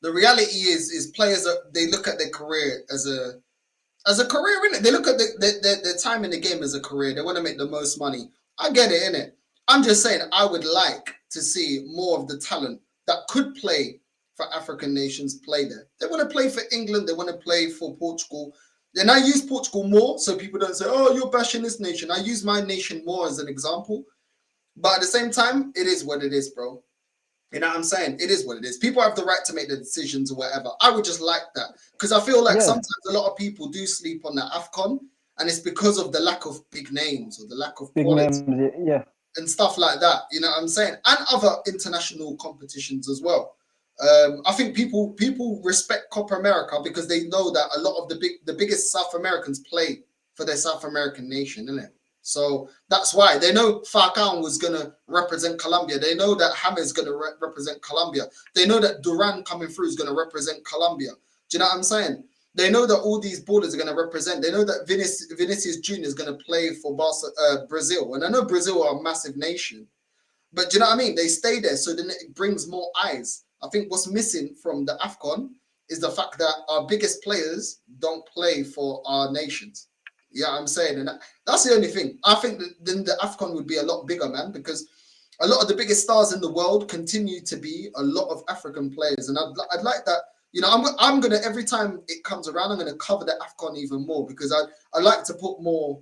the reality is players they look at their career as a career, innit? They look at their time in the game as a career. They want to make the most money. I get it, innit? I'm just saying I would like to see more of the talent that could play for African nations play there. They want to play for England. They want to play for Portugal. Then I use Portugal more so people don't say, oh, you're bashing this nation. I use my nation more as an example. But at the same time, it is what it is, bro. You know what I'm saying? It is what it is. People have the right to make the decisions or whatever. I would just like that. Because I feel like sometimes a lot of people do sleep on that AFCON, and it's because of the lack of big names or the lack of quality and stuff like that. You know what I'm saying? And other international competitions as well. I think people respect Copa America because they know that a lot of the biggest South Americans play for their South American nation, isn't it? So that's why they know Falcao was going to represent Colombia. They know that James is going to represent Colombia. They know that Duran coming through is going to represent Colombia. Do you know what I'm saying? They know that all these borders are going to represent. They know that Vinicius Jr. is going to play for Brazil. And I know Brazil are a massive nation. But do you know what I mean? They stay there, so then it brings more eyes. I think what's missing from the AFCON is the fact that our biggest players don't play for our nations. Yeah, I'm saying, and that's the only thing. I think that then the AFCON would be a lot bigger, man, because a lot of the biggest stars in the world continue to be a lot of African players, and I'd like that. You know, I'm gonna every time it comes around, I'm gonna cover the AFCON even more because I like to put more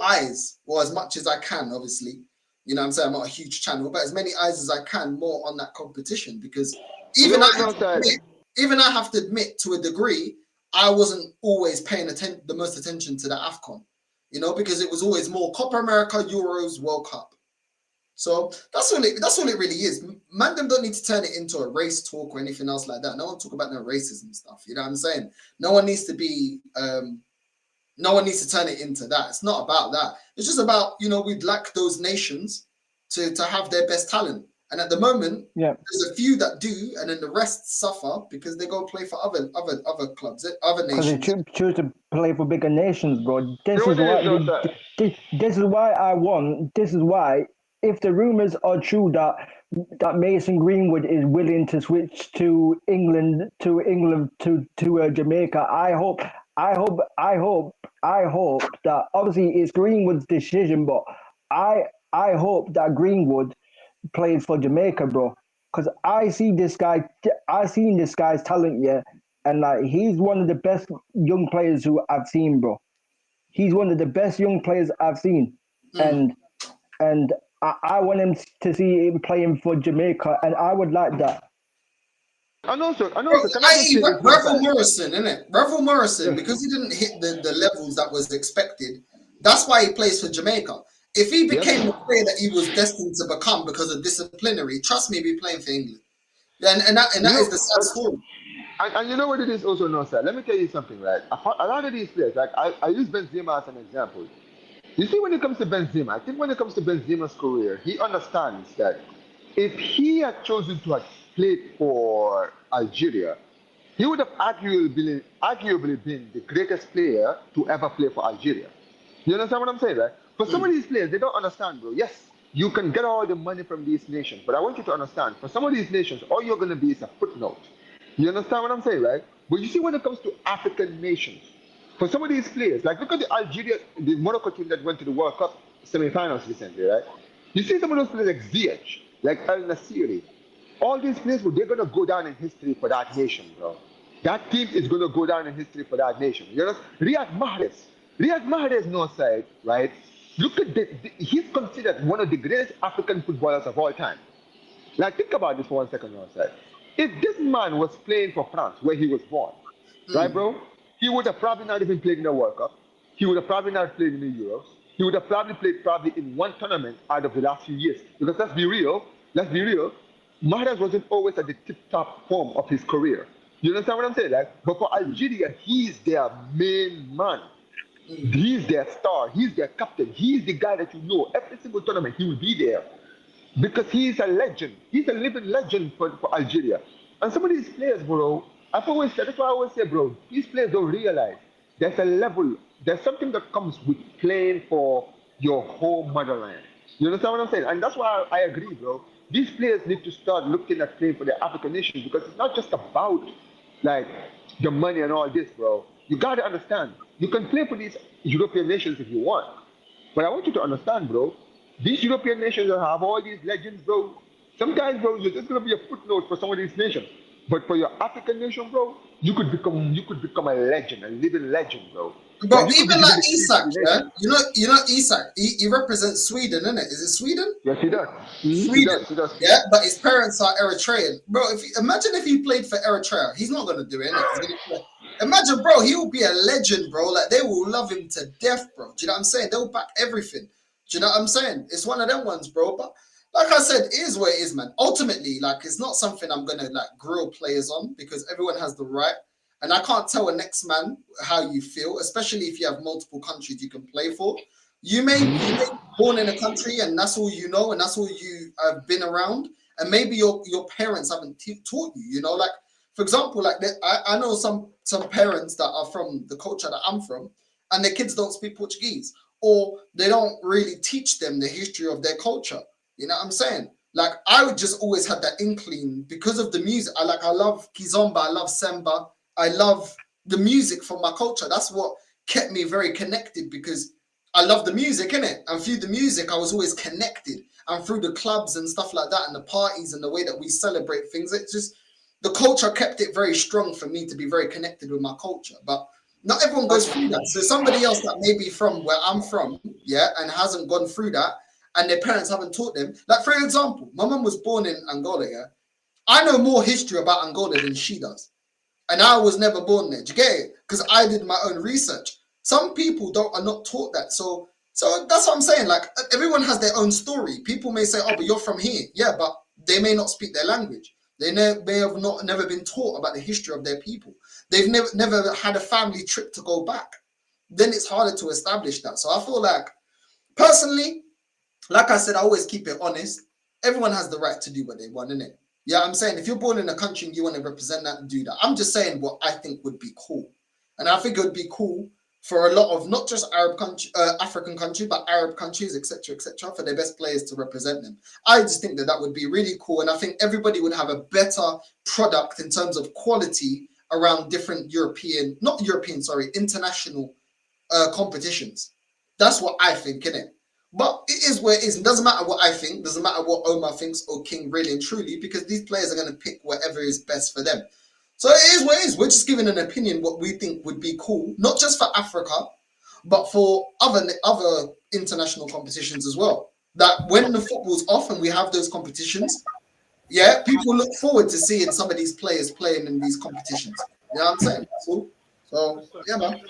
eyes, or as much as I can, obviously. You know what I'm saying? I'm not a huge channel, but as many eyes as I can more on that competition because even I have to admit to a degree, I wasn't always paying the most attention to the AFCON, you know, because it was always more Copa America, Euros, World Cup. So that's all it really is. Man, them don't need to turn it into a race talk or anything else like that. No one talk about no racism stuff. You know what I'm saying? No one needs to turn it into that. It's not about that. It's just about, you know, we'd like those nations to have their best talent. And at the moment, there's a few that do, and then the rest suffer because they go play for other clubs, other nations. Because they choose to play for bigger nations, bro. This is why, if the rumors are true that Mason Greenwood is willing to switch to England to Jamaica, I hope that obviously it's Greenwood's decision, but I hope that Greenwood played for Jamaica, bro, because I seen this guy's talent, and like he's one of the best young players who I've seen, bro. He's one of the best young players I've seen, and I want him to see him playing for Jamaica, and I would like that. And also, Revel Morrison, innit? Revel Morrison, because he didn't hit the levels that was expected. That's why he plays for Jamaica. If he became the player that he was destined to become because of disciplinary, trust me, he'd be playing for England. And that is the sad story. And you know what it is also, no, sir? Let me tell you something, right? A lot of these players, like I use Benzema as an example. You see, when it comes to Benzema, I think when it comes to Benzema's career, he understands that if he had chosen to have played for Algeria, he would have arguably been the greatest player to ever play for Algeria. You understand what I'm saying, right? For some of these players, they don't understand, bro. Yes, you can get all the money from these nations, but I want you to understand, for some of these nations, all you're going to be is a footnote. You understand what I'm saying, right? But you see, when it comes to African nations, for some of these players, like look at the Algeria, the Morocco team that went to the World Cup semi-finals recently, right? You see some of those players like Ziyech, like El Nasiri, all these players, they're gonna go down in history for that nation, bro. That team is gonna go down in history for that nation. You know, Riyad Mahrez, no side, right? Look at he's considered one of the greatest African footballers of all time. Like, think about this for 1 second, no side. If this man was playing for France, where he was born, right, bro? He would have probably not even played in the World Cup. He would have probably not played in the Euros. He would have probably played in one tournament out of the last few years. Because let's be real, Mahrez wasn't always at the tip-top form of his career. You understand what I'm saying? Like, but for Algeria, he's their main man. He's their star. He's their captain. He's the guy that you know. Every single tournament, he will be there. Because he's a legend. He's a living legend for Algeria. And some of these players, bro, I've always said, that's why I always say, bro, these players don't realize there's a level, there's something that comes with playing for your home motherland. You understand what I'm saying? And that's why I agree, bro. These players need to start looking at playing for the African nations, because it's not just about like the money and all this, bro. You gotta understand. You can play for these European nations if you want. But I want you to understand, bro, these European nations that have all these legends, bro, sometimes, bro, you're just gonna be a footnote for some of these nations. But for your African nation, bro, you could become a legend, a living legend, bro. Bro, even like Isak, yeah? You know Isak, he represents Sweden, innit? Is it Sweden? Yes, he does. Sweden. He does. Yeah, but his parents are Eritrean. Bro, imagine if he played for Eritrea. He's not gonna do it, innit? Imagine, bro, he will be a legend, bro. Like, they will love him to death, bro. Do you know what I'm saying? They'll back everything. Do you know what I'm saying? It's one of them ones, bro. But like I said, it is what it is, man. Ultimately, like, it's not something I'm gonna like grill players on, because everyone has the right. And I can't tell a next man how you feel, especially if you have multiple countries you can play for. You may be born in a country and that's all you know and that's all you have been around. And maybe your parents haven't taught you, you know, like, for example, like I know some parents that are from the culture that I'm from, and their kids don't speak Portuguese, or they don't really teach them the history of their culture. You know what I'm saying? Like, I would just always have that inkling because of the music. I love Kizomba, I love Samba. I love the music from my culture. That's what kept me very connected, because I love the music, innit? And through the music, I was always connected. And through the clubs and stuff like that, and the parties and the way that we celebrate things, it's just, the culture kept it very strong for me to be very connected with my culture. But not everyone goes through that. So somebody else that may be from where I'm from, yeah, and hasn't gone through that, and their parents haven't taught them. Like, for example, my mum was born in Angola, yeah? I know more history about Angola than she does. And I was never born there. Do you get it? Because I did my own research. Some people are not taught that. So that's what I'm saying. Like, everyone has their own story. People may say, oh, but you're from here. Yeah, but they may not speak their language. They may have never been taught about the history of their people. They've never had a family trip to go back. Then it's harder to establish that. So I feel like, personally, like I said, I always keep it honest. Everyone has the right to do what they want, innit? Yeah, I'm saying if you're born in a country and you want to represent that, do that. I'm just saying what I think would be cool. And I think it would be cool for a lot of not just African countries, but Arab countries, etc., for their best players to represent them. I just think that would be really cool. And I think everybody would have a better product in terms of quality around different international competitions. That's what I think, innit? But it is where it is. It doesn't matter what I think. Doesn't matter what Omar thinks or King, really and truly, because these players are going to pick whatever is best for them. So it is what it is. We're just giving an opinion what we think would be cool, not just for Africa, but for other international competitions as well. That when the football's off and we have those competitions, yeah, people look forward to seeing some of these players playing in these competitions. You know what I'm saying? That's all. So, yeah, man.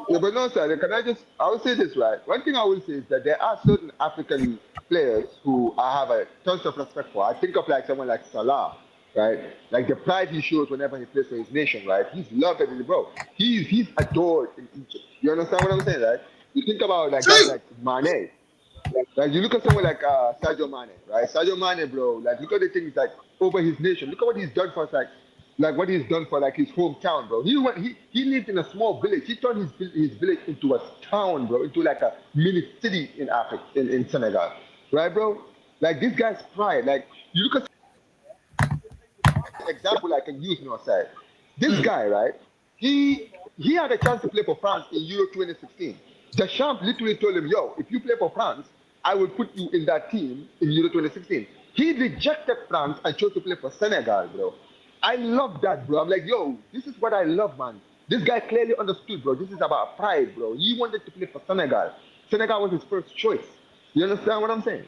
Yeah, but no, sir, I will say this, right? One thing I will say is that there are certain African players who I have a tons of respect for. I think of like someone like Salah. right? Like the pride he shows whenever he plays for his nation, right? He's loved in the bro. He's adored in Egypt. You understand what I'm saying, right? You think about like guys True. like Mane. Like you look at someone like Sadio Mane, right? Sadio Mane, bro. Like look at the things like over his nation. Look at what he's done for us, like what he's done for like his hometown, bro. He lived in a small village. He turned his village into a town, bro, into like a mini city in Africa, in Senegal, right, bro? Like this guy's pride. Like you look at example I can use on our side. This guy, right? He had a chance to play for France in Euro 2016. Deschamps literally told him, "Yo, if you play for France, I will put you in that team in Euro 2016." He rejected France and chose to play for Senegal, bro. I love that, bro. I'm like, yo, this is what I love, man. This guy clearly understood, bro. This is about pride, bro. He wanted to play for Senegal. Senegal was his first choice. You understand what I'm saying?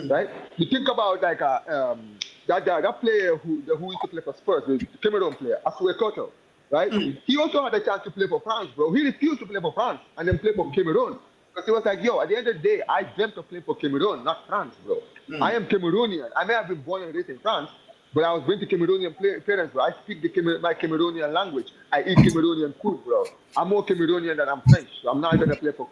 Right? You think about like that player who used to play for Spurs, the Cameroon player, Asue Koto, right? He also had a chance to play for France, bro. He refused to play for France and then play for Cameroon. Because he was like, yo, at the end of the day, I dreamt of playing for Cameroon, not France, bro. I am Cameroonian. I may have been born and raised in France, but I was born to Cameroonian parents, bro. I speak my Cameroonian language. I eat Cameroonian food, bro. I'm more Cameroonian than I'm French, so I'm not going to play for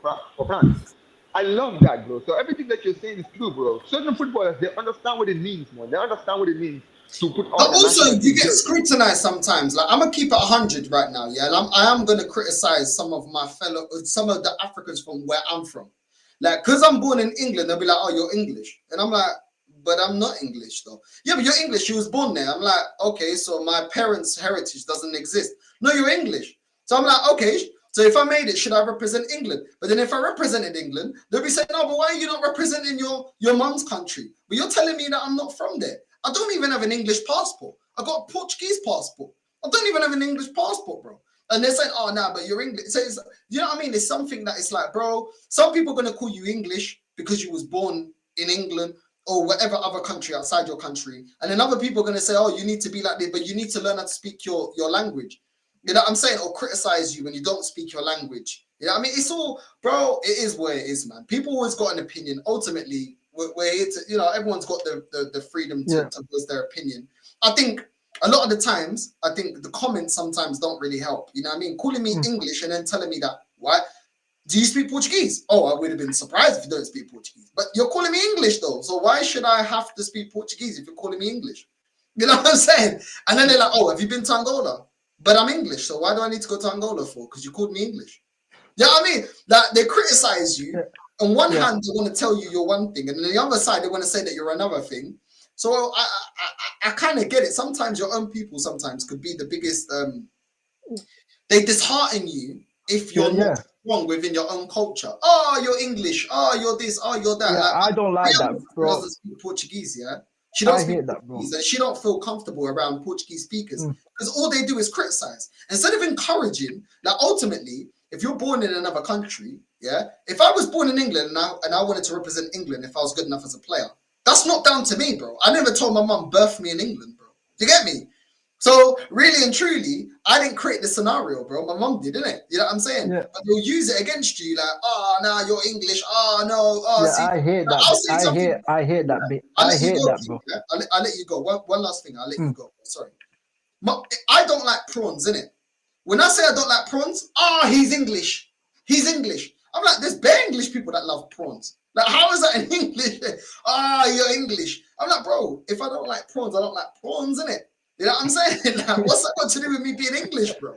France. I love that, bro. So everything that you're saying is true, bro. Certain footballers, they understand what it means, man. They understand what it means to put on. But also, you get scrutinized sometimes. Like I'm gonna keep it 100 right now, yeah. And I am gonna criticize some of the Africans from where I'm from. Like, cause I'm born in England, they'll be like, "Oh, you're English," and I'm like, "But I'm not English, though." "Yeah, but you're English. You was born there." I'm like, "Okay, so my parents' heritage doesn't exist." "No, you're English." So I'm like, "Okay." So if I made it, should I represent England? But then if I represented England, they'll be saying, "No, but why are you not representing your mom's country?" But you're telling me that I'm not from there. I don't even have an English passport. I got a Portuguese passport. I don't even have an English passport, bro. And they're saying, "Oh, nah, but you're English." So you know what I mean? It's something that it's like, bro, some people are going to call you English because you was born in England or whatever other country outside your country. And then other people are going to say, "Oh, you need to be like this, but you need to learn how to speak your language." You know what I'm saying? Or criticize you when you don't speak your language. You know what I mean? It's all, bro, it is what it is, man. People always got an opinion. Ultimately, we're here to, you know, everyone's got the freedom to voice their opinion. I think a lot of the times, I think the comments sometimes don't really help. You know what I mean? Calling me English and then telling me that, why? Do you speak Portuguese? Oh, I would have been surprised if you don't speak Portuguese. But you're calling me English, though. So why should I have to speak Portuguese if you're calling me English? You know what I'm saying? And then they're like, "Oh, have you been to Angola?" "But I'm English, so why do I need to go to Angola for? Because you called me English." You know what I mean? That they criticize you. On one hand, they want to tell you you're one thing, and on the other side, they want to say that you're another thing. So I kind of get it. Sometimes your own people sometimes could be the biggest. They dishearten you if you're not strong within your own culture. "Oh, you're English. Oh, you're this. Oh, you're that." Yeah, like, I don't like that, bro. Doesn't speak Portuguese, yeah. She don't speak that, bro. Portuguese, and she don't feel comfortable around Portuguese speakers because all they do is criticize instead of encouraging. Like ultimately, if you're born in another country, yeah. If I was born in England and I wanted to represent England, if I was good enough as a player, that's not down to me, bro. I never told my mum birthed me in England, bro. You get me? So really and truly, I didn't create the scenario, bro. My mum did, didn't it? You know what I'm saying? Yeah. But they'll use it against you, like, "Oh, no, you're English. Oh, no. Oh, Yeah, see, I hate that. I hate that bit. I hate that, bro. Yeah? I'll let you go. One last thing. I'll let you go. Sorry. I don't like prawns, innit? When I say I don't like prawns, he's English. He's English. I'm like, there's bare English people that love prawns. Like, how is that in English? You're English. I'm like, bro, if I don't like prawns, I don't like prawns, innit? You know what I'm saying? Like, what's that got to do with me being English, bro?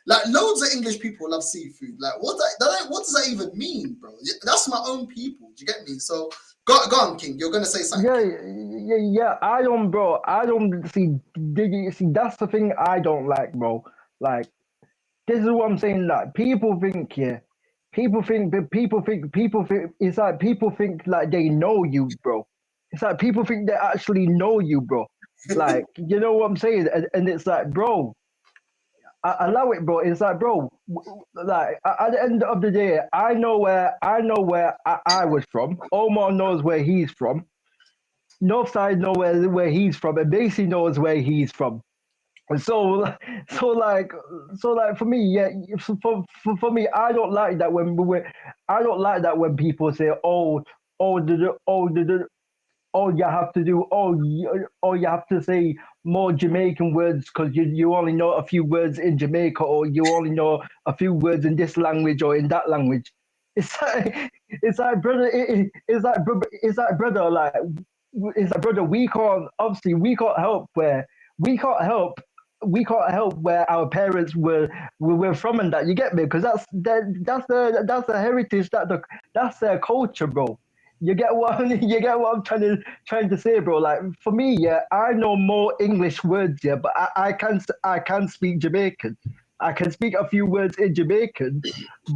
Like, loads of English people love seafood. Like, what does that even mean, bro? That's my own people. Do you get me? So, go on, King. You're going to say something. Yeah. I don't see. That's the thing I don't like, bro. Like, this is what I'm saying. Like, people think, it's like people think like they know you, bro. It's like people think they actually know you, bro. Like, you know what I'm saying? And it's like, bro, I allow it, bro. It's like, bro, like at the end of the day, I know where I was from. Omar knows where he's from. Northside knows where he's from, and Basie knows where he's from. So like for me, for me, I don't like that when people say, you have to do, you have to say more Jamaican words because you only know a few words in Jamaica, or you only know a few words in this language or in that language. It's like brother, like it's like brother. We can't help where we can't help. We can't help where our parents were from and that, you get me, because that's the heritage, that's their culture, bro. You get what you get what I'm trying to say, bro. Like for me, yeah, I know more English words, yeah, but I can speak Jamaican. I can speak a few words in Jamaican,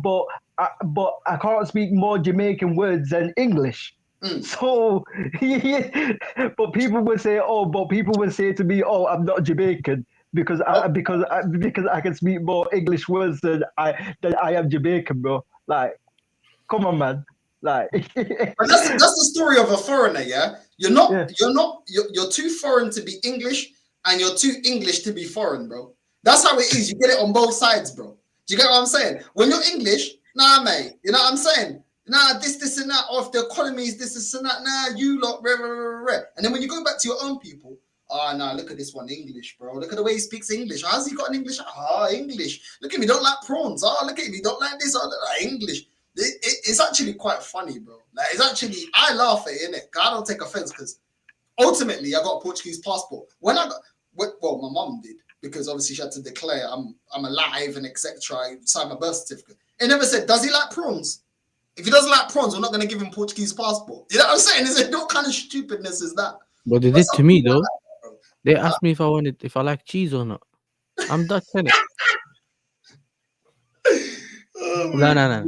but I can't speak more Jamaican words than English. So, yeah, but people would say to me, "Oh, I'm not Jamaican because I can speak more English words than I am Jamaican, bro." Like, come on, man. Like, But that's the story of a foreigner, yeah. Yeah. You're too foreign to be English, and you're too English to be foreign, bro. That's how it is. You get it on both sides, bro. Do you get what I'm saying? When you're English, nah, mate. You know what I'm saying? Nah, this and that. Or if the economy is this and that, nah, you lot, And then when you go back to your own people, oh, nah, look at this one, English, bro. Look at the way he speaks English. How's he got an English? Ah, English. Look at me, don't like prawns. Oh, look at me, don't like this. Oh, like English. It's actually quite funny, bro. Like, it's actually, I laugh at it, innit? I don't take offense because ultimately I got a Portuguese passport. When I got, well, my mum did, because obviously she had to declare I'm alive and etc. I signed my birth certificate. It never said, does he like prawns? If he doesn't like prawns, we're not going to give him Portuguese passport. You know what I'm saying? Is it what kind of stupidness is that? But they did to me though. They asked me if I like cheese or not. I'm Dutch, innit? No.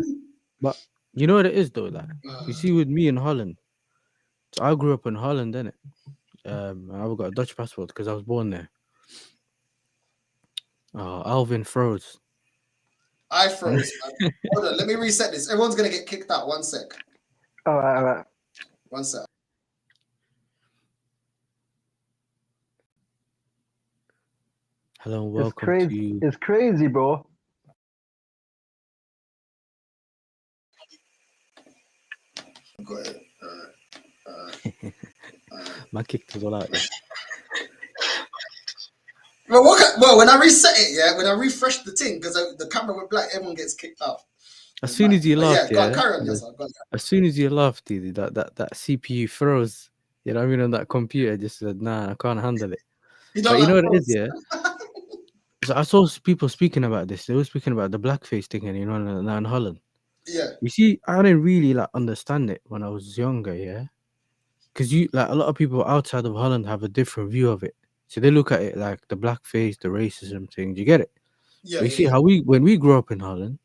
But you know what it is though, like you see with me in Holland. So I grew up in Holland, innit? I've got a Dutch passport because I was born there. Alvin froze. I froze, man. Hold on, let me reset this. Everyone's gonna get kicked out. 1 sec. all right. 1 sec. Hello, welcome to you. It's crazy, bro. Go ahead. Man kicked us all out. Yeah. Well, when I reset it, yeah, when I refreshed the thing, because the camera went black, everyone gets kicked out. As soon as you laughed, yeah, carry on, yes, as soon as you laughed, that CPU froze. You know what I mean? On that computer, just said, "Nah, I can't handle it." But you know what it is, yeah. So I saw people speaking about this. They were speaking about the blackface thing, and you know, in Holland. Yeah. You see, I didn't really understand it when I was younger, yeah. Because a lot of people outside of Holland have a different view of it. So they look at it like the blackface, the racism thing. Do you get it? Yeah. But you see how when we grew up in Holland,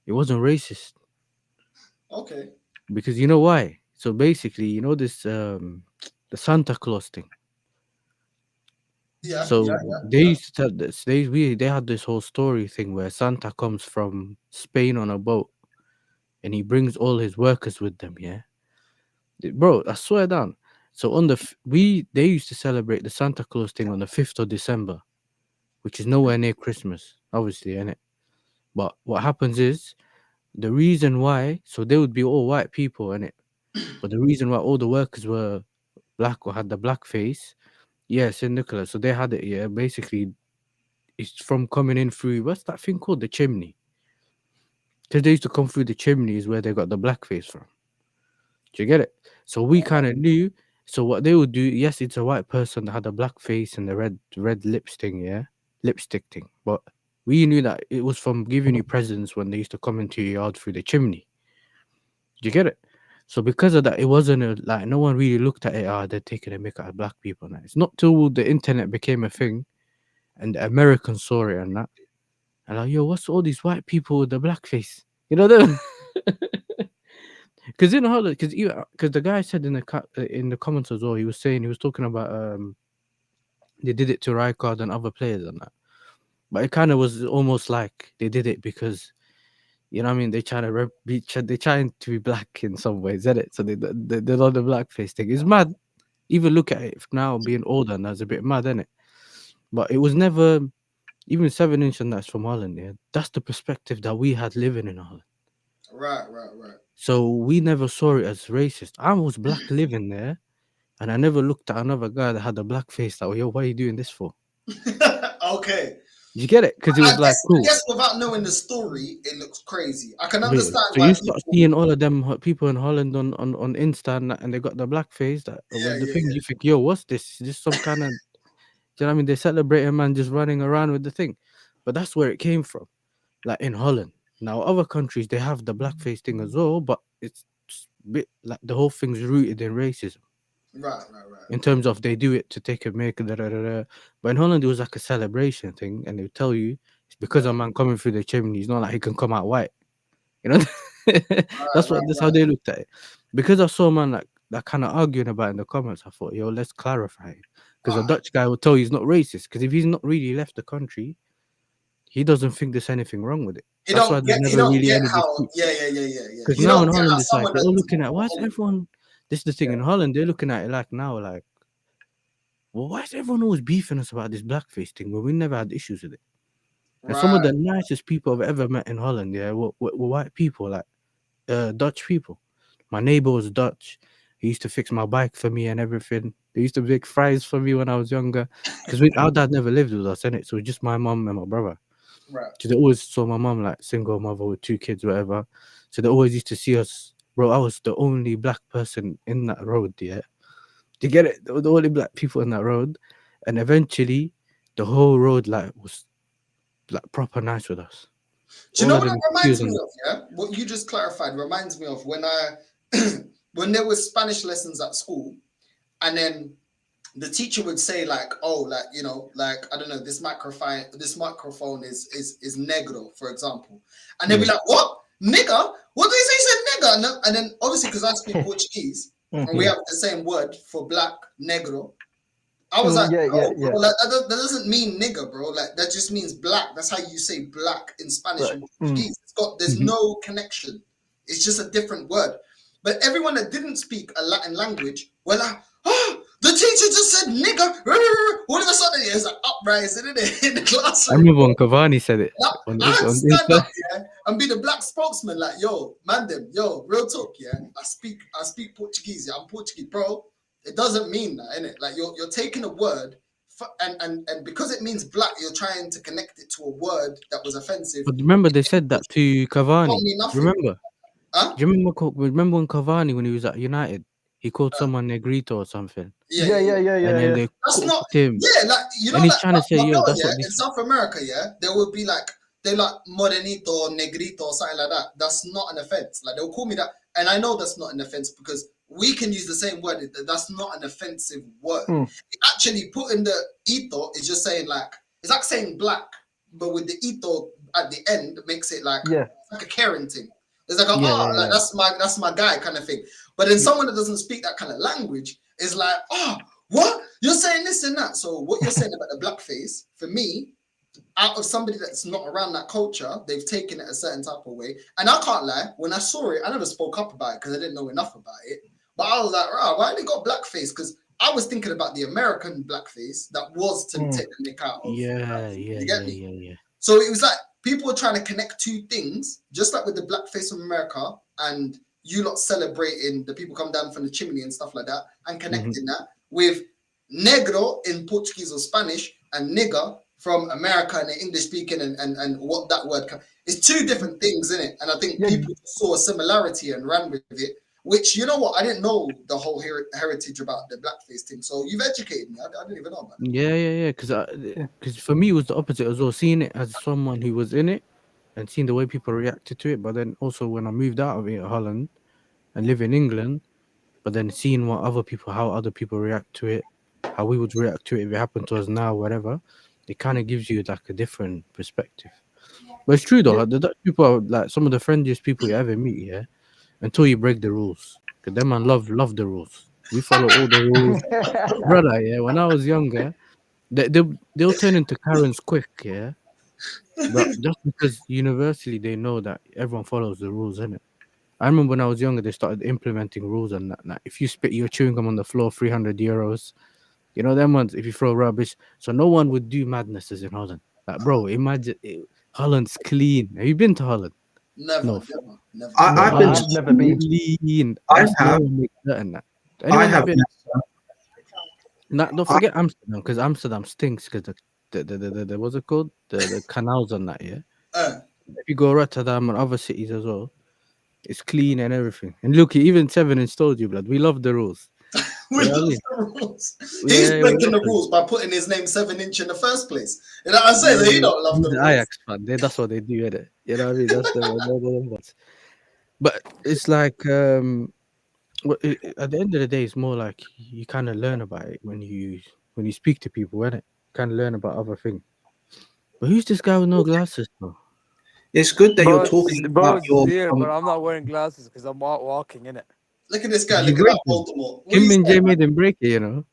it wasn't racist. Okay. Because you know why? So basically, you know this the Santa Claus thing. Yeah. So they used to tell this. They had this whole story thing where Santa comes from Spain on a boat, and he brings all his workers with them. Yeah, bro, I swear down. So on they used to celebrate the Santa Claus thing on the 5th of December, which is nowhere near Christmas, obviously, innit? But what happens is the reason why. So they would be all white people, innit? But the reason why all the workers were black or had the black face. Yeah, St. Nicholas. So they had it, yeah. Basically, it's from coming in through, what's that thing called? The chimney. Because they used to come through the chimney is where they got the black face from. Do you get it? So we kind of knew. So what they would do, yes, it's a white person that had a black face and the red lipstick thing. But we knew that it was from giving you presents when they used to come into your yard through the chimney. Do you get it? So because of that, it wasn't no one really looked at it. They're taking a mick out of black people. Now it's not till the internet became a thing, and the Americans saw it and that, and like, yo, what's all these white people with the black face? You know, because in Holland, because the guy said in the comments as well, he was talking about they did it to Rijkaard and other players and that, but it kind of was almost like they did it because. You know what I mean? They're trying to be black in some ways, isn't it? So they're on the blackface thing. It's mad. Even look at it now, being older, and that's a bit mad, isn't it? But it was never, even 7-inch and that's from Holland, yeah? That's the perspective that we had living in Holland. Right. So we never saw it as racist. I was black living there. And I never looked at another guy that had a black face. Like, yo, what are you doing this for? Okay. You get it? Because it was like, cool. I guess without knowing the story, it looks crazy. I can Yeah. understand So why you people... start seeing all of them people in Holland on Insta and they got the black face. That Yeah, the yeah, thing yeah. you think, yo, what's this? Is this some kind of, do you know what I mean? They celebrate a man just running around with the thing. But that's where it came from. Like in Holland. Now other countries they have the blackface thing as well, but it's just a bit like the whole thing's rooted in racism. Right. In terms of they do it to take a make, but in Holland it was like a celebration thing, and they tell you it's because a man coming through the chimney. It's not like he can come out white, you know. That's how they looked at it. Because I saw a man like that kind of arguing about it in the comments, I thought, yo, let's clarify it. Because a Dutch guy will tell you he's not racist. Because if he's not really left the country, he doesn't think there's anything wrong with it. That's why there's never really any dispute. Yeah. Because now in Holland, it's like they're all looking at why is everyone. This is the thing in Holland. They're looking at it like now, like, well, why is everyone always beefing us about this blackface thing when we never had issues with it? And some of the nicest people I've ever met in Holland, yeah, were white people, like Dutch people. My neighbor was Dutch. He used to fix my bike for me and everything. They used to make fries for me when I was younger. Because our dad never lived with us, innit? So just my mum and my brother. Right. So they always saw my mum like single mother with 2 kids, whatever. So they always used to see us. Bro, I was the only black person in that road, yeah. Do you get it? The only black people in that road. And eventually, the whole road like was like proper nice with us. Do you know what that reminds me of? Yeah, what you just clarified reminds me of when when there was Spanish lessons at school, and then the teacher would say like, oh, like, you know, like, I don't know, this microphone is negro, for example, and they'd be like, what, nigger? What did he say? He said nigger, and then obviously because I speak Portuguese and we have the same word for black, negro. I was like, yeah. Bro, like, that doesn't mean nigger, bro. Like, that just means black. That's how you say black in Spanish and Portuguese. There's no connection. It's just a different word. But everyone that didn't speak a Latin language were like, oh, the teacher just said nigger. All of a sudden, it's like uprising in the classroom. I remember when Cavani said it. I had to stand up, yeah, and be the black spokesman. Like, yo, man, real talk, yeah. I speak Portuguese, yeah. I'm Portuguese, bro. It doesn't mean that, innit? Like, you're taking a word and because it means black, you're trying to connect it to a word that was offensive. But remember, they said that to Cavani. Remember? Huh? Do you remember when Cavani, when he was at United, he called someone Negrito or something? Yeah. And then they that's not him. Yeah, like, you know, and he's like, trying to say, yo, that's what in South America, yeah, there will be like, they're like morenito or negrito or something like that. That's not an offense. Like, they'll call me that, and I know that's not an offense because we can use the same word. That's not an offensive word. Actually, putting the ito is just saying like, it's like saying black, but with the ito at the end makes it like, like a caring thing. It's like, like that's my guy kind of thing. But then someone that doesn't speak that kind of language is like, oh, what? You're saying this and that. So what you're saying about the blackface, for me, out of somebody that's not around that culture, they've taken it a certain type of way. And I can't lie, when I saw it, I never spoke up about it because I didn't know enough about it. But I was like, why they got blackface? Because I was thinking about the American blackface that was to take the nick out of. Yeah. So it was like people were trying to connect two things, just like with the blackface from America and you lot celebrating the people come down from the chimney and stuff like that, and connecting that with negro in Portuguese or Spanish and nigger from America and the English speaking and what that word it's two different things, isn't it? And I think people saw a similarity and ran with it, which, you know what, I didn't know the whole heritage about the blackface thing. So you've educated me. I didn't even know about it. Because for me it was the opposite as well, seeing it as someone who was in it and seeing the way people reacted to it. But then also when I moved out of Holland and live in England, but then seeing how other people react to it, how we would react to it if it happened to us now, whatever, it kind of gives you like a different perspective. But it's true though, like the Dutch people are like some of the friendliest people you ever meet, yeah, until you break the rules. Because them man love the rules. We follow all the rules. Brother, yeah, when I was younger, they'll turn into Karens quick, yeah. But just because universally they know that everyone follows the rules, innit? I remember when I was younger, they started implementing rules and that. Like, if you spit your chewing gum on the floor, 300 euros. You know them ones, if you throw rubbish. So no one would do madnesses in Holland. Like, bro, imagine Holland's clean. Have you been to Holland? Never. I've never been. Clean. I have. I have. Don't forget Amsterdam, because Amsterdam stinks because the what's it called? The canals and that, yeah. If you go Rotterdam and other cities as well, it's clean and everything. And look, even Seven installed you, blood. We love the rules. We You know what I love mean? the rules. He's Yeah, we breaking the love them. rules by putting his name 7-inch in the first place. You know what I'm saying? He don't love He's the the rules. Ajax fan. That's what they do, innit? You know what I mean? That's the ones. But it's like at the end of the day, it's more like you kind of learn about it when you speak to people, innit? Kind of learn about other things. But who's this guy with no glasses, bro? It's good that you're Bro, talking bro, about it's your. here, but I'm not wearing glasses because I'm out walking in it. Look at this guy Did you looking break at them? Baltimore. What Kim you and Jay saying, man? made him break it, you know.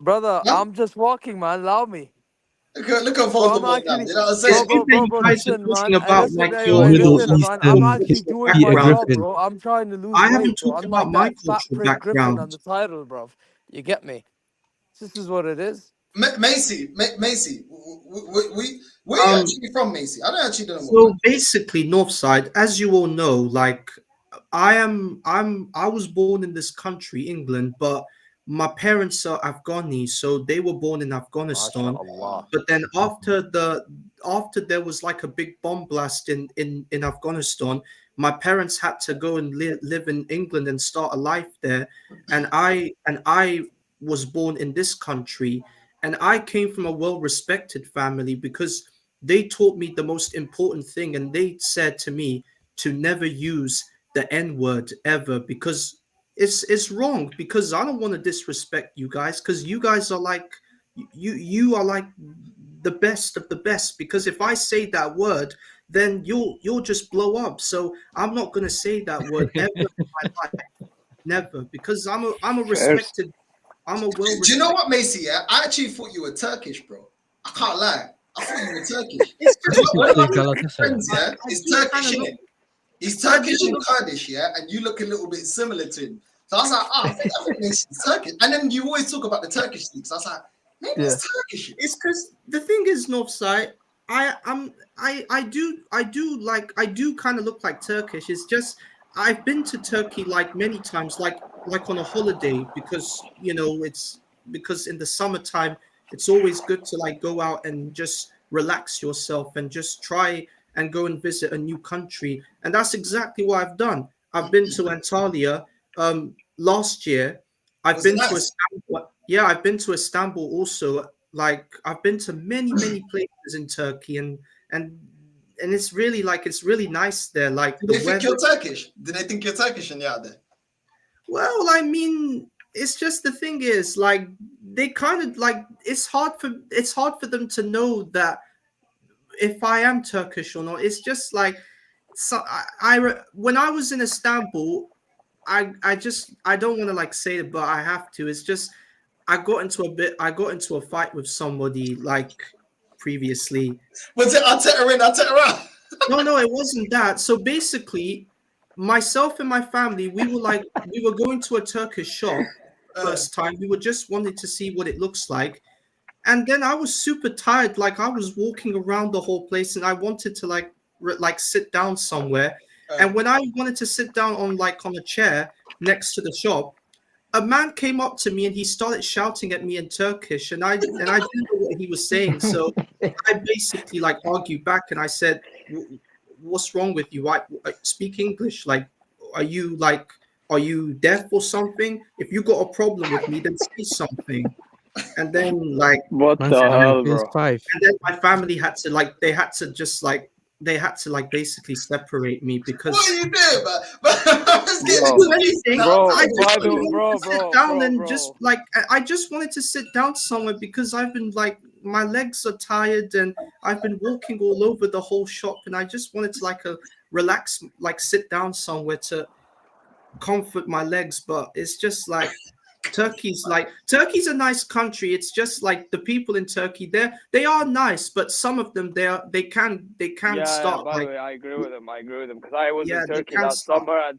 Brother, Huh? I'm just walking, man. Allow me. Look at Bro, I'm Voldemort now. actually, You know what I'm It's saying? good that you bro, guys are listen, man. talking about Listen, like your Middle listen, man. I'm Eastern actually doing Peter my background. job, Griffin. bro. I'm trying to lose I weight, haven't bro. talked I'm like about my that fat cultural prick Griffin on background. the title, bro. You get me? This is what it is. Macy, where you actually from, Macy? I don't actually know. So basically, Northside, as you all know, like I was born in this country, England, but my parents are Afghani, so they were born in Afghanistan. MashaAllah. But then after there was like a big bomb blast in Afghanistan, my parents had to go and live in England and start a life there, and I was born in this country, and I came from a well-respected family because they taught me the most important thing, and they said to me to never use the N word ever because it's wrong. Because I don't want to disrespect you guys, because you guys are like you are like the best of the best. Because if I say that word, then you'll just blow up. So I'm not gonna say that word ever in my life, never, because I'm a respected. I'm a well. Do you know what, Macy? Yeah, I actually thought you were Turkish, bro. I can't lie. I thought you were Turkish. It's just One of my Galatasaray. friends, yeah, I is do Turkish, kinda innit? He's Turkish and Kurdish, yeah, and you look a little bit similar to him. So I was like, oh, I think Macy's Turkish. And then you always talk about the Turkish thing. So I was like, maybe it's Turkish. It's because the thing is, Northside, I do kind of look like Turkish. It's just I've been to Turkey like many times, like on a holiday, because it's because in the summertime it's always good to like go out and just relax yourself and just try and go and visit a new country. And that's exactly what I've done. I've been to Antalya last year. I've Was been it to nice? Istanbul. Yeah, I've been to Istanbul also. Like I've been to many places in Turkey, and it's really nice there. Like Do the they think weather. you're Turkish? Do they think you're Turkish and you're out there? Well, I mean, it's just the thing is like they kind of like it's hard for them to know that if I am Turkish or not. It's just like so when I was in Istanbul, I don't want to like say it, but I have to. It's just I got into a fight with somebody like previously. Was it Arteta in, Arteta out? No, it wasn't that. So basically, myself and my family, we were going to a Turkish shop first time. We were just wanting to see what it looks like. And then I was super tired. Like I was walking around the whole place and I wanted to like sit down somewhere. And when I wanted to sit down on a chair next to the shop, a man came up to me and he started shouting at me in Turkish, and I didn't know what he was saying. So I basically like argued back and I said, "What's wrong with you? I speak English. Like, are you deaf or something? If you got a problem with me, then say something." And then What Man the said, I'm hell, on bro? PS5. and then my family had to basically separate me because What are you doing, man? I was Bro, getting do anything. bro, I just by really the wanted to sit bro, down bro, and bro. just like I just wanted to sit down somewhere because I've been like my legs are tired and I've been walking all over the whole shop and I just wanted to relax, like sit down somewhere to comfort my legs. But it's just like Turkey's a nice country. It's just like the people in Turkey, they are nice, but some of them they can Yeah, start by the like way, I agree with him. Because I was in they Turkey can last start. summer, and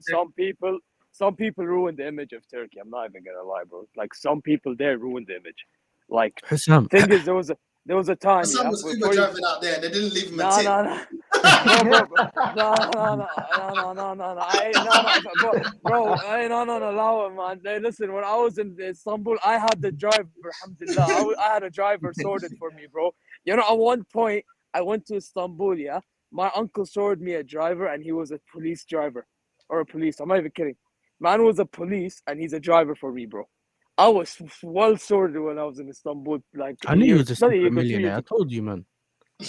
some people ruined the image of Turkey. I'm not even gonna lie, bro. Like some people there ruined the image. Like Hassam, thing is, there was a time, Some yeah. was Uber Before you, driving out there and they didn't leave him a nah, tip. nah, nah. No, allow it, man. Hey, listen, when I was in Istanbul, I had the driver, alhamdulillah. I had a driver sorted for me, bro. You know, at one point, I went to Istanbul, yeah? My uncle sorted me a driver, and he was a police driver. Or a police, I'm not even kidding. Man was a police, and he's a driver for me, bro. I was well sorted when I was in Istanbul. Like, I knew you was a not secret year, 2 millionaire. years I ago. told you, man.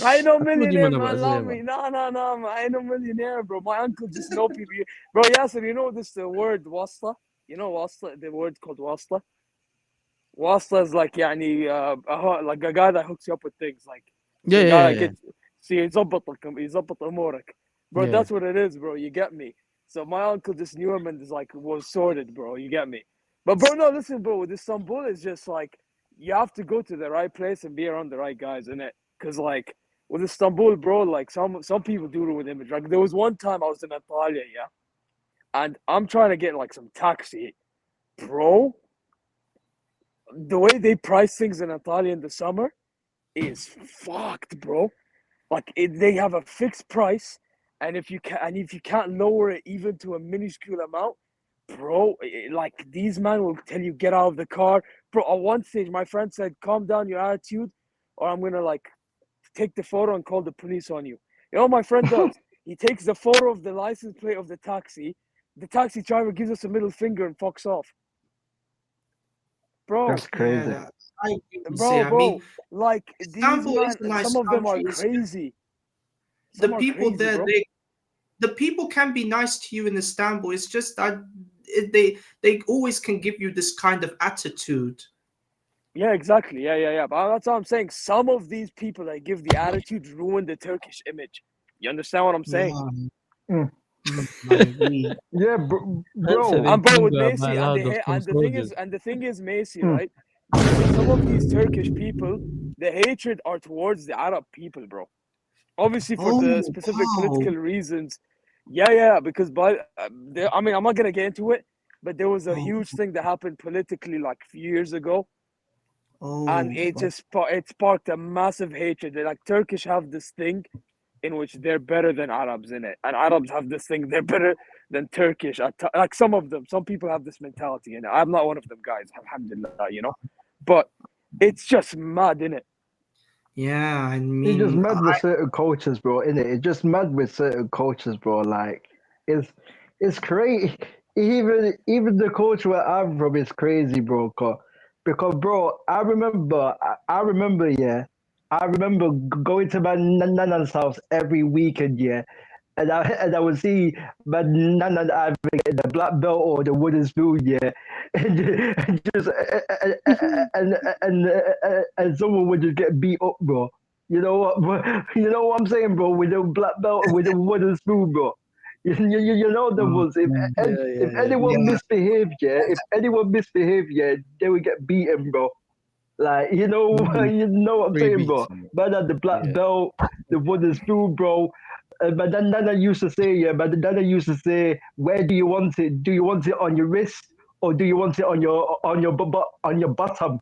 I ain't no I told you, millionaire, man, man. about Love Zayla. me. No, man. I ain't no millionaire, bro. My uncle just know people. Bro, Yasser, you know this the word wasta? You know wasta? The word called wasta? Wasta is like, like a guy that hooks you up with things. Like, Yeah, the yeah, guy yeah. that gets, see, يظبط أمورك. Bro, Yeah. that's what it is, bro. You get me? So my uncle just knew him and just like was sorted, bro. You get me? But bro, no, listen, bro. With Istanbul, it's just like you have to go to the right place and be around the right guys, innit? Because like with Istanbul, bro, like some people do ruin image. Like there was one time I was in Antalya, yeah, and I'm trying to get like some taxi, bro. The way they price things in Antalya in the summer is fucked, bro. Like they have a fixed price, and if you can't lower it even to a minuscule amount, bro, like these men will tell you get out of the car, bro. At one stage, my friend said, "Calm down your attitude, or I'm gonna like take the photo and call the police on you." You know what my friend does? He takes the photo of the license plate of the taxi. The taxi driver gives us a middle finger and fucks off, bro. That's crazy. Yeah, I agree with Zay. I Bro, mean, like these Istanbul is a men, nice some of them are country. crazy. The Some are people crazy, there, bro. the people can be nice to you in Istanbul. It's just that they always can give you this kind of attitude. Yeah, exactly. Yeah. But that's what I'm saying. Some of these people that give the attitude ruin the Turkish image. You understand what I'm saying? I agree. Yeah, So bro. they And bro, think with about Messi, loud and of some soldiers. the thing is, Messi, right? Some of these Turkish people, the hatred are towards the Arab people, bro. Obviously, for the specific political reasons. Yeah. Because I mean, I'm not gonna get into it, but there was a huge thing that happened politically like a few years ago. And it sparked a massive hatred. Like Turkish have this thing in which they're better than Arabs in it, and Arabs have this thing they're better than Turkish. Like some of them, some people have this mentality, and I'm not one of them guys. Alhamdulillah, you know. But it's just mad, innit? Yeah, I It's just mean, mad with certain cultures, bro. Innit? It's just mad with certain cultures, bro. Like it's crazy. Even the culture where I'm from is crazy, bro. Because bro, I remember, yeah. I remember going to my nana's house every weekend, yeah. And I would see my nana either get the black belt or the wooden spoon, yeah. And just and someone would just get beat up, bro. You know what? You know what I'm saying, bro? With the black belt, with the wooden spoon, bro. You know the ones. If anyone misbehaved, yeah. If anyone misbehaved, yeah, they would get beaten, bro. Like you know what I'm Free saying, bro. beats, man. Man had the black Yeah. belt, the wooden spoon, bro. But then Nana used to say, yeah. But then Nana used to say, where do you want it? Do you want it on your wrist or do you want it on your bottom?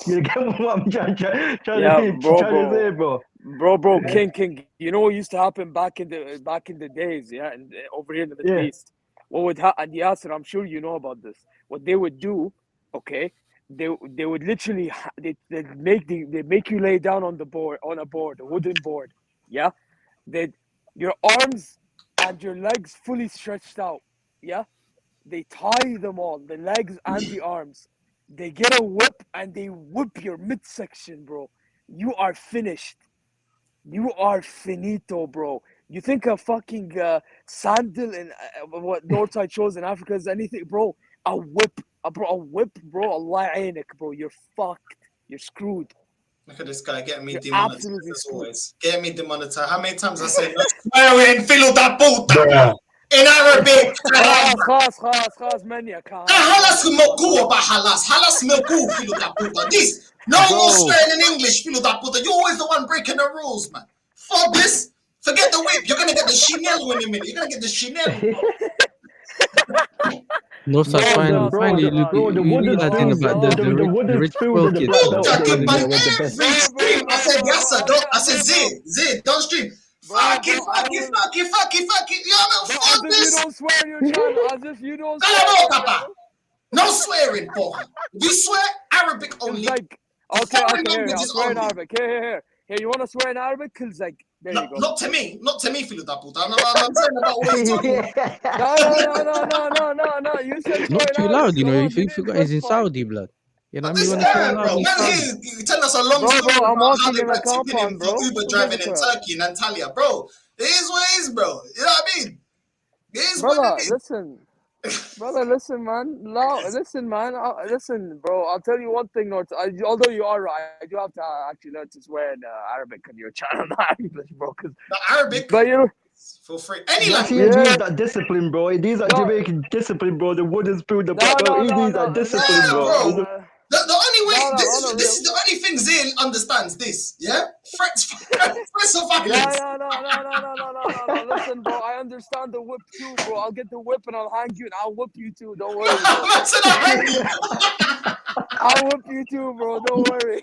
You get what I'm trying to say, bro. Bro, King. You know what used to happen back in the days, yeah, and over here in the Middle East. What would happen? And Yasser, I'm sure you know about this. What they would do, okay? They would literally they make you lay down on a wooden board, yeah. Your arms and your legs fully stretched out, yeah. They tie them all, the legs and the arms. They get a whip and they whip your midsection, bro. You are finished. You are finito, bro. You think a fucking sandal in what Northside shows in Africa is anything, bro? A whip, bro. Allah ainik, bro. You're fucked. You're screwed. Look at this guy getting me You're demonetized absolutely as screwed. always. Getting me demonetized. How many times I said no swearing, filo da puta in Arabic? خلاص من يا Halas milku ba halas milku filo da puta. This no more swearing in English, filo da puta. You're always the one breaking the rules, man. For this, forget the whip. You're gonna get the Chanel in a minute. You're gonna get the Chanel. No, so finally, look, bro, the we wooden realizing spoon, about the the wooden rich spoon folk and the is black so belt Puta, days, give yeah, man was the every best. stream. I said, yes, sir. I said, Zid, don't stream. Fuck it. Yeah, Bro, fuck as if you this. don't swear on your channel. As if you don't Tell swear him on your Papa. channel. No swearing, porra. You swear Arabic It's only. like, okay, Foreign here, I'll languages swear in only. Arabic. Here. You want to swear in Arabic? Kills like, there you go. Not to me, Philip Puta. I'm saying about what he's talking about. No. You said swear Not in too Arabic. loud, you Come know. on, If you didn't forgot he's in clip, fine. Saudi, blood. You know what I mean? This You want to say guy, loud, bro. he's Man, Saudi. you tell us a long Bro, story I'm about how walking they in were a tipping him compound, for bro. Uber Who driving gives a in crap? Turkey and Antalya, bro. It is what it is, bro. You know what I mean? It is what Brother, it is. listen. Brother, listen, man. No, listen, man. Listen, bro. I'll tell you one thing, North. Although you are right, I do have to actually learn to swear in Arabic on your channel, not English, bro. The Arabic, But you know, for free. Any Yes, language. he needs that discipline, bro. He needs that No. Jamaican discipline, bro. The wooden spoon, the no, black belt. no, He no, needs no, that discipline, Yeah, bro. bro. no. The only way, No, this on a is real. the only thing Zayn understands this, yeah? Threats of violence. No. Listen, bro. I understand the whip too, bro. I'll get the whip and I'll hang you and I'll whip you too. Don't worry, bro. Man said I'll hang you. I'll whip you too, bro. Don't worry.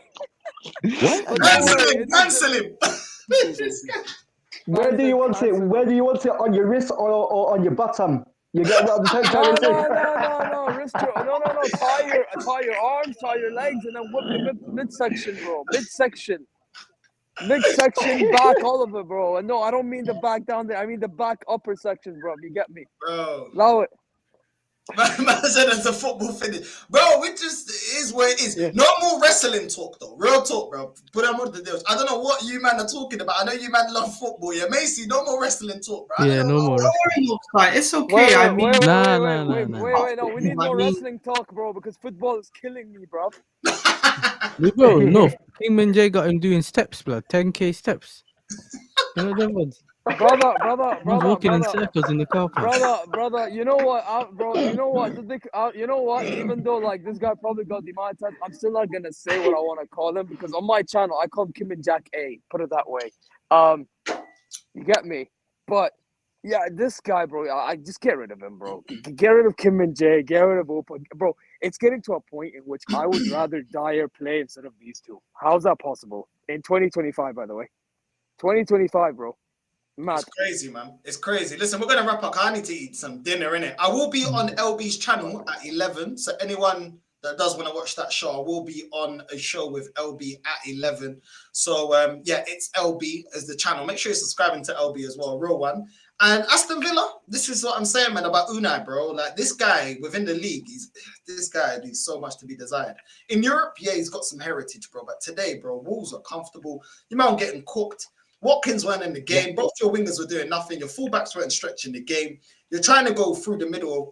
What? But don't worry. Cancel him. Where do you want it? Where do you want it? On your wrist or on your bottom? You get what I'm trying to say? No. Wrist your, no. Tie your arms, tie your legs, and then whip the midsection, bro. Midsection, back, all of it, bro. And no, I don't mean the back down there. I mean the back upper section, bro. You get me? Bro. Allow it. Man said it's a football finish. Bro, it just is where it is. Yeah. No more wrestling talk, though. Real talk, bro. Put them on the deals. I don't know what you man are talking about. I know you man love football. Yeah, Macy, no more wrestling talk, bro. Yeah, no more. It's okay. I mean, Wait. No, we need I more mean- wrestling talk, bro, because football is killing me, bro. Bro, no. King Minjay got him doing steps, blood. 10K steps. You know them ones? Brother. He's walking in circles in the car park. Brother, you know what, bro? You know what? You know what? Even though like this guy probably got demonetized, I'm still not gonna say what I want to call him because on my channel I call him Kim and Jack A. Put it that way. You get me? But yeah, this guy, bro. I just get rid of him, bro. Get rid of Kim and Jay. Get rid of Opa, bro. It's getting to a point in which I would rather Dyer play instead of these two. How's that possible in 2025? By the way, 2025, bro. Mad. It's crazy, man. It's crazy. Listen, we're gonna wrap up. I need to eat some dinner, innit? I will be on LB's channel at 11. So anyone that does want to watch that show, I will be on a show with LB at 11. So yeah, it's LB as the channel. Make sure you're subscribing to LB as well, a real one. And Aston Villa, this is what I'm saying, man, about Unai, bro. Like this guy within the league, this guy leaves so much to be desired. In Europe, yeah, he's got some heritage, bro. But today, bro, Wolves are comfortable. You man getting cooked. Watkins weren't in the game. Both your wingers were doing nothing. Your fullbacks weren't stretching the game. You're trying to go through the middle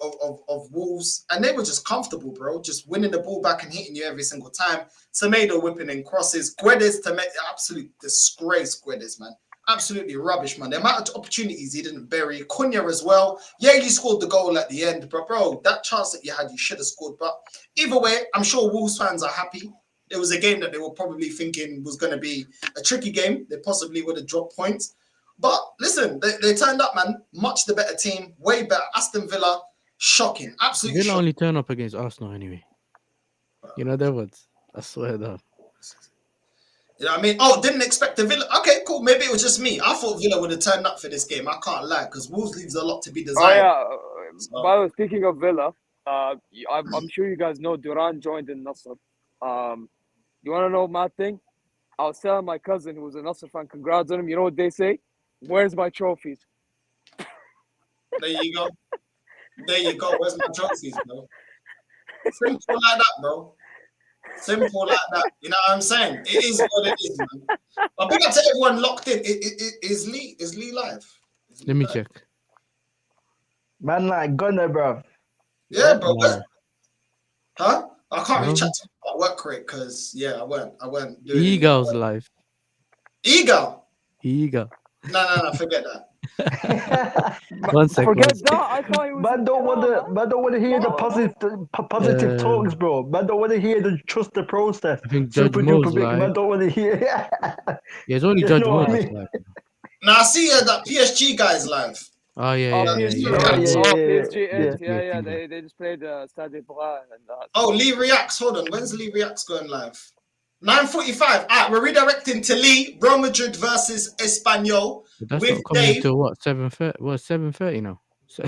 of Wolves, and they were just comfortable, bro. Just winning the ball back and hitting you every single time. Tomato whipping in crosses. Guedes to make absolute disgrace, Guedes, man. Absolutely rubbish, man. The amount of opportunities he didn't bury. Cunha as well. Yeah, you scored the goal at the end, but bro, that chance that you had, you should have scored. But either way, I'm sure Wolves fans are happy. It was a game that they were probably thinking was going to be a tricky game. They possibly would have dropped points. But listen, they turned up, man. Much the better team. Way better. Aston Villa, shocking. Absolutely Villa shocking. only turn up against Arsenal anyway. You know them ones? I swear that. You know what I mean? Oh, didn't expect the Villa. Okay, cool. Maybe it was just me. I thought Villa would have turned up for this game. I can't lie, because Wolves leaves a lot to be desired. Oh, yeah. By the way, speaking of Villa, I'm sure you guys know Duran joined in Nasser. You want to know my thing? I was telling my cousin who was a Nasser fan, congrats on him. You know what they say? Where's my trophies? There you go. There you go. Where's my trophies, bro? Simple like that, bro. Simple like that. You know what I'm saying? It is what it is, man. But big up to everyone locked in. Is Lee live? Let me check. Man, like Gunner, bro. Yeah, bro. No. Huh? I can't really chat to you about work rate because yeah, I weren't doing Eagles live. Eagle. Eagle. No, forget that. 1 second. Forget that. I thought he was. Man don't want to hear the positive talks, bro. Man don't want to hear the trust the process. I think Judge Super Mo's duper big. live. Man don't want to hear. Yeah, it's only You Judge know Mo what I that's mean? live. Now I see that PSG guy's live. Oh yeah, PSG, yeah. They just played Stade de Bras and Oh, Lee Reacts. Hold on. When's Lee Reacts going live? 9:45. All right, we're redirecting to Lee. Real Madrid versus Espanyol That's with not coming Dave. until what 7:30? Well, 7:30 now. So,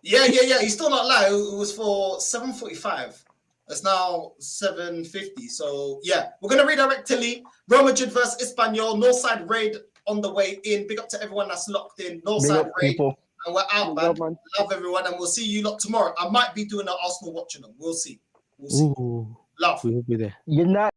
Yeah. He's still not live. It was for 7:45. It's now 7:50. So yeah, we're gonna redirect to Lee. Real Madrid versus Espanyol. Northside raid on the way in. Big up to everyone that's locked in. Big Northside up, raid. people. And we're out, Big up, man. man. Love everyone, and we'll see you lot tomorrow. I might be doing an Arsenal watching them. We'll see. We'll see. ooh, Love. we will be there. United.